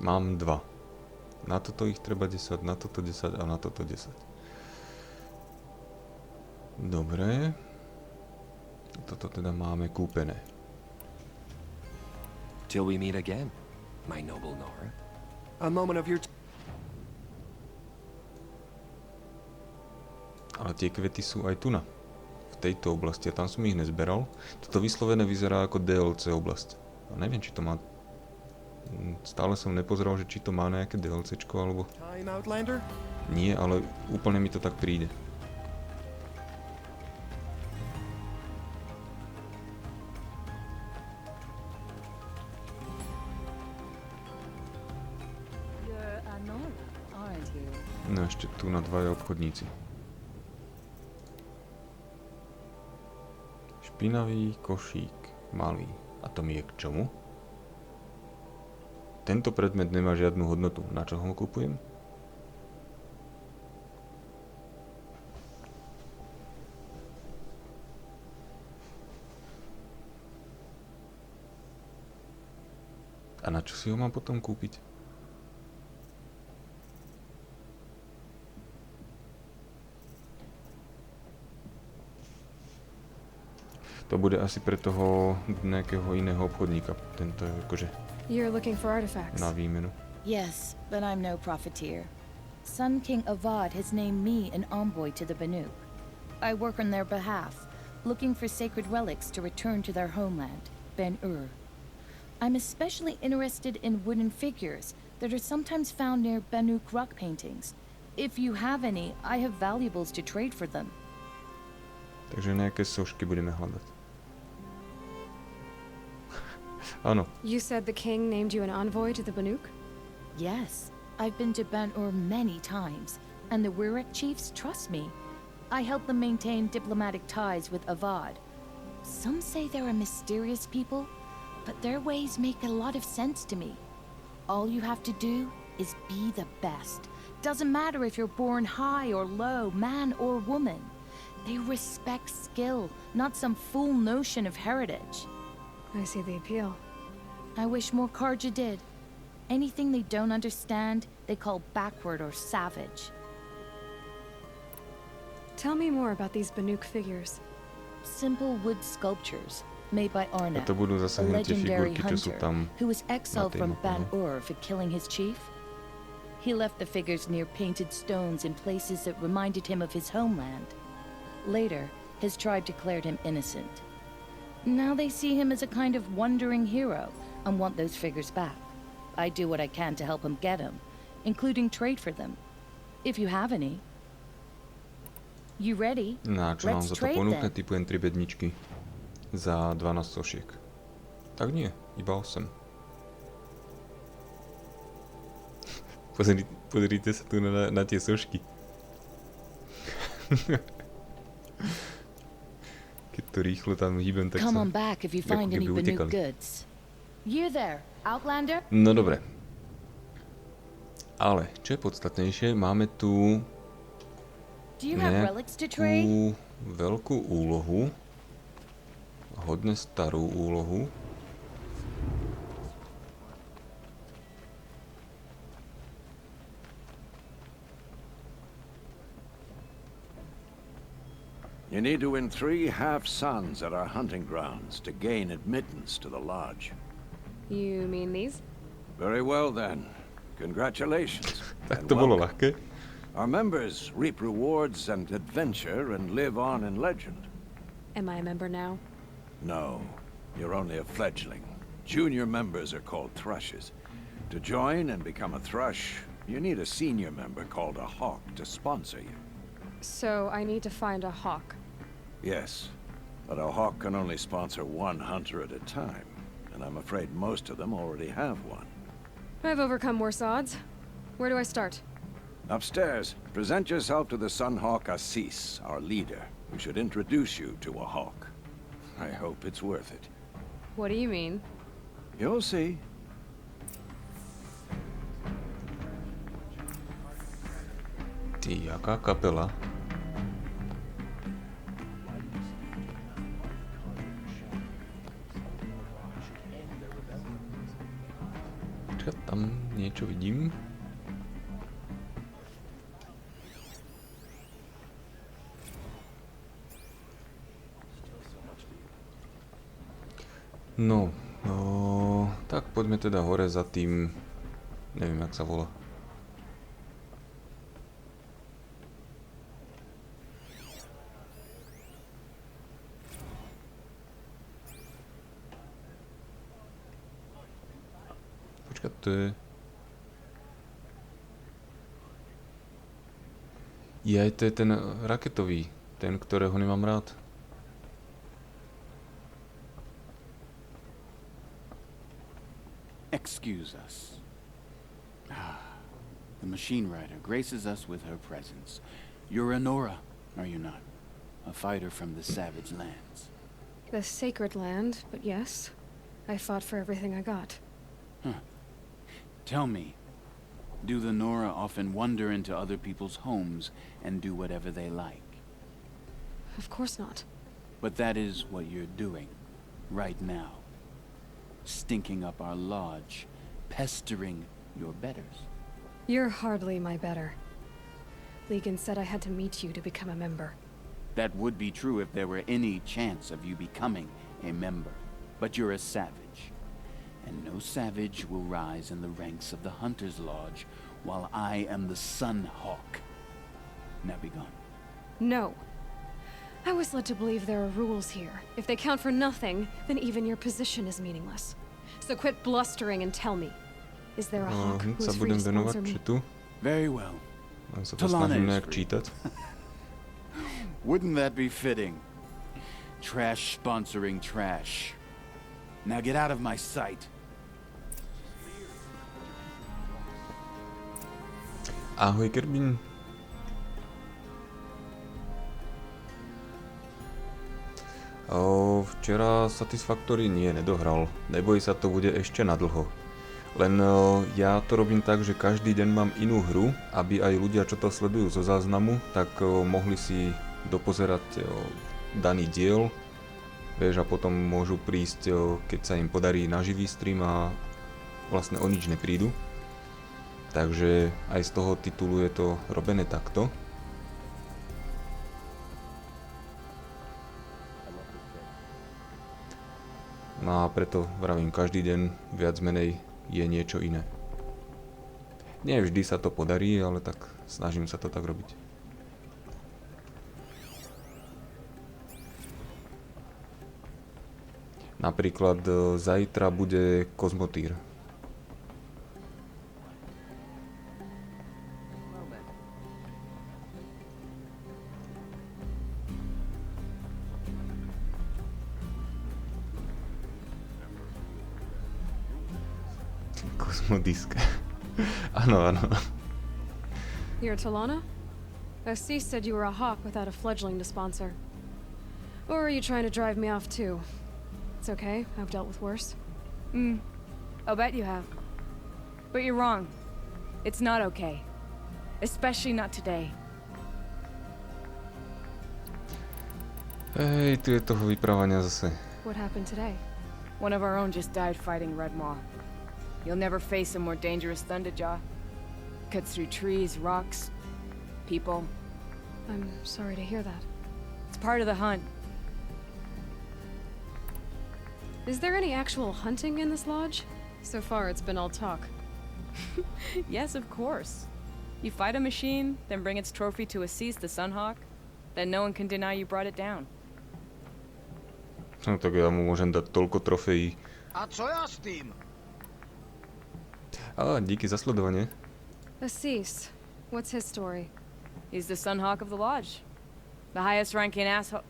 Mám 2. Na toto ich treba 10, na toto 10 a na toto 10. Dobre. Toto teda máme kúpené. Till we meet again, my noble Nora. A moment of your Ale tie kvety sú aj tu na. V tejto oblasti. A tam som ich nezberal. Toto vyslovené vyzerá ako DLC oblasť. A neviem, či to má... Stále som nepozeral, že či to má nejaké DLCčko, alebo... Nie, ale úplne mi to tak príde. No ešte tu na dvaja obchodníci. Špinavý košík, malý. A to mi je k čomu? Tento predmet nemá žiadnu hodnotu. Na čo ho kupujem? A na čo si ho mám potom kúpiť? To bude asi pre toho nejakého iného obchodníka. Tento je akože You're looking for artifacts. na výmenu. Yes, but I'm no profiteer. Sun King Avad has named me an envoy to the Banuk. I work on their behalf, looking for sacred relics to return to their homeland, Ben-Ur. I'm especially interested in wooden figures that are sometimes found near Banuk rock paintings. If you have any, I have valuables to trade for them. Takže nejaké sošky budeme hľadať. Áno. You said the king named you an envoy to the Banuk? Yes, I've been to Ben-Ur many times, and the Wirek chiefs trust me. I help them maintain diplomatic ties with Avad. Some say they're a mysterious people, but their ways make a lot of sense to me. All you have to do is be the best. Doesn't matter if you're born high or low, man or woman. They respect skill, not some fool notion of heritage. I see the appeal. I wish more Karja did. Anything they don't understand, they call backward or savage. Tell me more about these Banuk figures. Simple wood sculptures made by Arnak, A to budú zase a hneď tie legendary figurky, čo sú hunter tam who was na exiled tej from mape, no. Ban-Ur for killing his chief. He left the figures near painted stones in places that reminded him of his homeland. Later, his tribe declared him innocent. Now they see him as a kind of wandering hero and want those figures back. I do what I can to help him get them, including trade for them. If you have any. You ready? Na čo mám Let's za to trade ponúknuť? then. Typujem 3 bedničky za 12 sošiek. Tak nie, iba 8. Pozrite sa tu na tie sošky. Keď to rýchlo tam hýbem, tak Come sa on back if you ako find any keby Banuk utekali. goods. You there, Outlander? No dobre. Ale, čo je podstatnejšie, máme tu Do you have relics to trade? nejakú veľkú úlohu. Hodne starú úlohu. You need to win 3 half-suns at our hunting grounds to gain admittance to the lodge. You mean these? Very well then. Congratulations. Tak and to bolo welcome. ľahké. Our members reap rewards and adventure and live on in legend. Am I a member now? No, you're only a fledgling. Junior members are called thrushes. To join and become a thrush, you need a senior member called a hawk to sponsor you. So I need to find a hawk. Yes, but a hawk can only sponsor 1 hunter at a time, and I'm afraid most of them already have one. I've overcome worse odds. Where do I start? Upstairs, present yourself to the Sunhawk Assis, our leader, who should introduce you to a hawk. I hope it's worth it. What do you mean? You'll see. Ty, jaká kapela. Počkaj, tam niečo vidím. No, tak poďme teda hore za tým, neviem, jak sa volá. Počkaj, to je... To je ten raketový, ten, ktorého nemám rád. Excuse us. The machine rider graces us with her presence. You're a Nora, are you not? A fighter from the savage lands. The sacred land, but yes. I fought for everything I got. Huh. Tell me, do the Nora often wander into other people's homes and do whatever they like? Of course not. But that is what you're doing, right now. Stinking up our lodge, pestering your betters. You're hardly my better. Legan said I had to meet you to become a member. That would be true if there were any chance of you becoming a member. But you're a savage. And no savage will rise in the ranks of the Hunter's Lodge while I am the Sun Hawk. Now be gone. No. I was led to believe there are rules here. If they count for nothing, then even your position is meaningless. So quit blustering and tell me. Is there a hawk who is free to sponsor me? Very well. Talana is free. Wouldn't that be fitting? Trash sponsoring trash. Now get out of my sight. Ahoj, Kerbin. Včera Satisfactory nedohral. Neboj sa, to bude ešte nadlho. Len ja to robím tak, že každý deň mám inú hru, aby aj ľudia, čo to sledujú zo záznamu, tak mohli si dopozerať daný diel. Vieš, a potom môžu prísť, keď sa im podarí na živý stream a vlastne o nič neprídu. Takže aj z toho titulu je to robené takto. No a preto vravím, každý deň viac menej je niečo iné. Nie vždy sa to podarí, ale tak snažím sa to tak robiť. Napríklad zajtra bude kozmotýr. Kosmodisk. Áno, áno. You're Talana? Assis said you were a hawk without a fledgling to sponsor. Or are you trying to drive me off too? It's okay, I've dealt with worse. I'll bet you have. But you're wrong. It's not okay. Especially not today. Hej, tu je toho vyprávania zase. What happened today? One of our own just died fighting Red Maw. You'll never face a more dangerous Thunderjaw. Cuts through trees, rocks, people. I'm sorry to hear that. It's part of the hunt. Is there any actual hunting in this lodge? So far it's been all talk. Yes, of course. You fight a machine, then bring its trophy to Assis the Sunhawk, then no one can deny you brought it down. No tak ja mu môžem dať toľko trofejí. A co ja s tým? Díky za sledovanie. Assis, what's his story? He's the Sunhawk of the Lodge. The highest ranking asshole...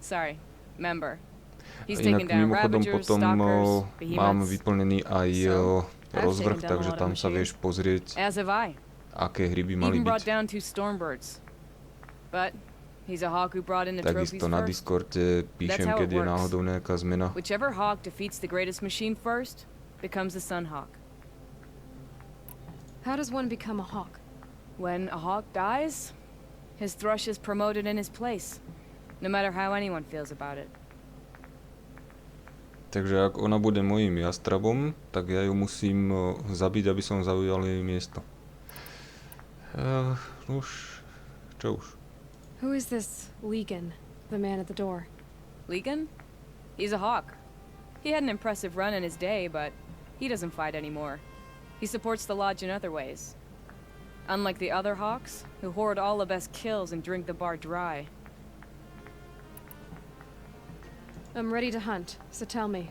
Sorry, member. He's taken down Ravagers, Stalkers, mám vyplnený aj rozvrh, takže tam sa vieš pozrieť, aké hry by mali byť. Takisto na Discorde píšem, keď je náhodou nejaká zmena. Whichever hawk defeats the greatest machine first becomes the Sunhawk. How does one become a hawk? When a hawk dies, his thrush is promoted in his place, no matter how anyone feels about it. Takže ak ona bude mojím jastrabom, tak ja ju musím zabiť, aby som zaujal jej miesto. Čo už? Who is this Legan, the man at the door? Legan? He's a hawk. He had an impressive run in his day, but he doesn't fight anymore. He supports the lodge in other ways. Unlike the other Hawks, who hoard all the best kills and drink the bar dry. I'm ready to hunt, so tell me,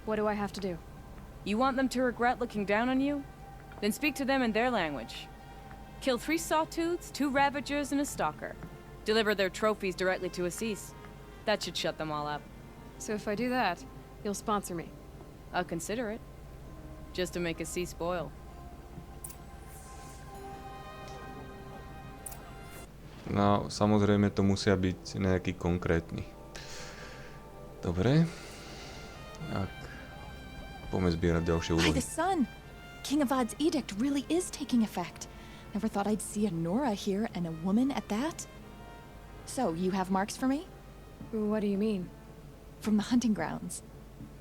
what do I have to do? You want them to regret looking down on you? Then speak to them in their language. Kill 3 sawtooths, 2 ravagers, and a stalker. Deliver their trophies directly to Assis. That should shut them all up. So if I do that, you'll sponsor me? I'll consider it. Just to make Assis spoil. No, samozrejme to musia byť nejaký konkrétny. Dobre. Tak. Poďme zbierať ďalšie úlohy. By the sun! King Avad's edict really is taking effect. Never thought I'd see a Nora here, and a woman at that. So, you have marks for me? What do you mean? From the hunting grounds.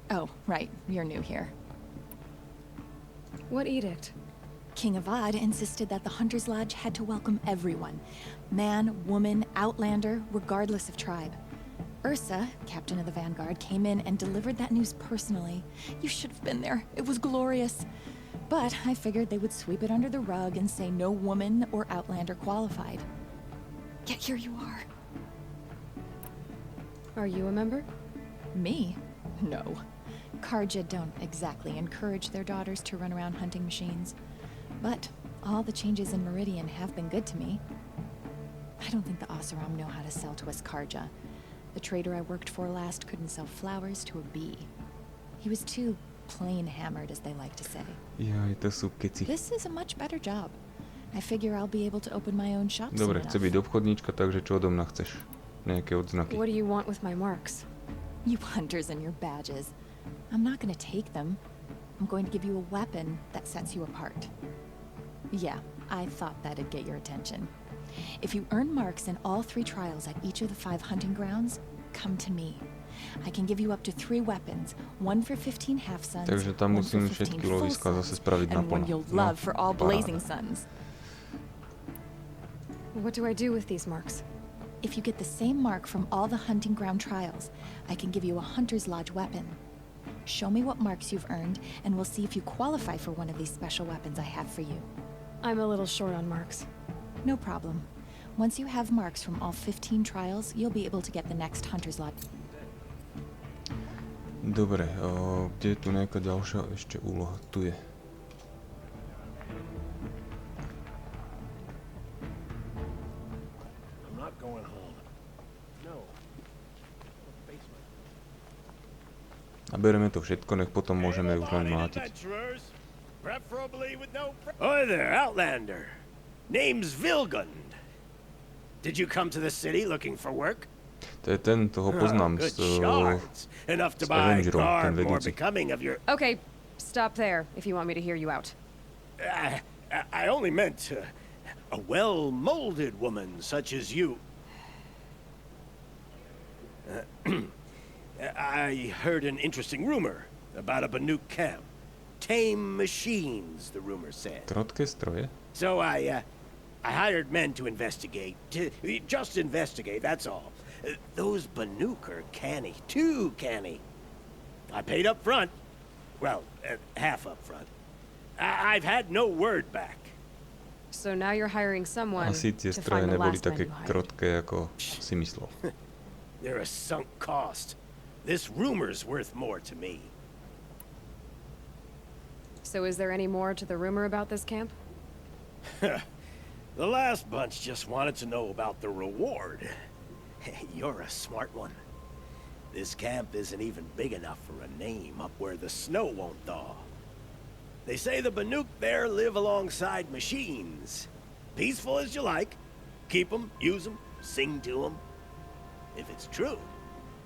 Oh, right. You're new here. What edict? King Avad insisted that the Hunter's Lodge had to welcome everyone. Man, woman, outlander, regardless of tribe. Ursa, captain of the Vanguard, came in and delivered that news personally. You should have been there. It was glorious. But I figured they would sweep it under the rug and say no woman or outlander qualified. Yet here you are. Are you a member? Me? No. Karja don't exactly encourage their daughters to run around hunting machines. But all the changes in Meridian have been good to me. I don't think the Oseram know how to sell to us Karja. The trader I worked for last couldn't sell flowers to a bee. He was too plain hammered, as they like to say. Jaj, to sú keci. This is a much better job. I figure I'll be able to open my own shop soon Dobre, enough. chce byť obchodníčka, takže čo odo mňa chceš? Nejaké odznaky. What do you want with my marks? You hunters and your badges. I'm not going to take them. I'm going to give you a weapon that sets you apart. Yeah, I thought that'd get your attention. If you earn marks in all 3 trials at each of the 5 hunting grounds, come to me. I can give you up to 3 weapons, 1 for 15 half-suns, Takže tam 1 for musím 15 všetky full loviska suns, zase spraviť and one naplno. you'll No, love for all blazing paráda. suns. What do I do with these marks? If you get the same mark from all the hunting ground trials, I can give you a Hunter's Lodge weapon. Show me what marks you've earned, and we'll see if you qualify for one of these special weapons I have for you. I'm a little short on marks. No problem. Once you have marks from all 15 trials, you'll be able to get the next Hunter's Lodge. Dobre, kde je tu nejaká ďalšia ešte úloha? Tu je. I'm not going home. No. A bereme to všetko, nech potom môžeme už len mlátiť. Oi there, Outlander. Name's Vilgund. Did you come to the city looking for work? To je ten, toho poznám Good z shards. Enough to buy Avengerov, ten garb more vedúci. becoming of your... Okay, stop there if you want me to hear you out. I only meant a well-molded woman such as you. I heard an interesting rumor about a Banuk camp. Tame machines, the rumor said. Krotké stroje? So I hired men to investigate. Just investigate, that's all. Those Banuk are canny. Too canny. I paid up front. Well, half up front. I've had no word back. So now you're hiring someone Asi tie to stroje find the neboli last man také you hired. krotké, ako si myslel. They're a sunk cost. This rumor's worth more to me. So is there any more to the rumor about this camp? The last bunch just wanted to know about the reward. You're a smart one. This camp isn't even big enough for a name up where the snow won't thaw. They say the Banuk there live alongside machines. Peaceful as you like. Keep them, use them, sing to them. If it's true,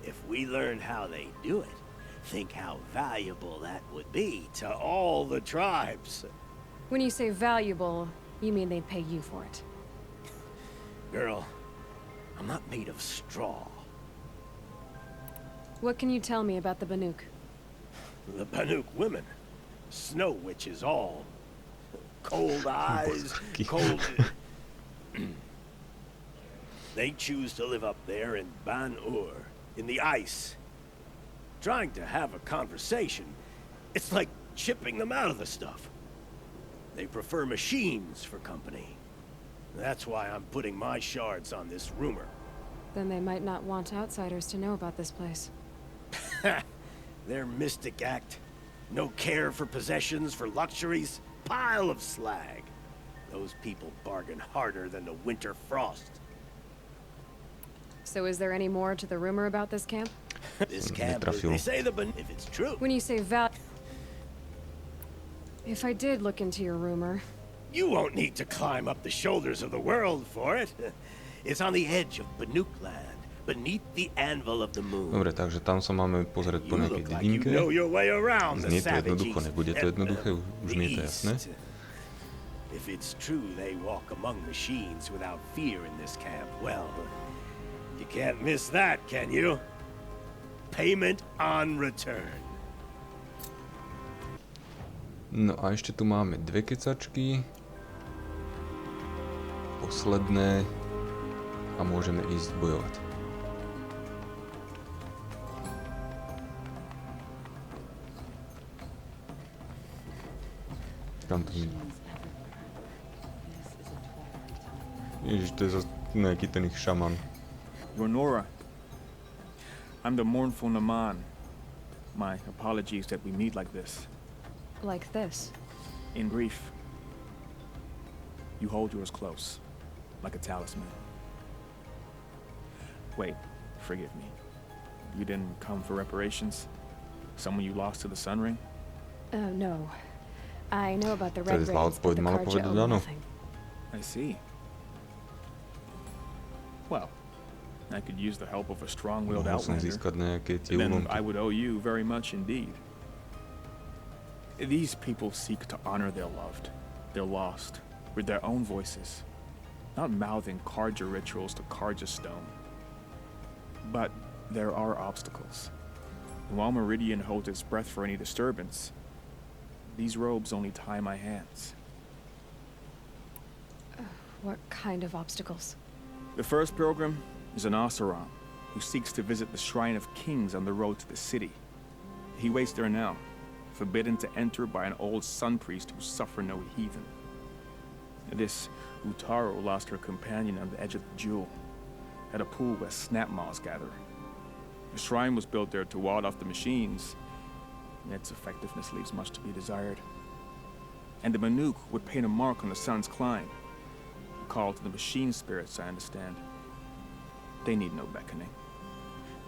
if we learned how they do it, think how valuable that would be to all the tribes. When you say valuable, you mean they'd pay you for it. Girl, I'm not made of straw. What can you tell me about the Banuk? The Banuk women. Snow witches all. Cold eyes, cold... They choose to live up there in Ban-Ur, in the ice. Trying to have a conversation, it's like chipping them out of the stuff. They prefer machines for company. That's why I'm putting my shards on this rumor. Then they might not want outsiders to know about this place. Their mystic act. No care for possessions, for luxuries. Pile of slag. Those people bargain harder than the winter frost. So is there any more to the rumor about this camp? This camp, they say if it's true. When you say if I did look into your rumor... You won't need to climb up the shoulders of the world for it. It's on the edge of Banuk land, beneath the anvil of the moon. Dobre, takže tam sa máme pozrieť po nejakej dedinke. Nie to jednoducho, nebude to jednoduché, už mi je to jasné. If it's true they walk among machines without fear in this camp, well, you can't miss that, can you? Payment on return. No a ešte tu máme dve kecačky. Posledné. A môžeme ísť bojovať. Kam to vidím? Ježiš, to je zase nejaký ten ich šaman. Ronora, I'm the mournful Naman. My apologies that we meet like this. Like this? In grief. You hold yours close, like a talisman. Wait, forgive me. You didn't come for reparations? Someone you lost to the Sun Ring? No. I know about the Red Raids, but the Karja owe nothing. I see. Well, I could use the help of a strong-willed outlander. Then I would owe you very much indeed. These people seek to honor their loved, their lost, with their own voices, not mouthing Karja rituals to Karja stone. But there are obstacles. And while Meridian holds its breath for any disturbance, these robes only tie my hands. What kind of obstacles? The first pilgrim is an Oseram who seeks to visit the Shrine of Kings on the road to the city. He waits there now, forbidden to enter by an old sun priest who suffered no heathen. This Utaro lost her companion on the edge of the jewel, at a pool where snap moths gather. The shrine was built there to ward off the machines, yet its effectiveness leaves much to be desired. And the Banuk would paint a mark on the sun's climb, a call to the machine spirits, I understand. They need no beckoning.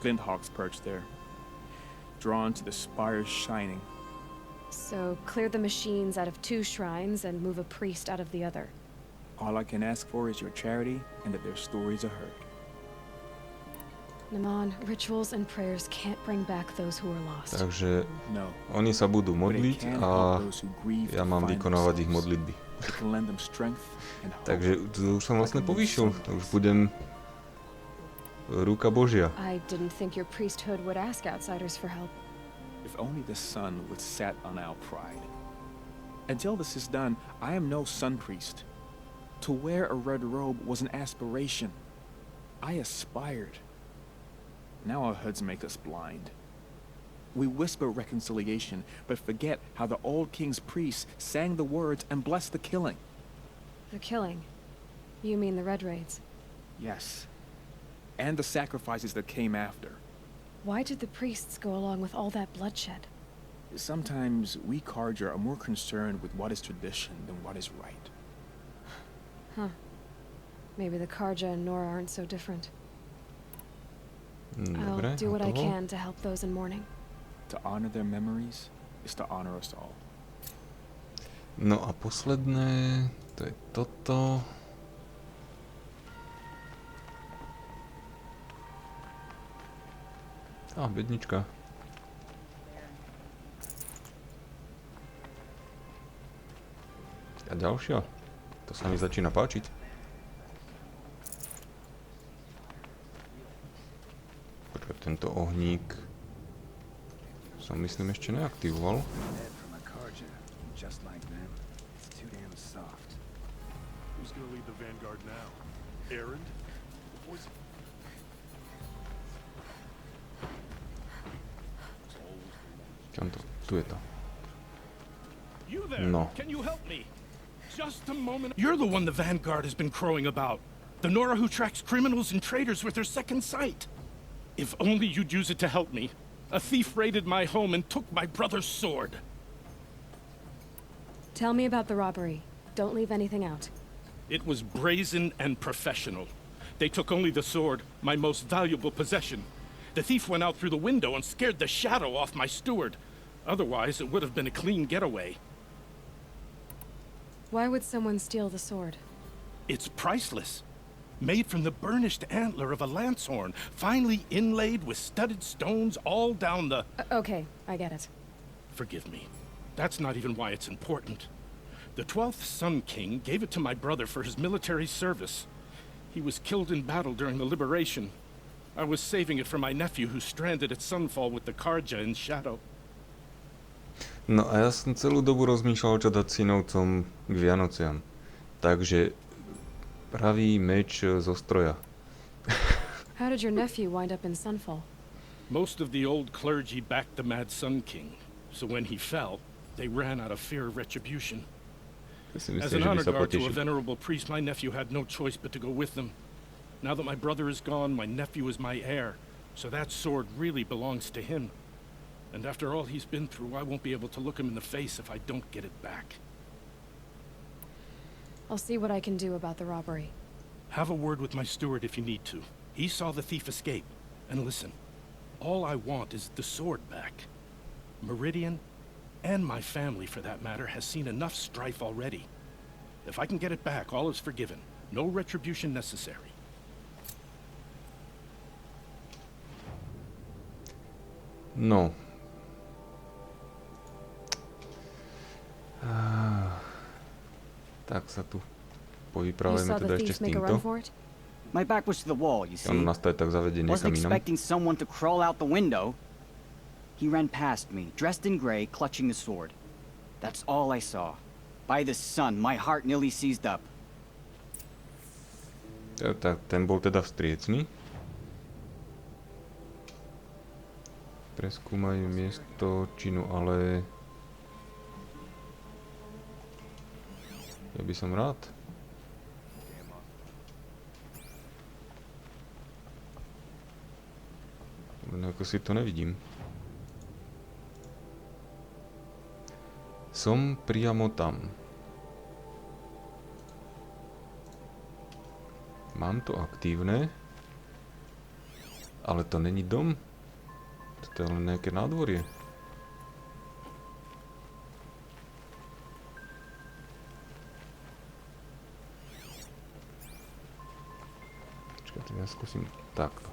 Glint hawks perch there, drawn to the spires shining. So, clear the machines out of two shrines and move a priest out of the other. All I can ask for is your charity and that their stories are heard. Naman, rituals and prayers can't bring back those who are lost. Takže oni sa budú modliť a ja mám vykonávať ich modlitby. Takže to už som vlastne povýšil. Už budem ruka Božia. I didn't think your priesthood would ask outsiders for help. If only the sun would set on our pride. Until this is done, I am no sun priest. To wear a red robe was an aspiration. I aspired. Now our hoods make us blind. We whisper reconciliation, but forget how the old king's priests sang the words and blessed the killing. The killing? You mean the Red Raids? Yes. And the sacrifices that came after. Why did the priests go along with all that bloodshed? Sometimes we Karja are more concerned with what is tradition than what is right. Huh. Maybe the Karja and Nora aren't so different. Dobre, I'll do what I can to help those in mourning. To honor their memories is to honor us all. No a posledné, to je toto. Á, bednička. A ďalšia. To sa mi začína páčiť. Počkaj, tento ohník som myslím ešte neaktivoval. Tu je to. You there? No. Can you help me? Just a moment. You're the one the Vanguard has been crowing about. The Nora who tracks criminals and traitors with her second sight. If only you'd use it to help me. A thief raided my home and took my brother's sword. Tell me about the robbery. Don't leave anything out. It was brazen and professional. They took only the sword, my most valuable possession. The thief went out through the window and scared the shadow off my steward. Otherwise, it would have been a clean getaway. Why would someone steal the sword? It's priceless. Made from the burnished antler of a lancehorn, finely inlaid with studded stones all down the... Okay, I get it. Forgive me. That's not even why it's important. The 12th Sun King gave it to my brother for his military service. He was killed in battle during the liberation. I was saving it for my nephew who's stranded at Sunfall with the Karja in Shadow. No a ja som celú dobu rozmýšľal, čo dať synovcom k Vianociam. Takže pravý meč zo stroja. How did your nephew wind up in Sunfall? Most of the old clergy backed the Mad Sun King, so when he fell, they ran out of fear of retribution. As an honor guard to a venerable priest, my nephew had no choice but to go with them. Now that my brother is gone, my nephew is my heir, so that sword really belongs to him. And after all he's been through, I won't be able to look him in the face if I don't get it back. I'll see what I can do about the robbery. Have a word with my steward if you need to. He saw the thief escape. And listen, all I want is the sword back. Meridian, and my family for that matter, has seen enough strife already. If I can get it back, all is forgiven. No retribution necessary. No. Tak sa tu povyprávajme teda ešte s týmto. My back was to the wall, you see. On nás to aj tak zavedie niekam Wasn't inam. expecting someone to crawl out the window. He ran past me, dressed in gray, clutching the sword. That's all I saw. By the sun, my heart nearly seized up. Tak ten bol teda vstriecný. Preskúmaj miesto činu, ale... Ja by som rád. Len ako si to nevidím. Som priamo tam. Mám to aktívne. Ale to není dom. To je len nejaké nádvorie. Počkajte, ja skúsim takto.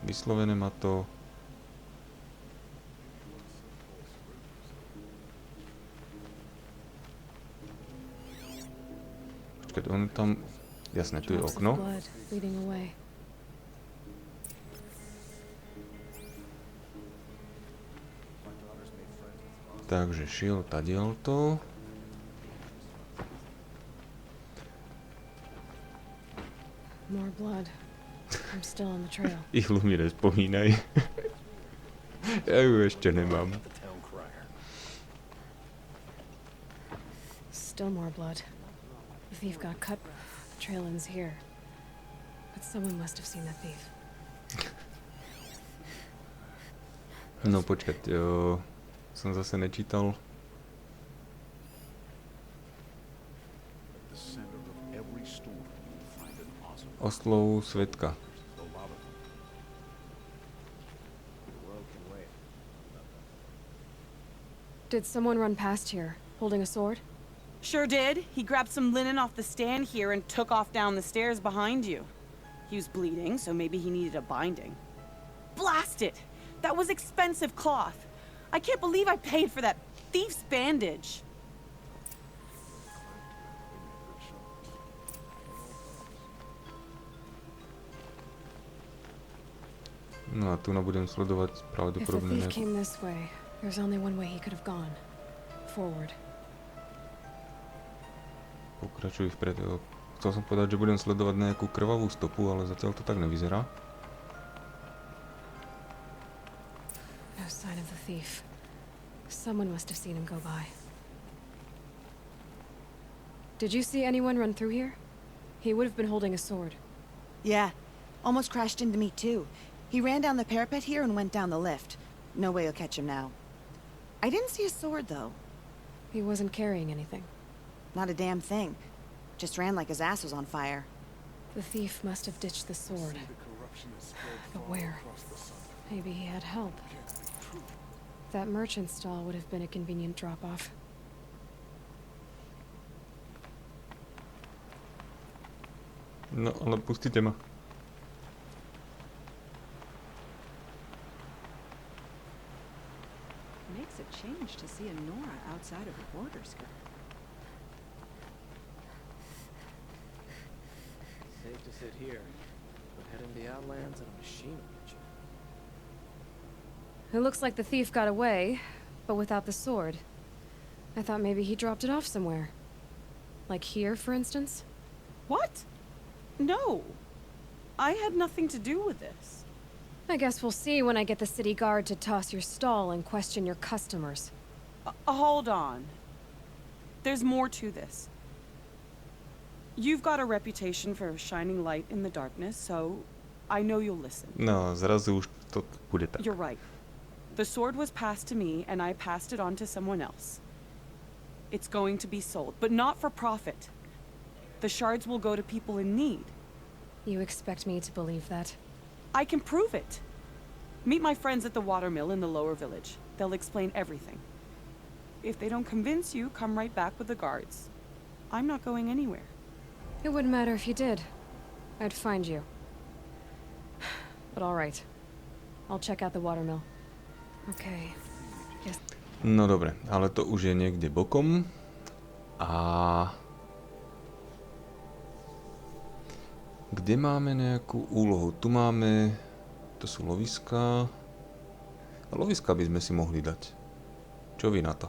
Vyslovené ma to... Počkajte, on tam... Jasné, tu je okno. Takže šiel tadiaľto. More blood. I'm still on the trail. Ihlu mi nespomínaj. Ja ju ešte nemám. Still more blood. The thief got cut. The trail ends here. But someone must have seen the thief. No počkať, som zase nečítal. Oslov Svetka. Did someone run past here, holding a sword? Sure did. He grabbed some linen off the stand here and took off down the stairs behind you. He was bleeding, so maybe he needed a binding. Blast it! That was expensive cloth. I can't believe I paid for that thief's bandage. No a tu budem sledovať pravdepodobne If the thief came this way, there's only one way he could have gone. Forward. Pokračuj vpred. Chcel som povedať, že budem sledovať nejakú krvavú stopu, ale zatiaľ to tak nevyzerá. No No sign of the thief. Someone must have seen him go by. Did you see anyone run through here? He would have been holding a sword. Yeah, almost crashed into me too. He ran down the parapet here and went down the lift. No way you'll catch him now. I didn't see a sword though. He wasn't carrying anything. Not a damn thing. Just ran like his ass was on fire. The thief must have ditched the sword. But where? Maybe he had help. That merchant stall would have been a convenient drop-off. No, ale pustite ma. Makes a change to see a Nora outside of her border skirt. Safe to sit here, but head in the Outlands and a machine will get you. It looks like the thief got away, but without the sword. I thought maybe he dropped it off somewhere. Like here, for instance? What? No. I had nothing to do with this. I guess we'll see when I get the city guard to toss your stall and question your customers. Hold on. There's more to this. You've got a reputation for shining light in the darkness, so I know you'll listen. No, zrazu už to bude tak. You're right. The sword was passed to me, and I passed it on to someone else. It's going to be sold, but not for profit. The shards will go to people in need. You expect me to believe that? I can prove it. Meet my friends at the watermill in the lower village. They'll explain everything. If they don't convince you, come right back with the guards. I'm not going anywhere. It wouldn't matter if you did. I'd find you. But all right. I'll check out the watermill. Okay. Yes. No dobre, ale to už je niekde bokom. A kde máme nejakú úlohu? Tu máme, to sú loviská. A loviská by sme si mohli dať. Čo vy na to?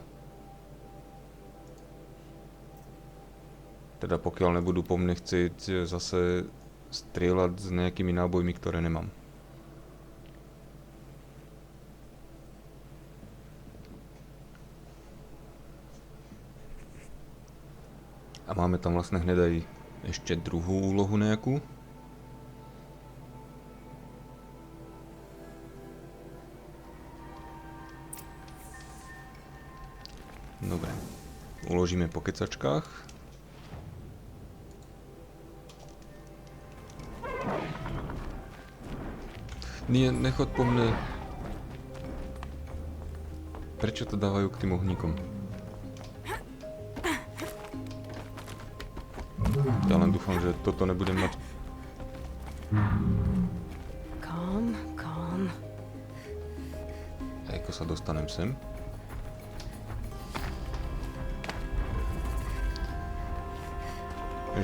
Teda pokiaľ nebudú po mne chcieť zase strieľať s nejakými nábojmi, ktoré nemám. A máme tam vlastne hned aj ešte druhú úlohu nejakú. Dobre. Uložíme po kecačkách. Nie, nechod po mne. Prečo to dávajú k tým ohníkom? Ja len dúfam, že toto nebudem mať. Calm. A ako sa dostanem sem?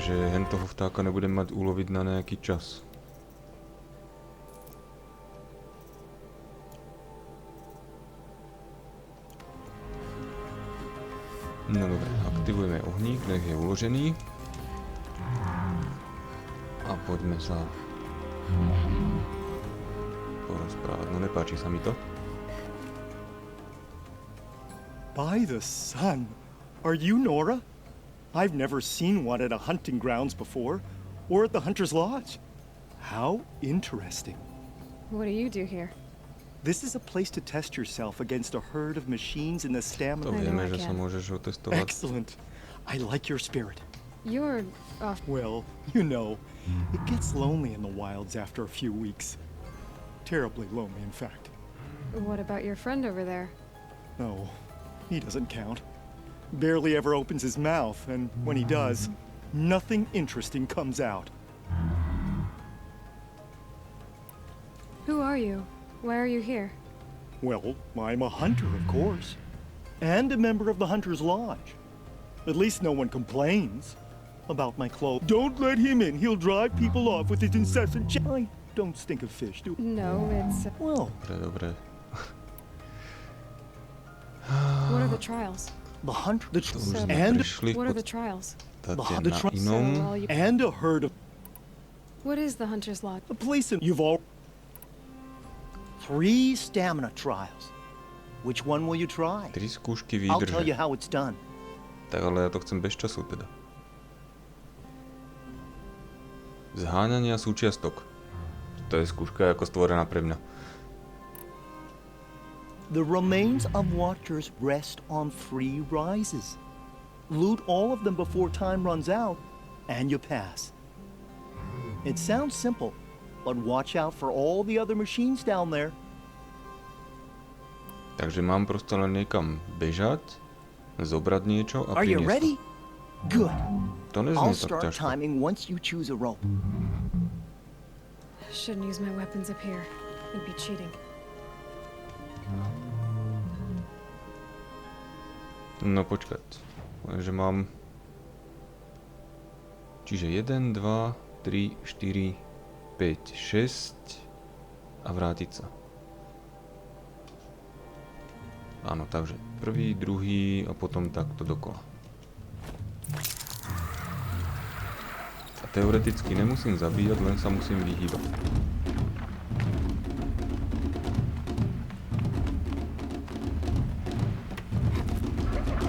Že hen toho vtáka nebudem mať uloviť na nejaký čas. No dobre, aktivujeme ohník, nech je uložený. A poďme sa porozprávať. No nepáči sa mi to. By the sun! Are you Nora? I've never seen one at a hunting grounds before, or at the Hunter's Lodge. How interesting. What do you do here? This is a place to test yourself against a herd of machines in the stamina. To vieme, že sa môžeš otestovať. Excellent. I like your spirit. You're off. Well, you know, it gets lonely in the wilds after a few weeks. Terribly lonely, in fact. What about your friend over there? No, he doesn't count. Barely ever opens his mouth, and when he does, nothing interesting comes out. Who are you? Why are you here? Well, I'm a hunter, of course. And a member of the Hunter's Lodge. At least no one complains about my clothes. Don't let him in. He'll drive people off with his incessant I don't stink of fish, do No, it's... Well... Dobre. What are the trials? The hunter... The and... What are the trials? The trials. And a herd of... What is the Hunter's Lodge? A place in... You've all... 3 stamina trials. Which one will you try? 3 skúšky I'll tell you výdrže. how it's done. Tak ale ja to chcem bez času teda. Zháňania súčiastok. To je skúška ako stvorená pre mňa. The remains of Watchers rest on 3 rises. Loot all of them before time runs out, and you pass. It sounds simple, but watch out for all the other machines down there. Takže mám proste len niekam bežať, zobrať niečo a Are you priniesť ready? Good. to. To neznie I'll tak start ťažko. timing once you choose a rope. Shouldn't use my weapons up here. It'd be cheating. No počkať. Lenže mám... Čiže 1, 2, 3, 4, 5, 6 a vrátiť sa. Áno, takže prvý, druhý a potom takto dokola. A teoreticky nemusím zabíjať, len sa musím vyhýbať.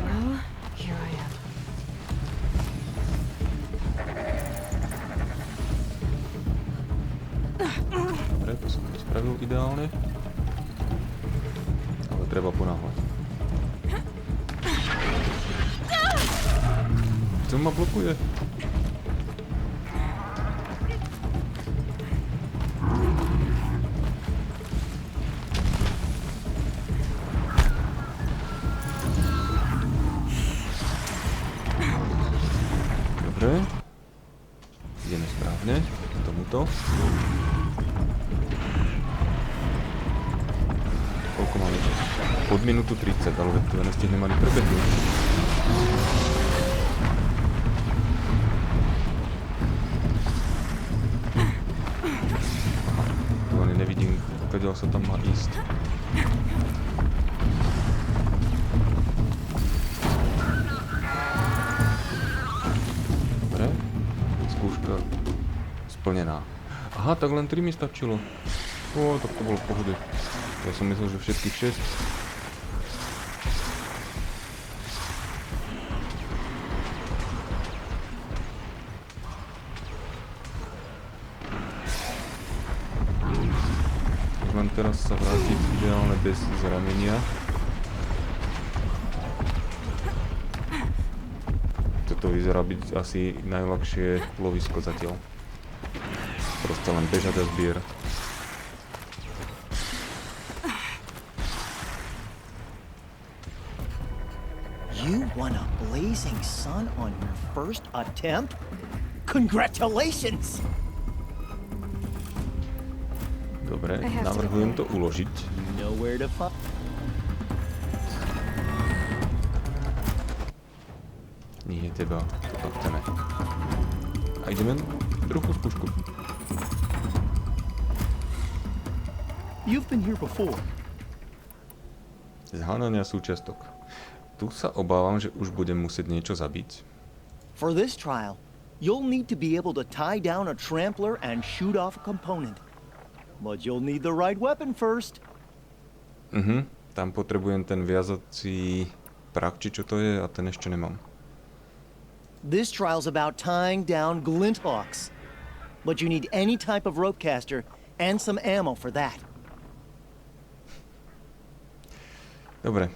Well, here I am. Dobre, to som spravil ideálne. Ale treba ponáhľať. Co ma blokuje? Dobre. Ideme správne. K tomuto. Koľko máme čas? Pod minútu 30, ale to ja nestihneme ani prebehnúť. Tu ani nevidím, kadiaľ sa tam má ísť. Dobre. Skúška splnená. Aha, tak len 3 mi stačilo. Ó, tak to bolo v pohode. Ja som myslel, že všetkých 6. Mám teraz sa vrátiť ideálne bez zranenia. Toto vyzerá byť asi najľahšie lovisko zatiaľ. Proste len bežať a zbierať. You won a blazing sun on your first attempt? Congratulations! Dobre, navrhujem to uložiť. Nowhere to find. Nie, teba. Toto chceme. A ideme druhú skúšku. You've been here before. Zháňania súčiastok. Tu sa obávam, že už budem musieť niečo zabiť. For this trial, you'll need to be able to tie down a trampler and shoot off a component. But you'll need the right weapon first. Tam potrebujem ten viazací prak, či čo to je, a ten ešte nemám. This trial's about tying down glinthawks. But you need any type of rope caster and some ammo for that. Dobre.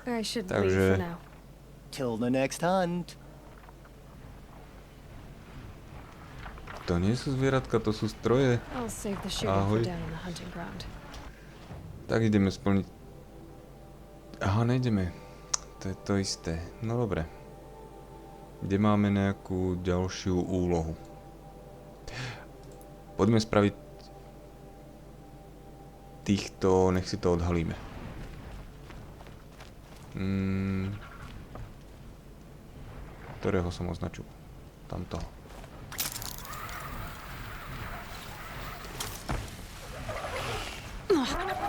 I should leave for now. Till the next hunt. To nie sú zvieratka, to sú stroje. I'll save the shooting Ahoj. for down on the hunting ground. Tak ideme splniť... Aha, nejdeme. To je to isté. No dobre. Kde máme nejakú ďalšiu úlohu? Poďme spraviť týchto, nech si to odhalíme. Ktorého som označil? Tamtoho.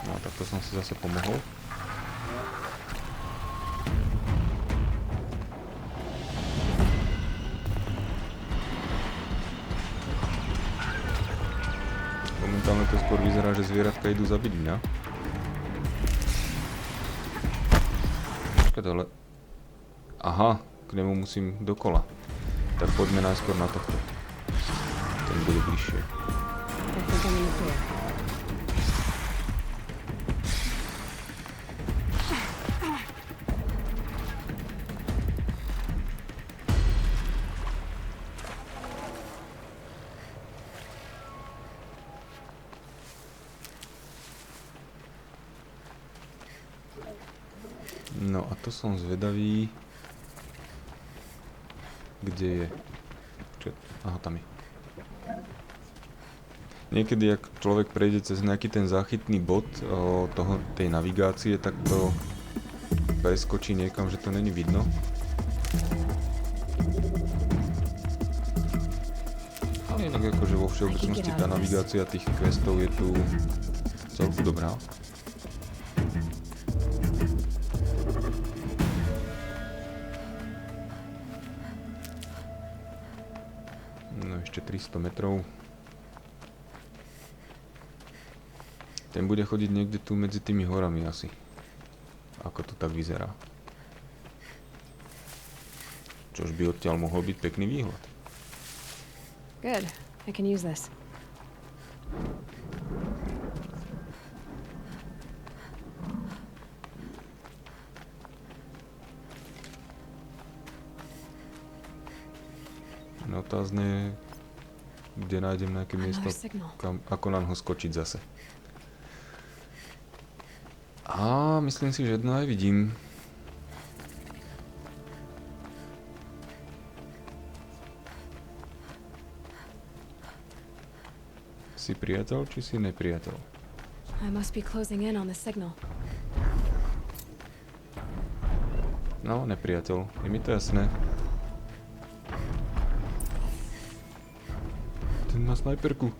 No, takto som si zase pomohol. Momentálne to skôr vyzerá, že zvieratka idú zabiť mňa. ale... Aha, k nemu musím dokola. Tak poďme najskôr na tohto. Ten bude bližšie. No a to som zvedavý. Kde je? Aha, tam je. Niekedy, ak človek prejde cez nejaký ten záchytný bod tej navigácie, tak to preskočí niekam, že to není vidno. Ale inak akože vo všeobecnosti tá navigácia tých questov je tu celku dobrá. No ešte 300 metrov. Ten bude chodiť niekde tu medzi tými horami asi. Ako to tak vyzerá. Čož by odtiaľ mohol byť pekný výhľad. Good. I can use this. No otázne je, kde nájdem nejaké miesto, ako na ho skočiť zase. A myslím si, že jedno aj vidím. Si priateľ, či si nepriateľ? I must be closing in on the signal. No, nepriateľ. Je mi to jasné. Ten má snajperku.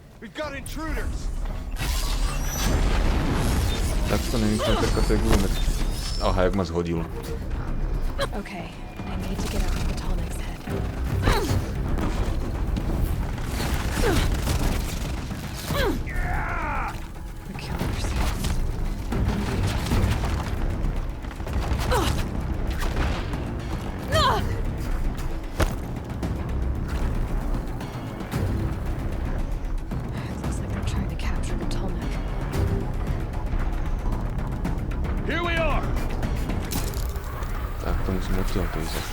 Tak to není snajperka, to je gulomet. Aha, jak ma zhodil. Okay, I need to get out of the Tallneck's head. The killer's looks like they're trying to capture the Tallneck. Here we are. Tak to musím odtiaľ to ísť.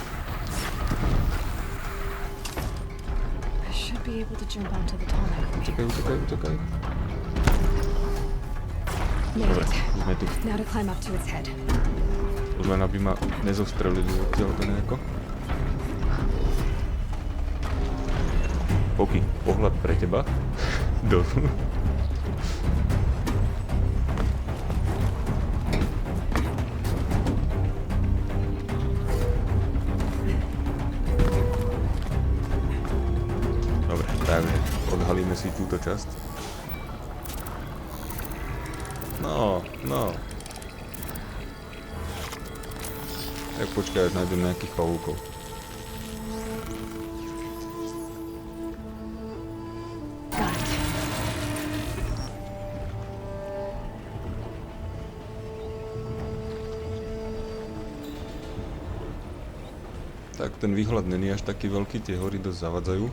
I should be able to jump onto the Tallneck. Utekaj. Made it. Sme tu. Now to climb up to its head. Už len aby ma nezostrelili odtiaľ to nejako. Poky, pohľad pre teba. Dolu. Dobre, takže odhalíme si túto časť. No. Tak počkaj, až nájdem nejakých pavúkov. Tak ten výhľad není až taký veľký, tie hory dosť zavadzajú.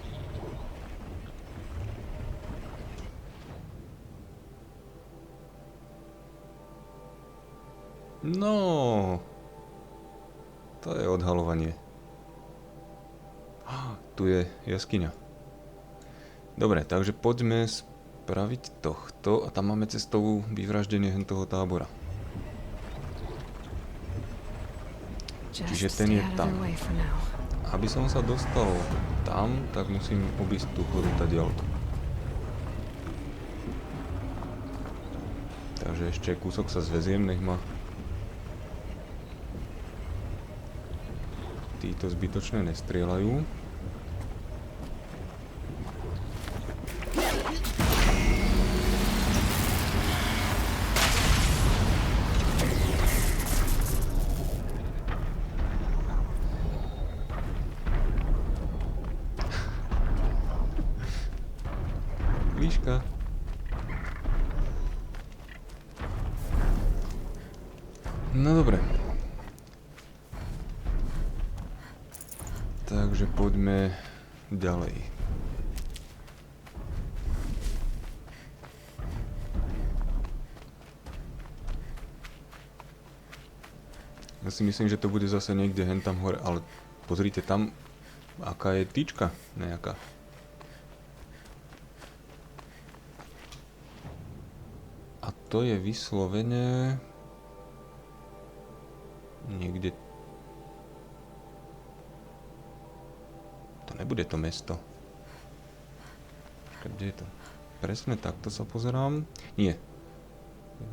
No, to je odhalovanie. Tu je jaskyňa. Dobre, takže poďme spraviť tohto a tam máme cestovú vyvraždenie toho tábora. Čiže ten je tam. Aby som sa dostal tam, tak musím obísť tú horu tadiaľto. Takže ešte kúsok sa zväziem, nech ma títo zbytočne nestrieľajú. Líška. No dobre. Takže poďme ďalej. Ja si myslím, že to bude zase niekde hentam hore, ale pozrite tam, aká je tyčka nejaká. A to je vyslovene niekde. To nebude to mesto. Kde je to? Presne takto sa pozerám. Nie.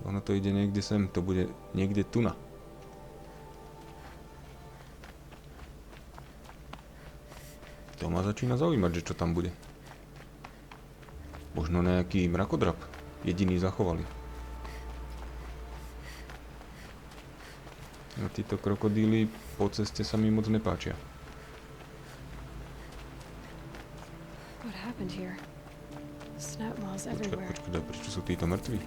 Ono to ide niekde sem, to bude niekde tuna. To ma začína zaujímať, že čo tam bude. Možno nejaký mrakodrap. Jediný zachovali. A títo krokodíly po ceste sa mi moc nepáčia. What happened here? Snout moths everywhere. Počkaj, prečo sú títo mŕtvi?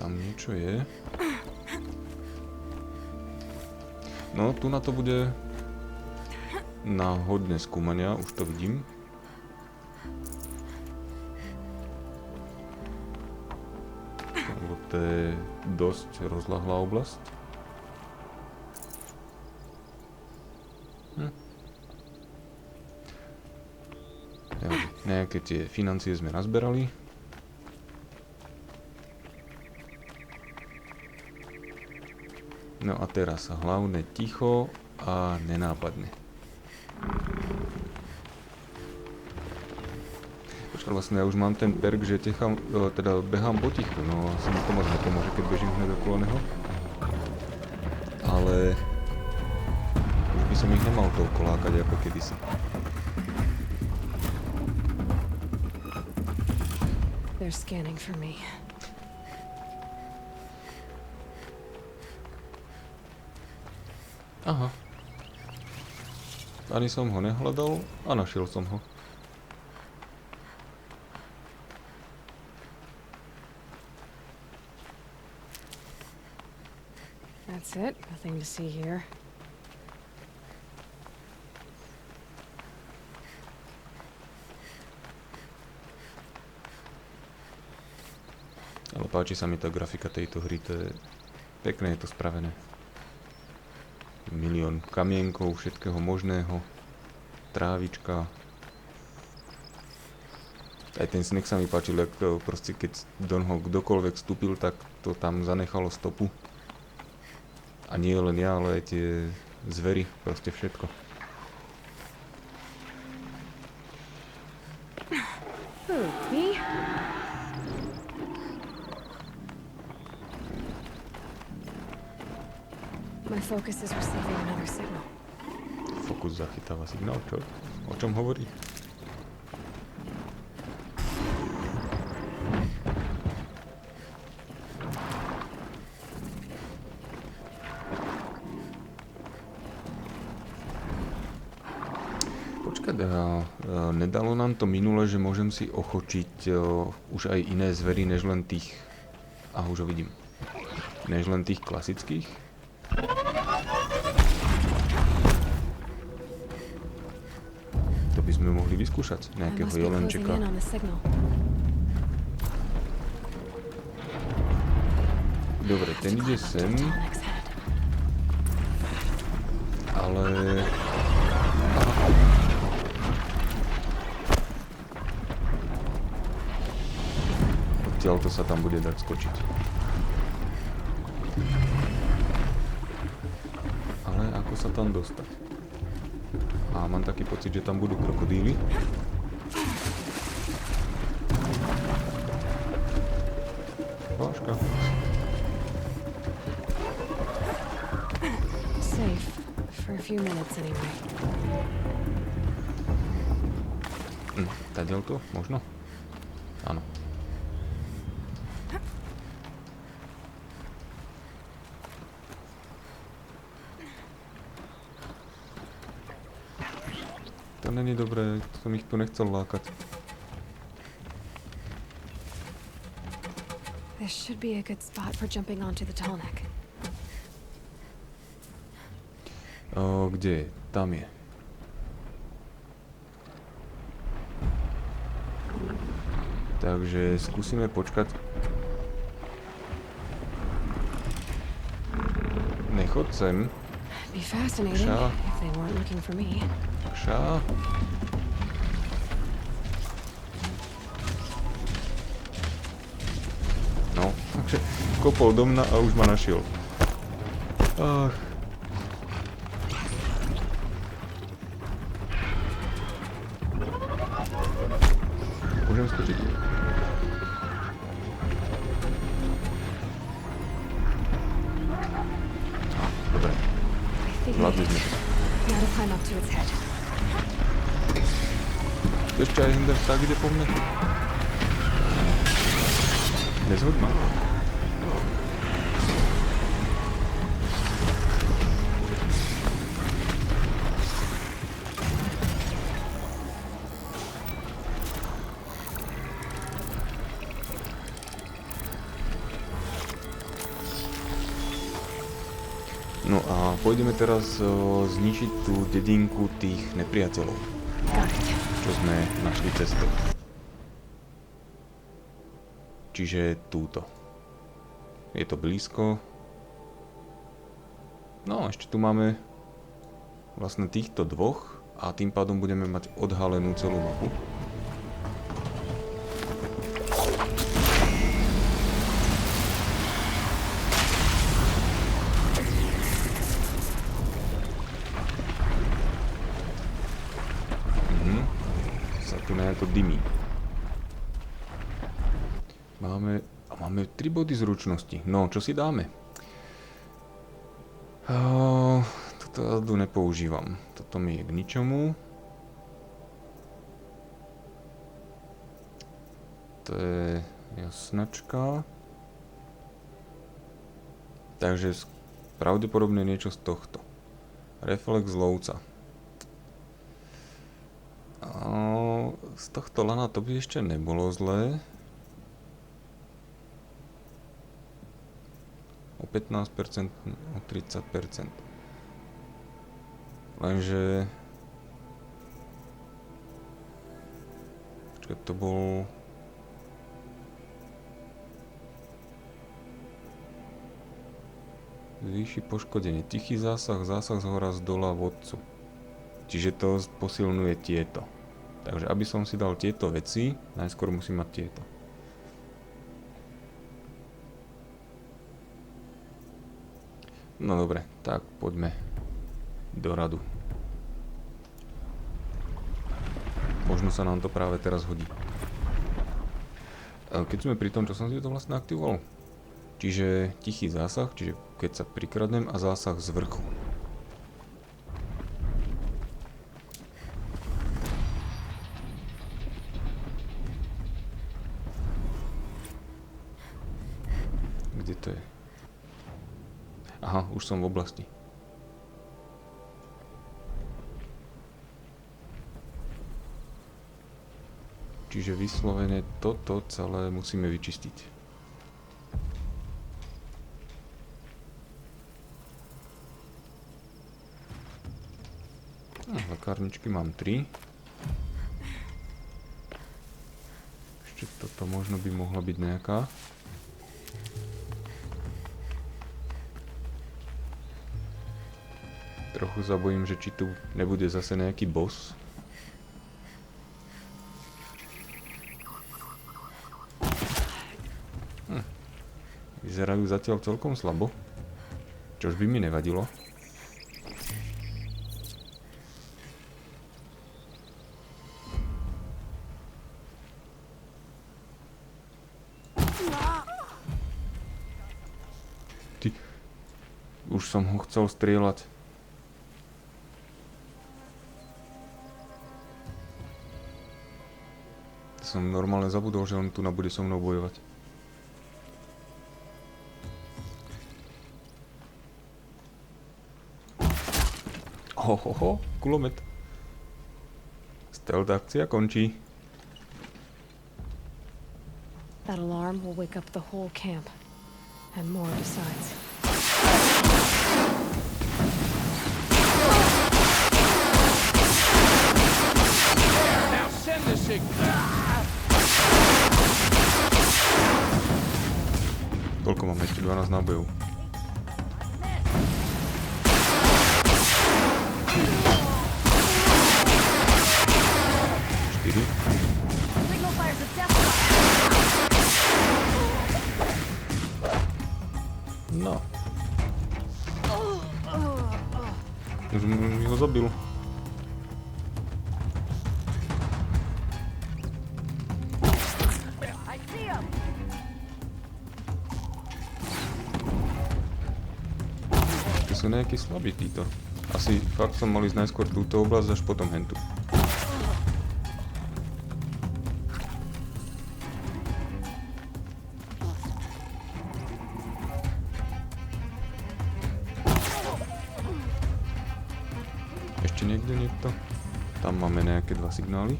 Tam niečo je. No, tu na to bude na hodne skúmania, už to vidím. Lebo to je dosť rozľahlá oblasť. Nejaké tie financie sme nazberali. No a teraz hlavne ticho a nenápadne. Počkaj, vlastne ja už mám ten perk, že teda behám potichu, no asi mi to moc nepomôže, keď bežím hneď okolo neho. Ale už by som ich nemal toľko lákať ako kedysi. They're scanning for me. Aha. Ani som ho nehľadal a našiel som ho. That's it. Nothing to see here. Ale páči sa mi tá grafika tejto hry, to je pekné, je to spravené. Milión kamienkov, všetkého možného, trávička. Aj ten sneh sa mi páčil, ako proste keď do neho kdokoľvek vstúpil, tak to tam zanechalo stopu. A nie len ja, ale aj tie zvery, proste všetko. Okay. My focus is receiving another signal. Fokus zachytáva signál, čo? O čom hovorí? Počkaj, nedalo nám to minule, že môžem si ochočiť už aj iné zvery, než len tých... Aha, už ho vidím. Než len tých klasických? To by sme mohli vyskúšať, nejakého jelenčeka. Dobre, ten ide sem. Ale... Aha. Odtiaľto sa tam bude dať skočiť. Ale ako sa tam dostať? A mám taký pocit, že tam budú krokodíly. Vážka. Safe for a few minutes anyway. Tadiaľ to? Možno? Áno. To není dobré, som ich tu nechcel lákať. This should be a good spot for jumping onto the tall neck. Kde je? Tam je. Takže skúsime počkať. Nechod sem. Be fascinating if they weren't looking for me. Ša. No, takže kopol do mňa a už ma našiel. Ach. Môžem skočiť? Dobre. Zvládli sme to. Ešte aj Hinder tak ide po mne. Nezhoď ma. No a pôjdeme teraz zničiť tú dedinku tých nepriateľov, čo sme našli cestou. Čiže túto. Je to blízko. No a ešte tu máme vlastne týchto dvoch a tým pádom budeme mať odhalenú celú mapu. To dymí. Máme 3 body zručnosti. No, čo si dáme? Toto jazdu nepoužívam. Toto mi je k ničomu. To je jasnačka. Takže pravdepodobne niečo z tohto. Reflex lovca. Z tohto lana to by ešte nebolo zlé. O 15%, o 30%. Lenže... Počkaj, to bol... Zvýši poškodenie. Tichý zásah, zásah z hora, z dola, vodcu. Čiže to posilňuje tieto. Takže aby som si dal tieto veci, najskôr musím mať tieto. No dobre, tak poďme do radu. Možno sa nám to práve teraz hodí. Keď sme pri tom, čo som si to vlastne aktivoval. Čiže tichý zásah, čiže keď sa prikradnem a zásah z vrchu. Kde to je? Aha, už som v oblasti. Čiže vyslovene toto celé musíme vyčistiť. Lekárničky mám 3. Ešte toto možno by mohla byť nejaká. Trochu sa bojím, že či tu nebude zase nejaký boss. Vyzerajú zatiaľ celkom slabo. Čož by mi nevadilo. Ty. Už som ho chcel strieľať. Som normálne zabudol, že on tu bude so mnou bojovať. Hohoho, kulomet. Stealth akcia končí. That alarm will wake up the whole camp. And more besides. Now send the signal. Koľko máme? Ešte 12 nábojov. No. Už ho zabil. Tí sú nejakí slabí títo. Asi fakt som mal ísť najskôr túto oblasť, až potom hentu. Ešte niekde niekto? Tam máme nejaké 2 signály.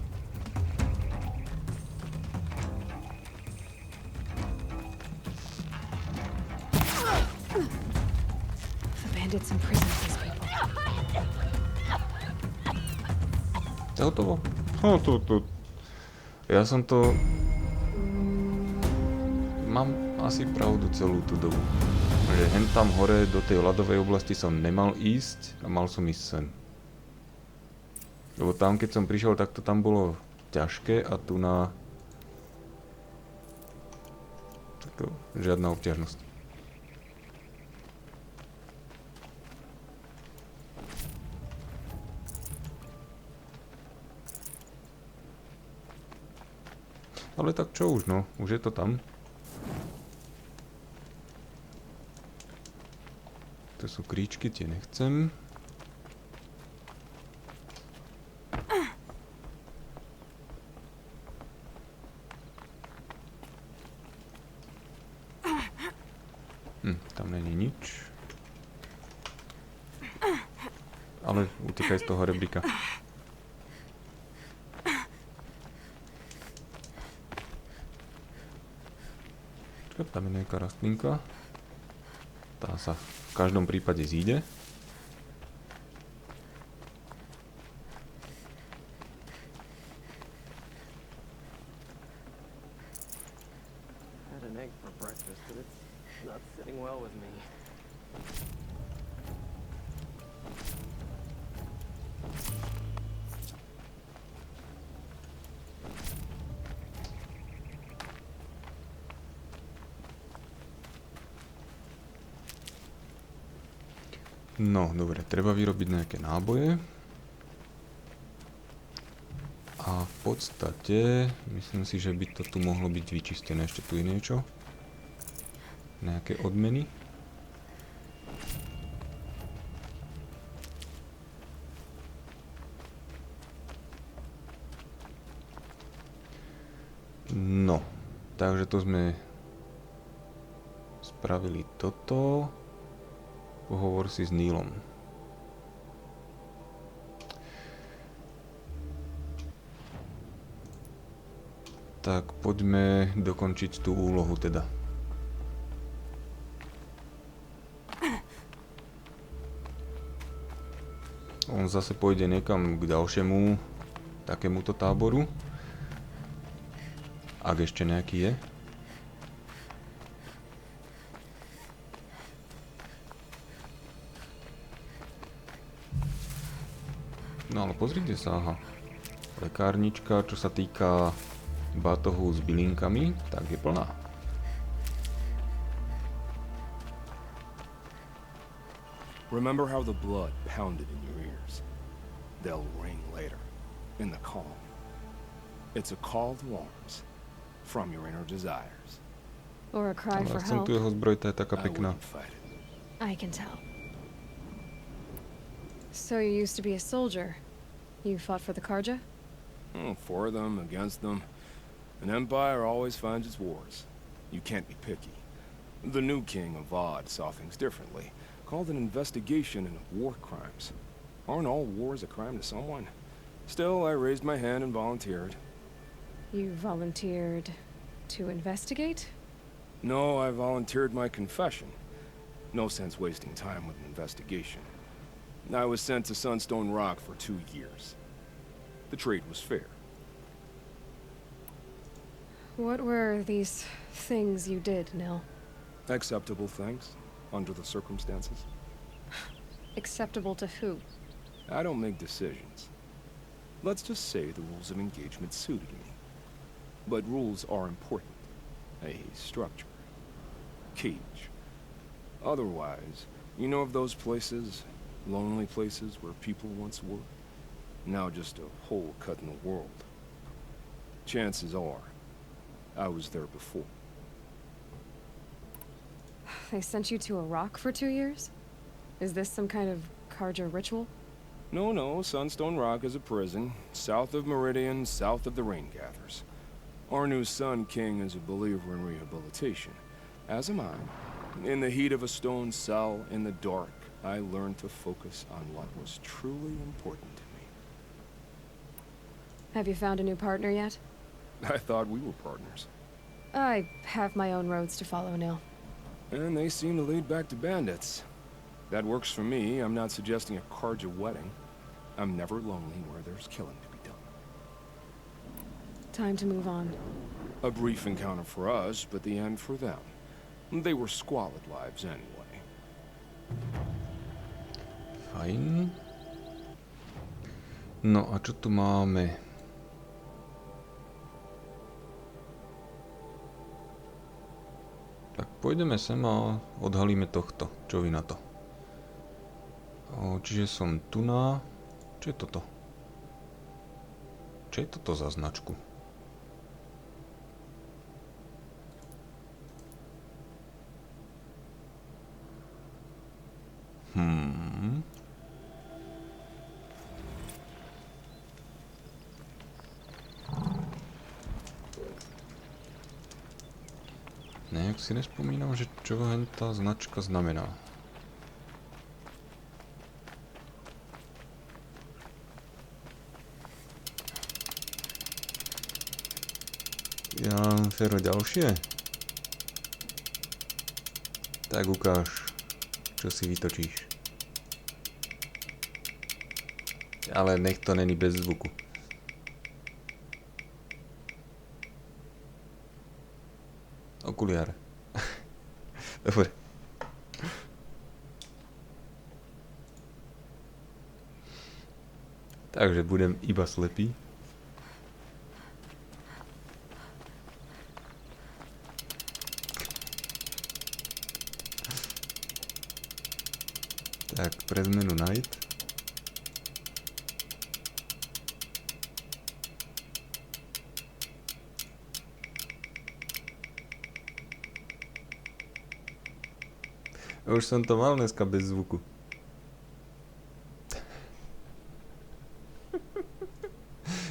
To je hotovo. No, tu. Ja som to... Mám asi pravdu celú tú dobu. Že hen tam hore do tej ľadovej oblasti som nemal ísť a mal som ísť sem. Lebo tam, keď som prišiel, tak to tam bolo ťažké a tu na... Žiadna obťažnosť. Ale tak čo už, no. Už je to tam. To sú kríčky, tie nechcem. Tam není nič. Ale utekaj z toho rebríka. Tam je nejaká rastlinka. Tá sa v každom prípade zíde. Had an egg for breakfast, but it's not sitting well with me. No, dobre, treba vyrobiť nejaké náboje. A v podstate, myslím si, že by to tu mohlo byť vyčistené. Ešte tu je niečo. Nejaké odmeny. No, takže to sme spravili toto. Pohovor si s Neilom. Tak poďme dokončiť tú úlohu teda. On zase pôjde niekam k ďalšiemu takémuto táboru. Ak ešte nejaký je. No ale pozrite sa, aha. Lekárnička, čo sa týka batohu s bylinkami, tak je plná. Remember how the blood pounded in your ears? They'll ring later, in the calm. It's a call to arms, from your inner desires. Or a cry for help. Tu jeho zbroj, tá je taká pekná. I can tell. So you used to be a soldier. You fought for the Karja? For them, against them. An empire always finds its wars. You can't be picky. The new king of Vod saw things differently. Called an investigation into war crimes. Aren't all wars a crime to someone? Still, I raised my hand and volunteered. You volunteered To investigate? No, I volunteered my confession. No sense wasting time with an investigation. I was sent to Sunstone Rock for 2 years. The trade was fair. What were these things you did, Nil? Acceptable things, under the circumstances. Acceptable to who? I don't make decisions. Let's just say the rules of engagement suited me. But rules are important. A structure. Cage. Otherwise, you know of those places, lonely places where people once were? Now just a hole cut in the world. Chances are, I was there before. They sent you to a rock for 2 years? Is this some kind of Carja ritual? No, Sunstone Rock is a prison, south of Meridian, south of the Rain Gathers. Our new Sun King is a believer in rehabilitation, as am I. In the heat of a stone cell, in the dark, I learned to focus on what was truly important to me. Have you found a new partner yet? I thought we were partners. I have my own roads to follow, Nil. And they seem to lead back to bandits. That works for me. I'm not suggesting a Carja wedding. I'm never lonely where there's killing to be done. Time to move on. A brief encounter for us, but the end for them. They were squalid lives anyway. Fajn. No a čo tu máme? Tak pôjdeme sem a odhalíme tohto. Čo vy na to? Čiže som tu na... Čo je toto? Čo je toto za značku? Nejak si nespomínam, že čo tá značka znamená. Ja, Fero, ďalšie? Tak ukáž, čo si vytočíš. Ale nech to není bez zvuku. Okuliare. Dobre. Takže budem iba slepý. Tak, pre zmenu night. Už som to mal dneska bez zvuku.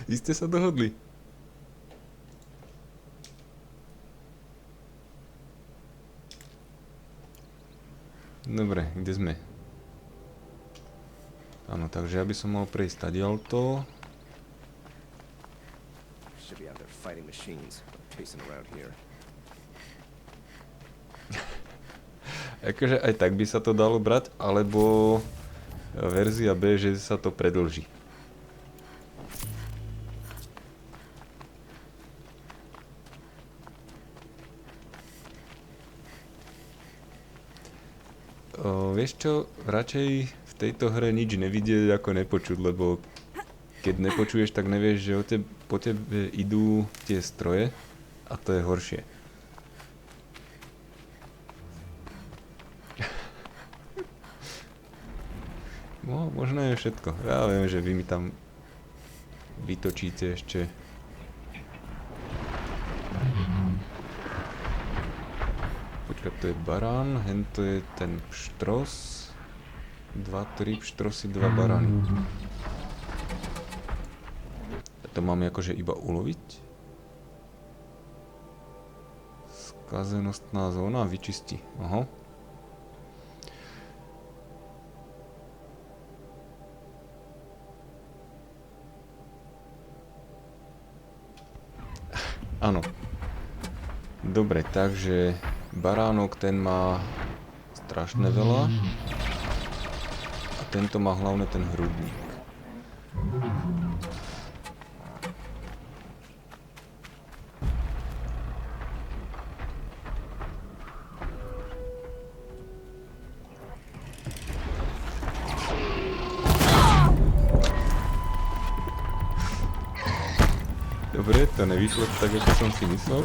Vy ste sa dohodli. Dobre, kde sme? Áno, takže ja by som mal prejsť tadiaľto. Should be out there fighting machines, chasing around here. Akože aj tak by sa to dalo brať, alebo verzia B, že sa to predĺží. Vieš čo, radšej v tejto hre nič nevidieť ako nepočuť, lebo keď nepočuješ, tak nevieš, že po tebe idú tie stroje a to je horšie. No, možno je všetko. Ja viem, že vy mi tam vytočíte ešte. Počkaj, to je barán, hen to je ten pštros. 2-3 pštrosy, 2 barány. A to máme akože iba uloviť. Skazenostná zóna, vyčisti. Aha. Áno. Dobre, takže baránok ten má strašne veľa. A tento má hlavne ten hrudník. Dobre, to nevyšlo tak, ako som si myslel.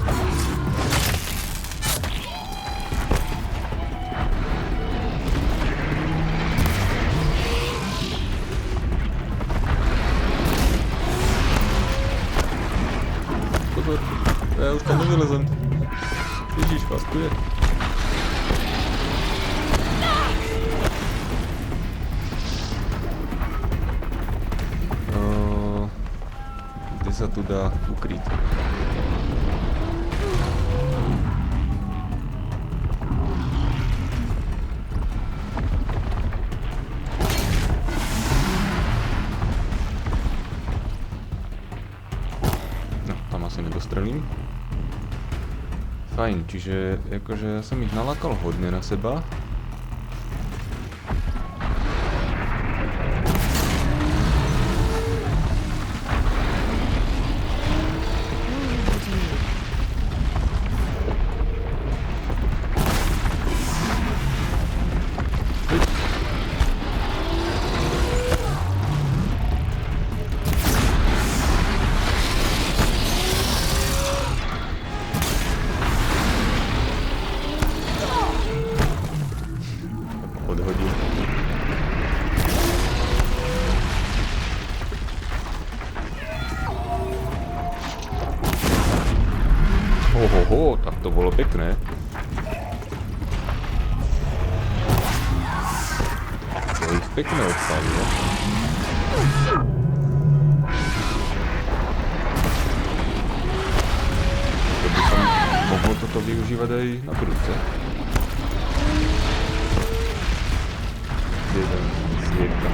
Pozor, ja už tam nevylezem. Ježiš, paskuje. Kde sa tu dá ukryť? No, tam asi nedostrelím. Fajn, čiže akože ja som ich nalákal hodne na seba. Ohoho, tak to bolo pekné. To ich pekne odstavilo. To by som mohol toto využívať aj na budúce. Jeden sliepka.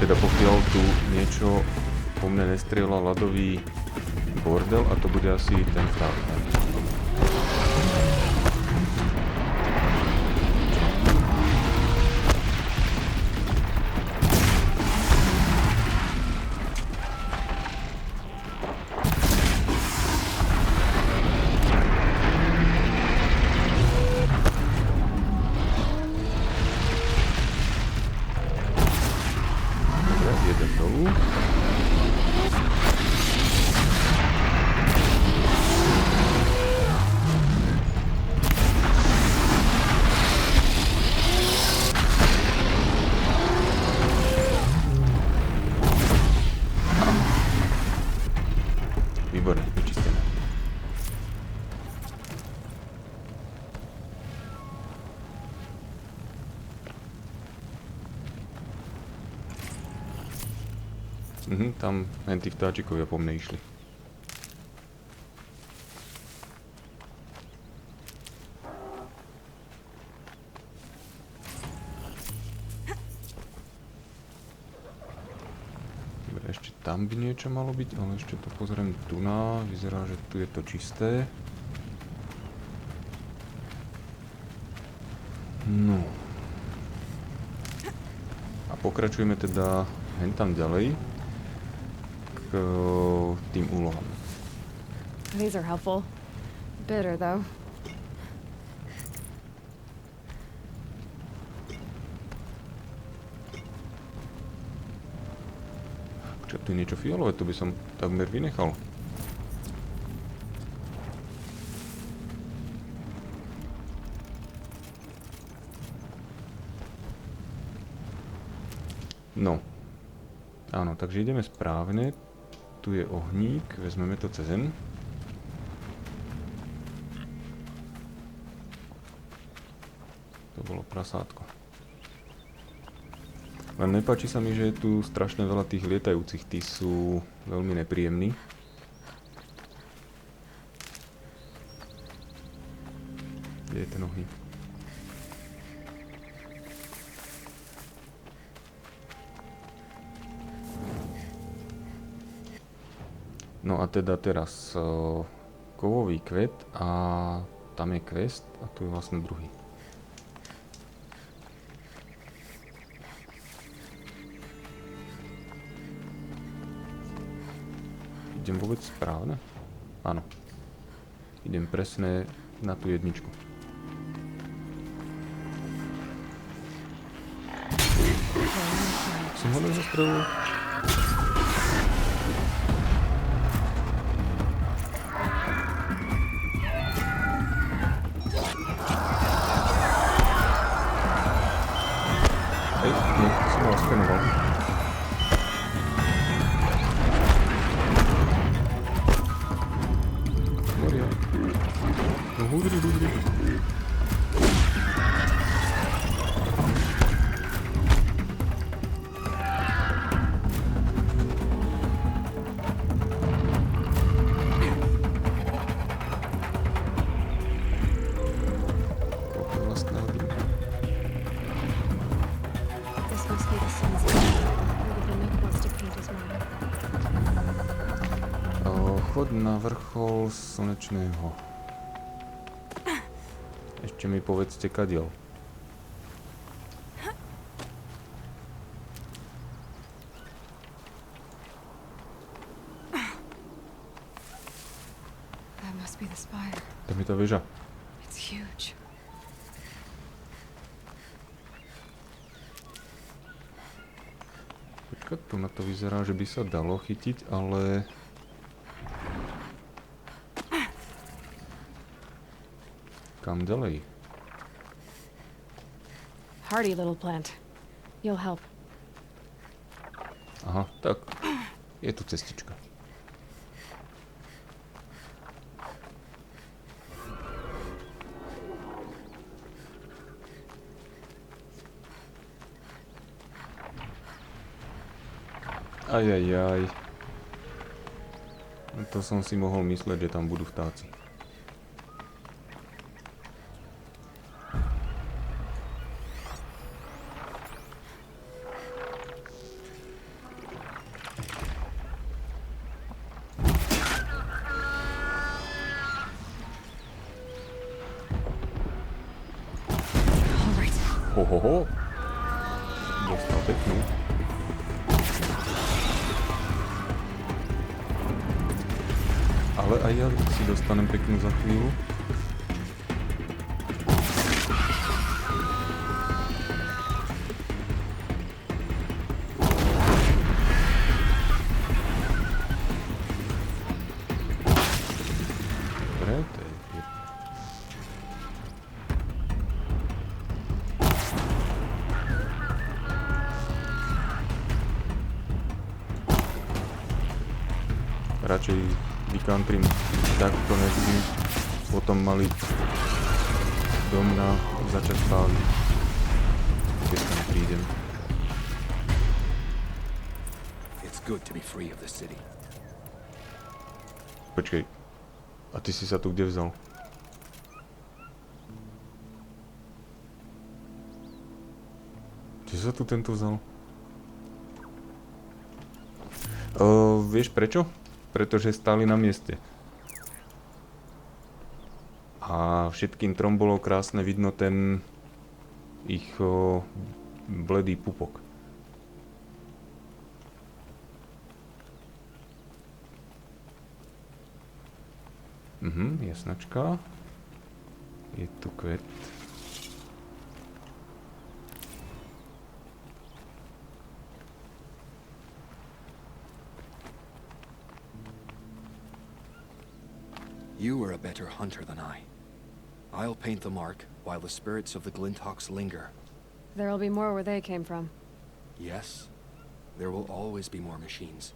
Teda pokiaľ tu niečo po mne nestrieľa ľadový bordel a to bude asi ten fragment. Tam len tí vtáčikovia po mne išli. Dobre, ešte tam by niečo malo byť, ale ešte to pozriem tu na. Vyzerá, že tu je to čisté. No. A pokračujeme teda hen tam ďalej k tým úlohám. These are helpful. Bitter, though. Čo tu je niečo fialové, to by som takmer vynechal. No. Áno, takže ideme správne. Tu je ohník, vezmeme to cez zem. To bolo prasátko. Len nepáči sa mi, že je tu strašne veľa tých lietajúcich. Tí sú veľmi nepríjemní. Kde je ten ohník? No a teda teraz kovový kvet a tam je quest a tu je vlastne druhý. Idem vôbec správne? Áno. Idem presne na tú jedničku. Som ho nezastrelil. Chod na vrchol slnečného. Ešte mi povedzte kadiaľ. That must be the spire. Tam je tá väža. It's huge. Počkať, tu na to vyzerá, že by sa dalo chytiť, ale... Kam ďalej? Hardy little plant. You'll help. Aha, tak. Je tu cestička. Ajajaj. To som si mohol mysleť, že tam budú vtáci. Hohoho. Dostal peknú. Ale aj ja si dostanem peknú za chvíľu. Dobre, to je... Radšej vykantrim takto, než by potom mali do mňa začať páliť, keď tam prídem. good to be free of the city. Počkej. A ty si sa tu kde vzal? Kde sa tu tento vzal? Vieš prečo? Pretože stáli na mieste. A všetkým trom bolo krásne vidno ten ich bledý pupok. Jasnačka. Je tu kvet. You are a better hunter than I. I'll paint the mark while the spirits of the Glinthawks linger. There'll be more where they came from. Yes, there will always be more machines.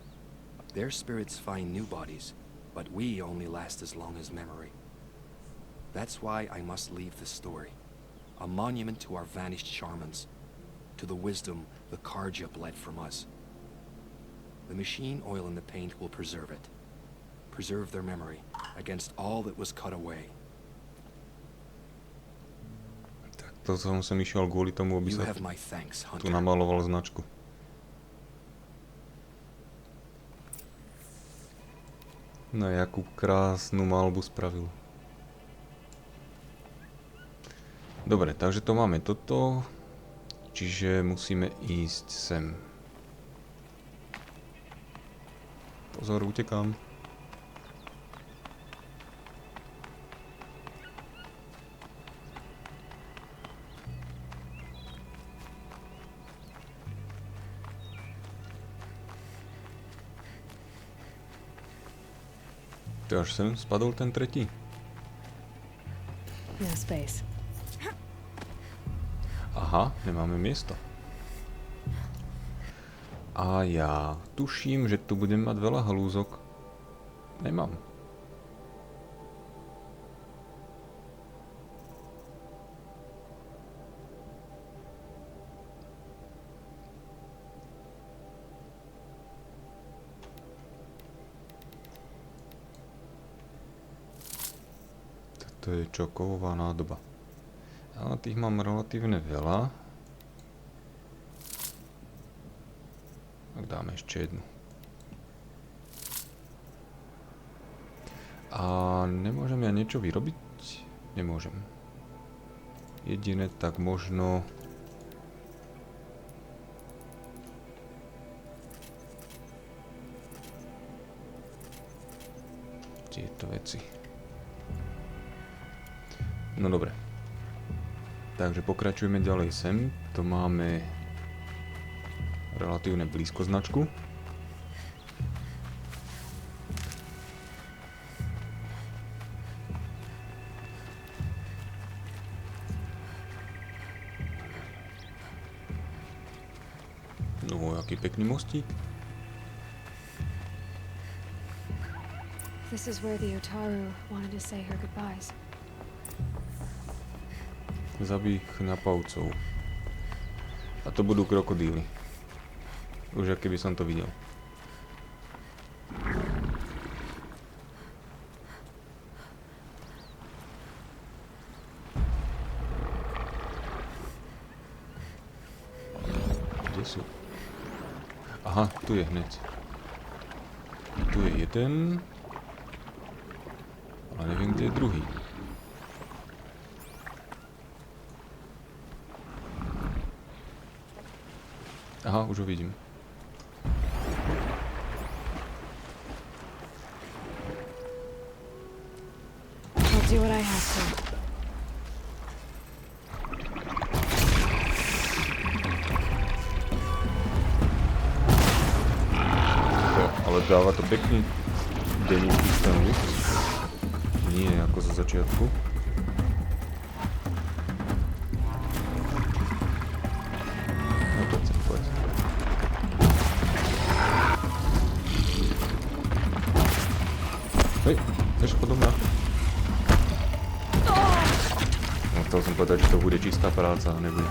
Their spirits find new bodies, but we only last as long as memory. That's why I must leave this story. A monument to our vanished shamans, to the wisdom the Karja bled from us. The machine oil in the paint will preserve it. Preserve their memory against all that was cut away. To som išiel kvôli tomu, aby sa tu namaloval značku. No jakú krásnu malbu spravil. Dobre, takže to máme toto. Čiže musíme ísť sem. Pozor, utekám. To až sem spadol ten tretí. No space. Aha, nemáme miesto. A ja tuším, že tu budem mať veľa halúzok. Nemám. To je čo, kovová nádoba. Ale tých mám relatívne veľa. Tak dáme ešte jednu. A nemôžem ja niečo vyrobiť? Nemôžem. Jediné tak možno... tieto veci. No dobre. Takže pokračujeme ďalej sem. To máme relatívne blízko značku. No, aký pekný mostík. This is where the Otaru wanted to say her goodbyes. Zabij chňapavcov. A to budú krokodíly. Už aký by som to videl. Kde sú? Aha, tu je hneď. Tu je jeden. Ale neviem, kde je druhý. Aha, už ho vidím. I'll do what I have to. Ale dáva to pekný denníky stanu. Nie ako zo začiatku. Hej, vieš podo mňa. No, chcel som povedať, že to bude čistá práca, a nebude.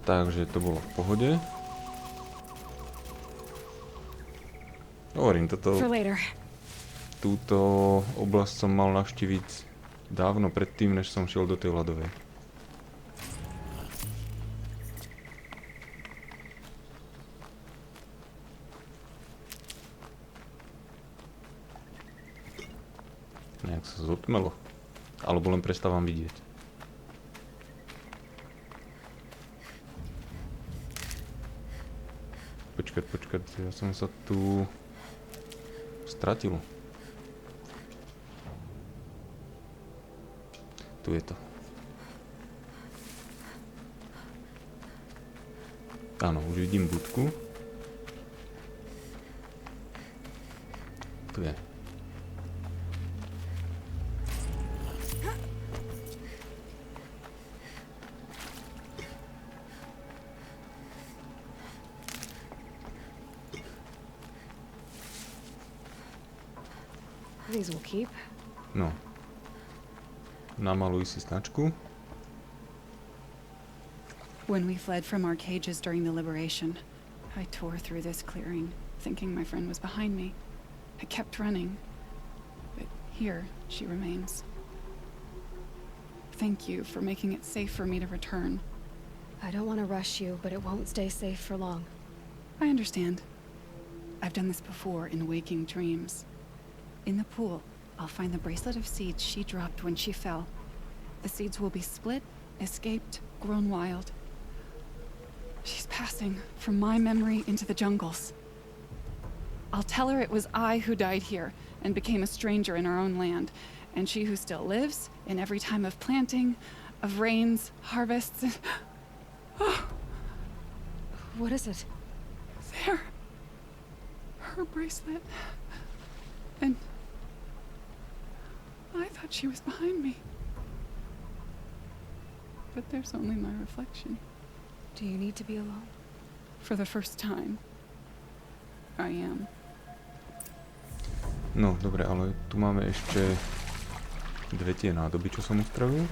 Takže to bolo v pohode. Hovorím, túto oblasť som mal navštíviť dávno predtým, než som šiel do tej ľadovej. Nejak sa zotmelo. Alebo len prestávam vidieť. Počkať, ja som sa tu stratil. Tu je to. Áno, už vidím budku. Tu je. These will keep. No. Namaluj si značku. When we fled from our cages during the liberation, I tore through this clearing, thinking my friend was behind me. I kept running, but here she remains. Thank you for making it safe for me to return. I don't want to rush you, but it won't stay safe for long. I understand. I've done this before in waking dreams. In the pool, I'll find the bracelet of seeds she dropped when she fell. The seeds will be split, escaped, grown wild. She's passing from my memory into the jungles. I'll tell her it was I who died here and became a stranger in our own land, and she who still lives in every time of planting, of rains, harvests. Oh. What is it? There. Her bracelet. And I thought she was behind me. But there's only my reflection. Do you need to be alone? For the first time, I am. No, dobre, ale tu máme ešte dve tie nádoby, čo som uspravil.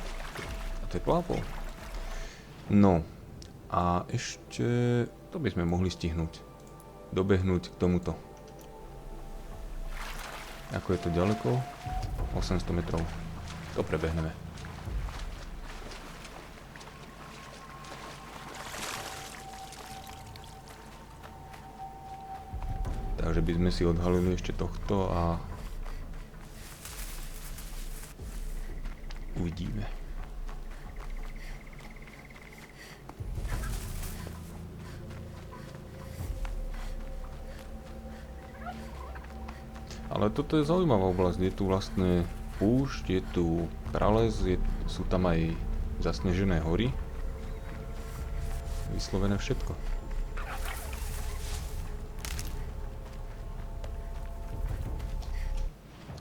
A to je plápol. No, a ešte to by sme mohli stihnúť. Dobehnúť k tomuto. Ako je to ďaleko? 800 metrov. To prebehneme. Takže by sme si odhalili ešte tohto a uvidíme. Ale toto je zaujímavá oblasť, je tu vlastne púšť, je tu prales, sú tam aj zasnežené hory. Vyslovené všetko.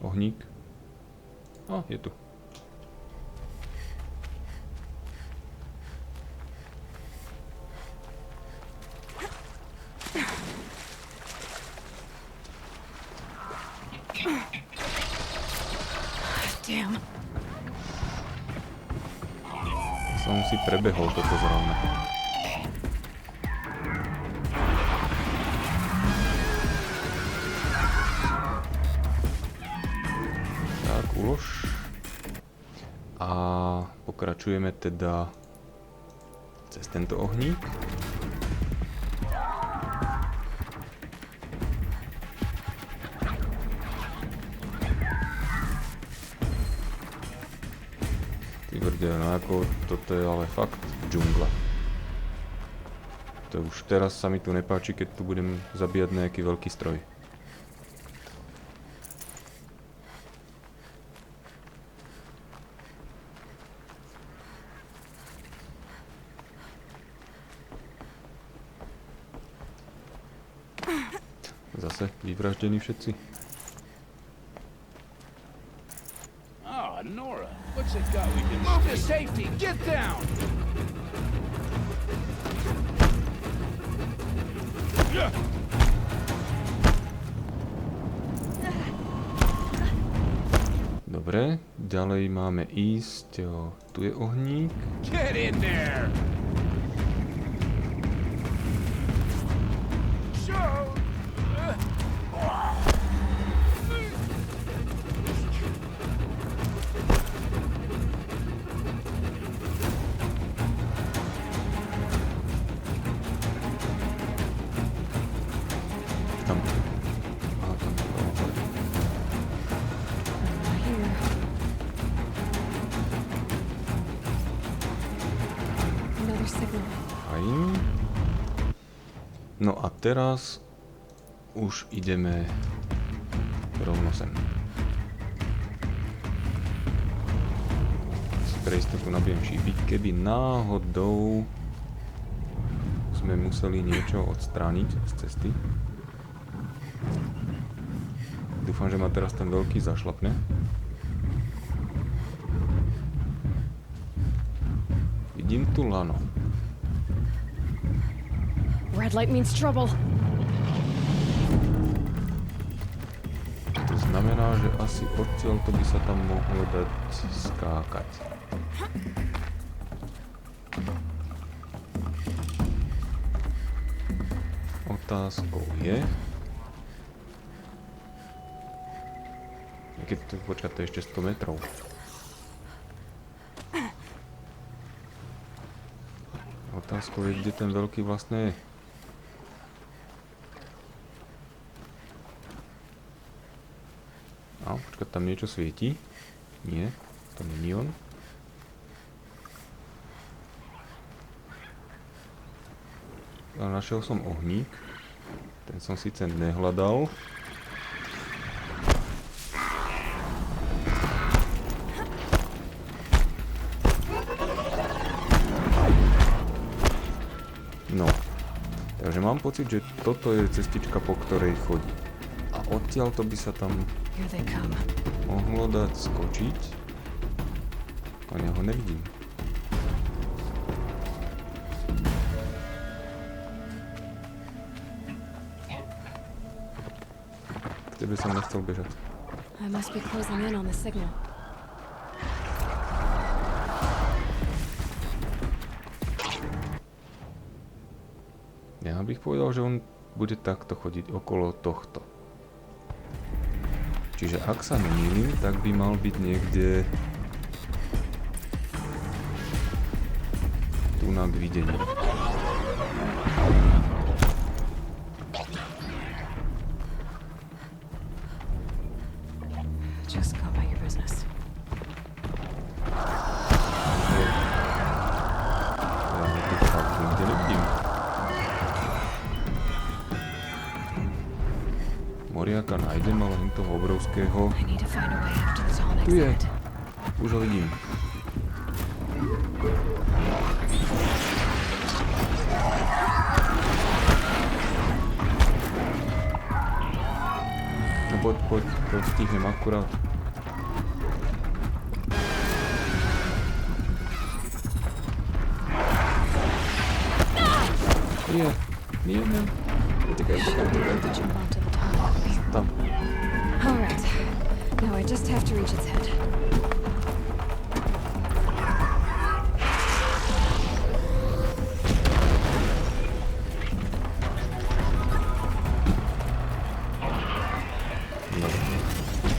Ohník. A, je tu. Som si prebehol toto zrovna. Tak, ulož. A pokračujeme teda cez tento ohník. No ako, toto je ale fakt džungla. To už teraz sa mi tu nepáči, keď tu budem zabíjať nejaký veľký stroj. Zase vyvraždení všetci. Nora, what's it got we can move to safety? Get down! Dobre, ďalej máme ísť. Tu je ohník. Get in there! tam... Aha, tam to bolo. Fajn. No a teraz už ideme rovno sem. Pre istotu nabijem šípik, keby náhodou sme museli niečo odstrániť z cesty. Dúfam, že ma teraz ten veľký zašlapne. Vidím tu lano. Red light means trouble. To znamená, že asi odtiaľ to by sa tam mohlo dať skákať. Otázkou je... Keď to počkať, to je ešte 100 metrov. Otázkou je, kde ten veľký vlastne je. A počkať, tam niečo svieti. Nie, to nie je on. A našiel som ohník. Ten som síce nehľadal. No, takže mám pocit, že toto je cestička, po ktorej chodí. A odtiaľ to by sa tam mohlo dať skočiť. Ale ja ho nevidím. K tebe som nechcel bežať. I must be closing in on the signal. Ja bych povedal, že on bude takto chodiť okolo tohto. Čiže ak sa nemýlim, tak by mal byť niekde tu na videní. Just go about your business. Ja ho tu fakt nikde nevidím. Moriaka nájdem, ale len toho obrovského... Tu je. Už ho vidím. No poď, to stihnem akurát. Nie. Utekaj. Tam. All right. Now I just have to reach its head. No.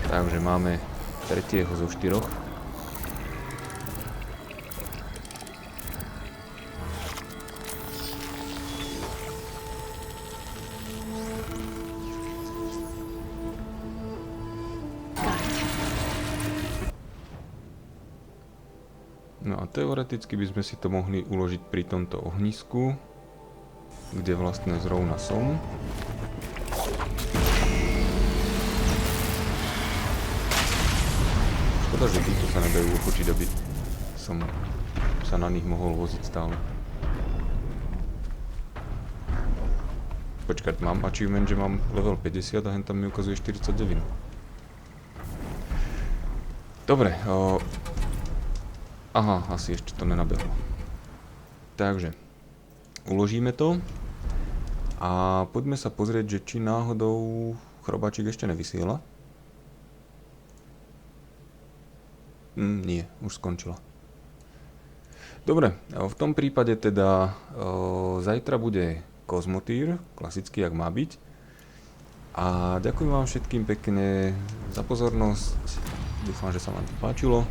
Takže máme tretieho zo 4. No a teoreticky by sme si to mohli uložiť pri tomto ohnisku, kde vlastne zrovna som. Škoda, že týchto sa nedajú ochočiť, aby som sa na nich mohol voziť stále. Počkať, mám achievement, že mám level 50 a hen tam mi ukazuje 49. Dobre, aha, asi ešte to nenabehlo. Takže, uložíme to a poďme sa pozrieť, že či náhodou chrobáčik ešte nevysiela. Nie, už skončila. Dobre, v tom prípade teda zajtra bude kozmotýr, klasicky, jak má byť. A ďakujem vám všetkým pekne za pozornosť. Dúfam, že sa vám to páčilo.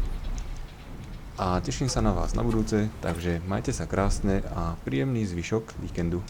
A teším sa na vás na budúce, takže majte sa krásne a príjemný zvyšok víkendu.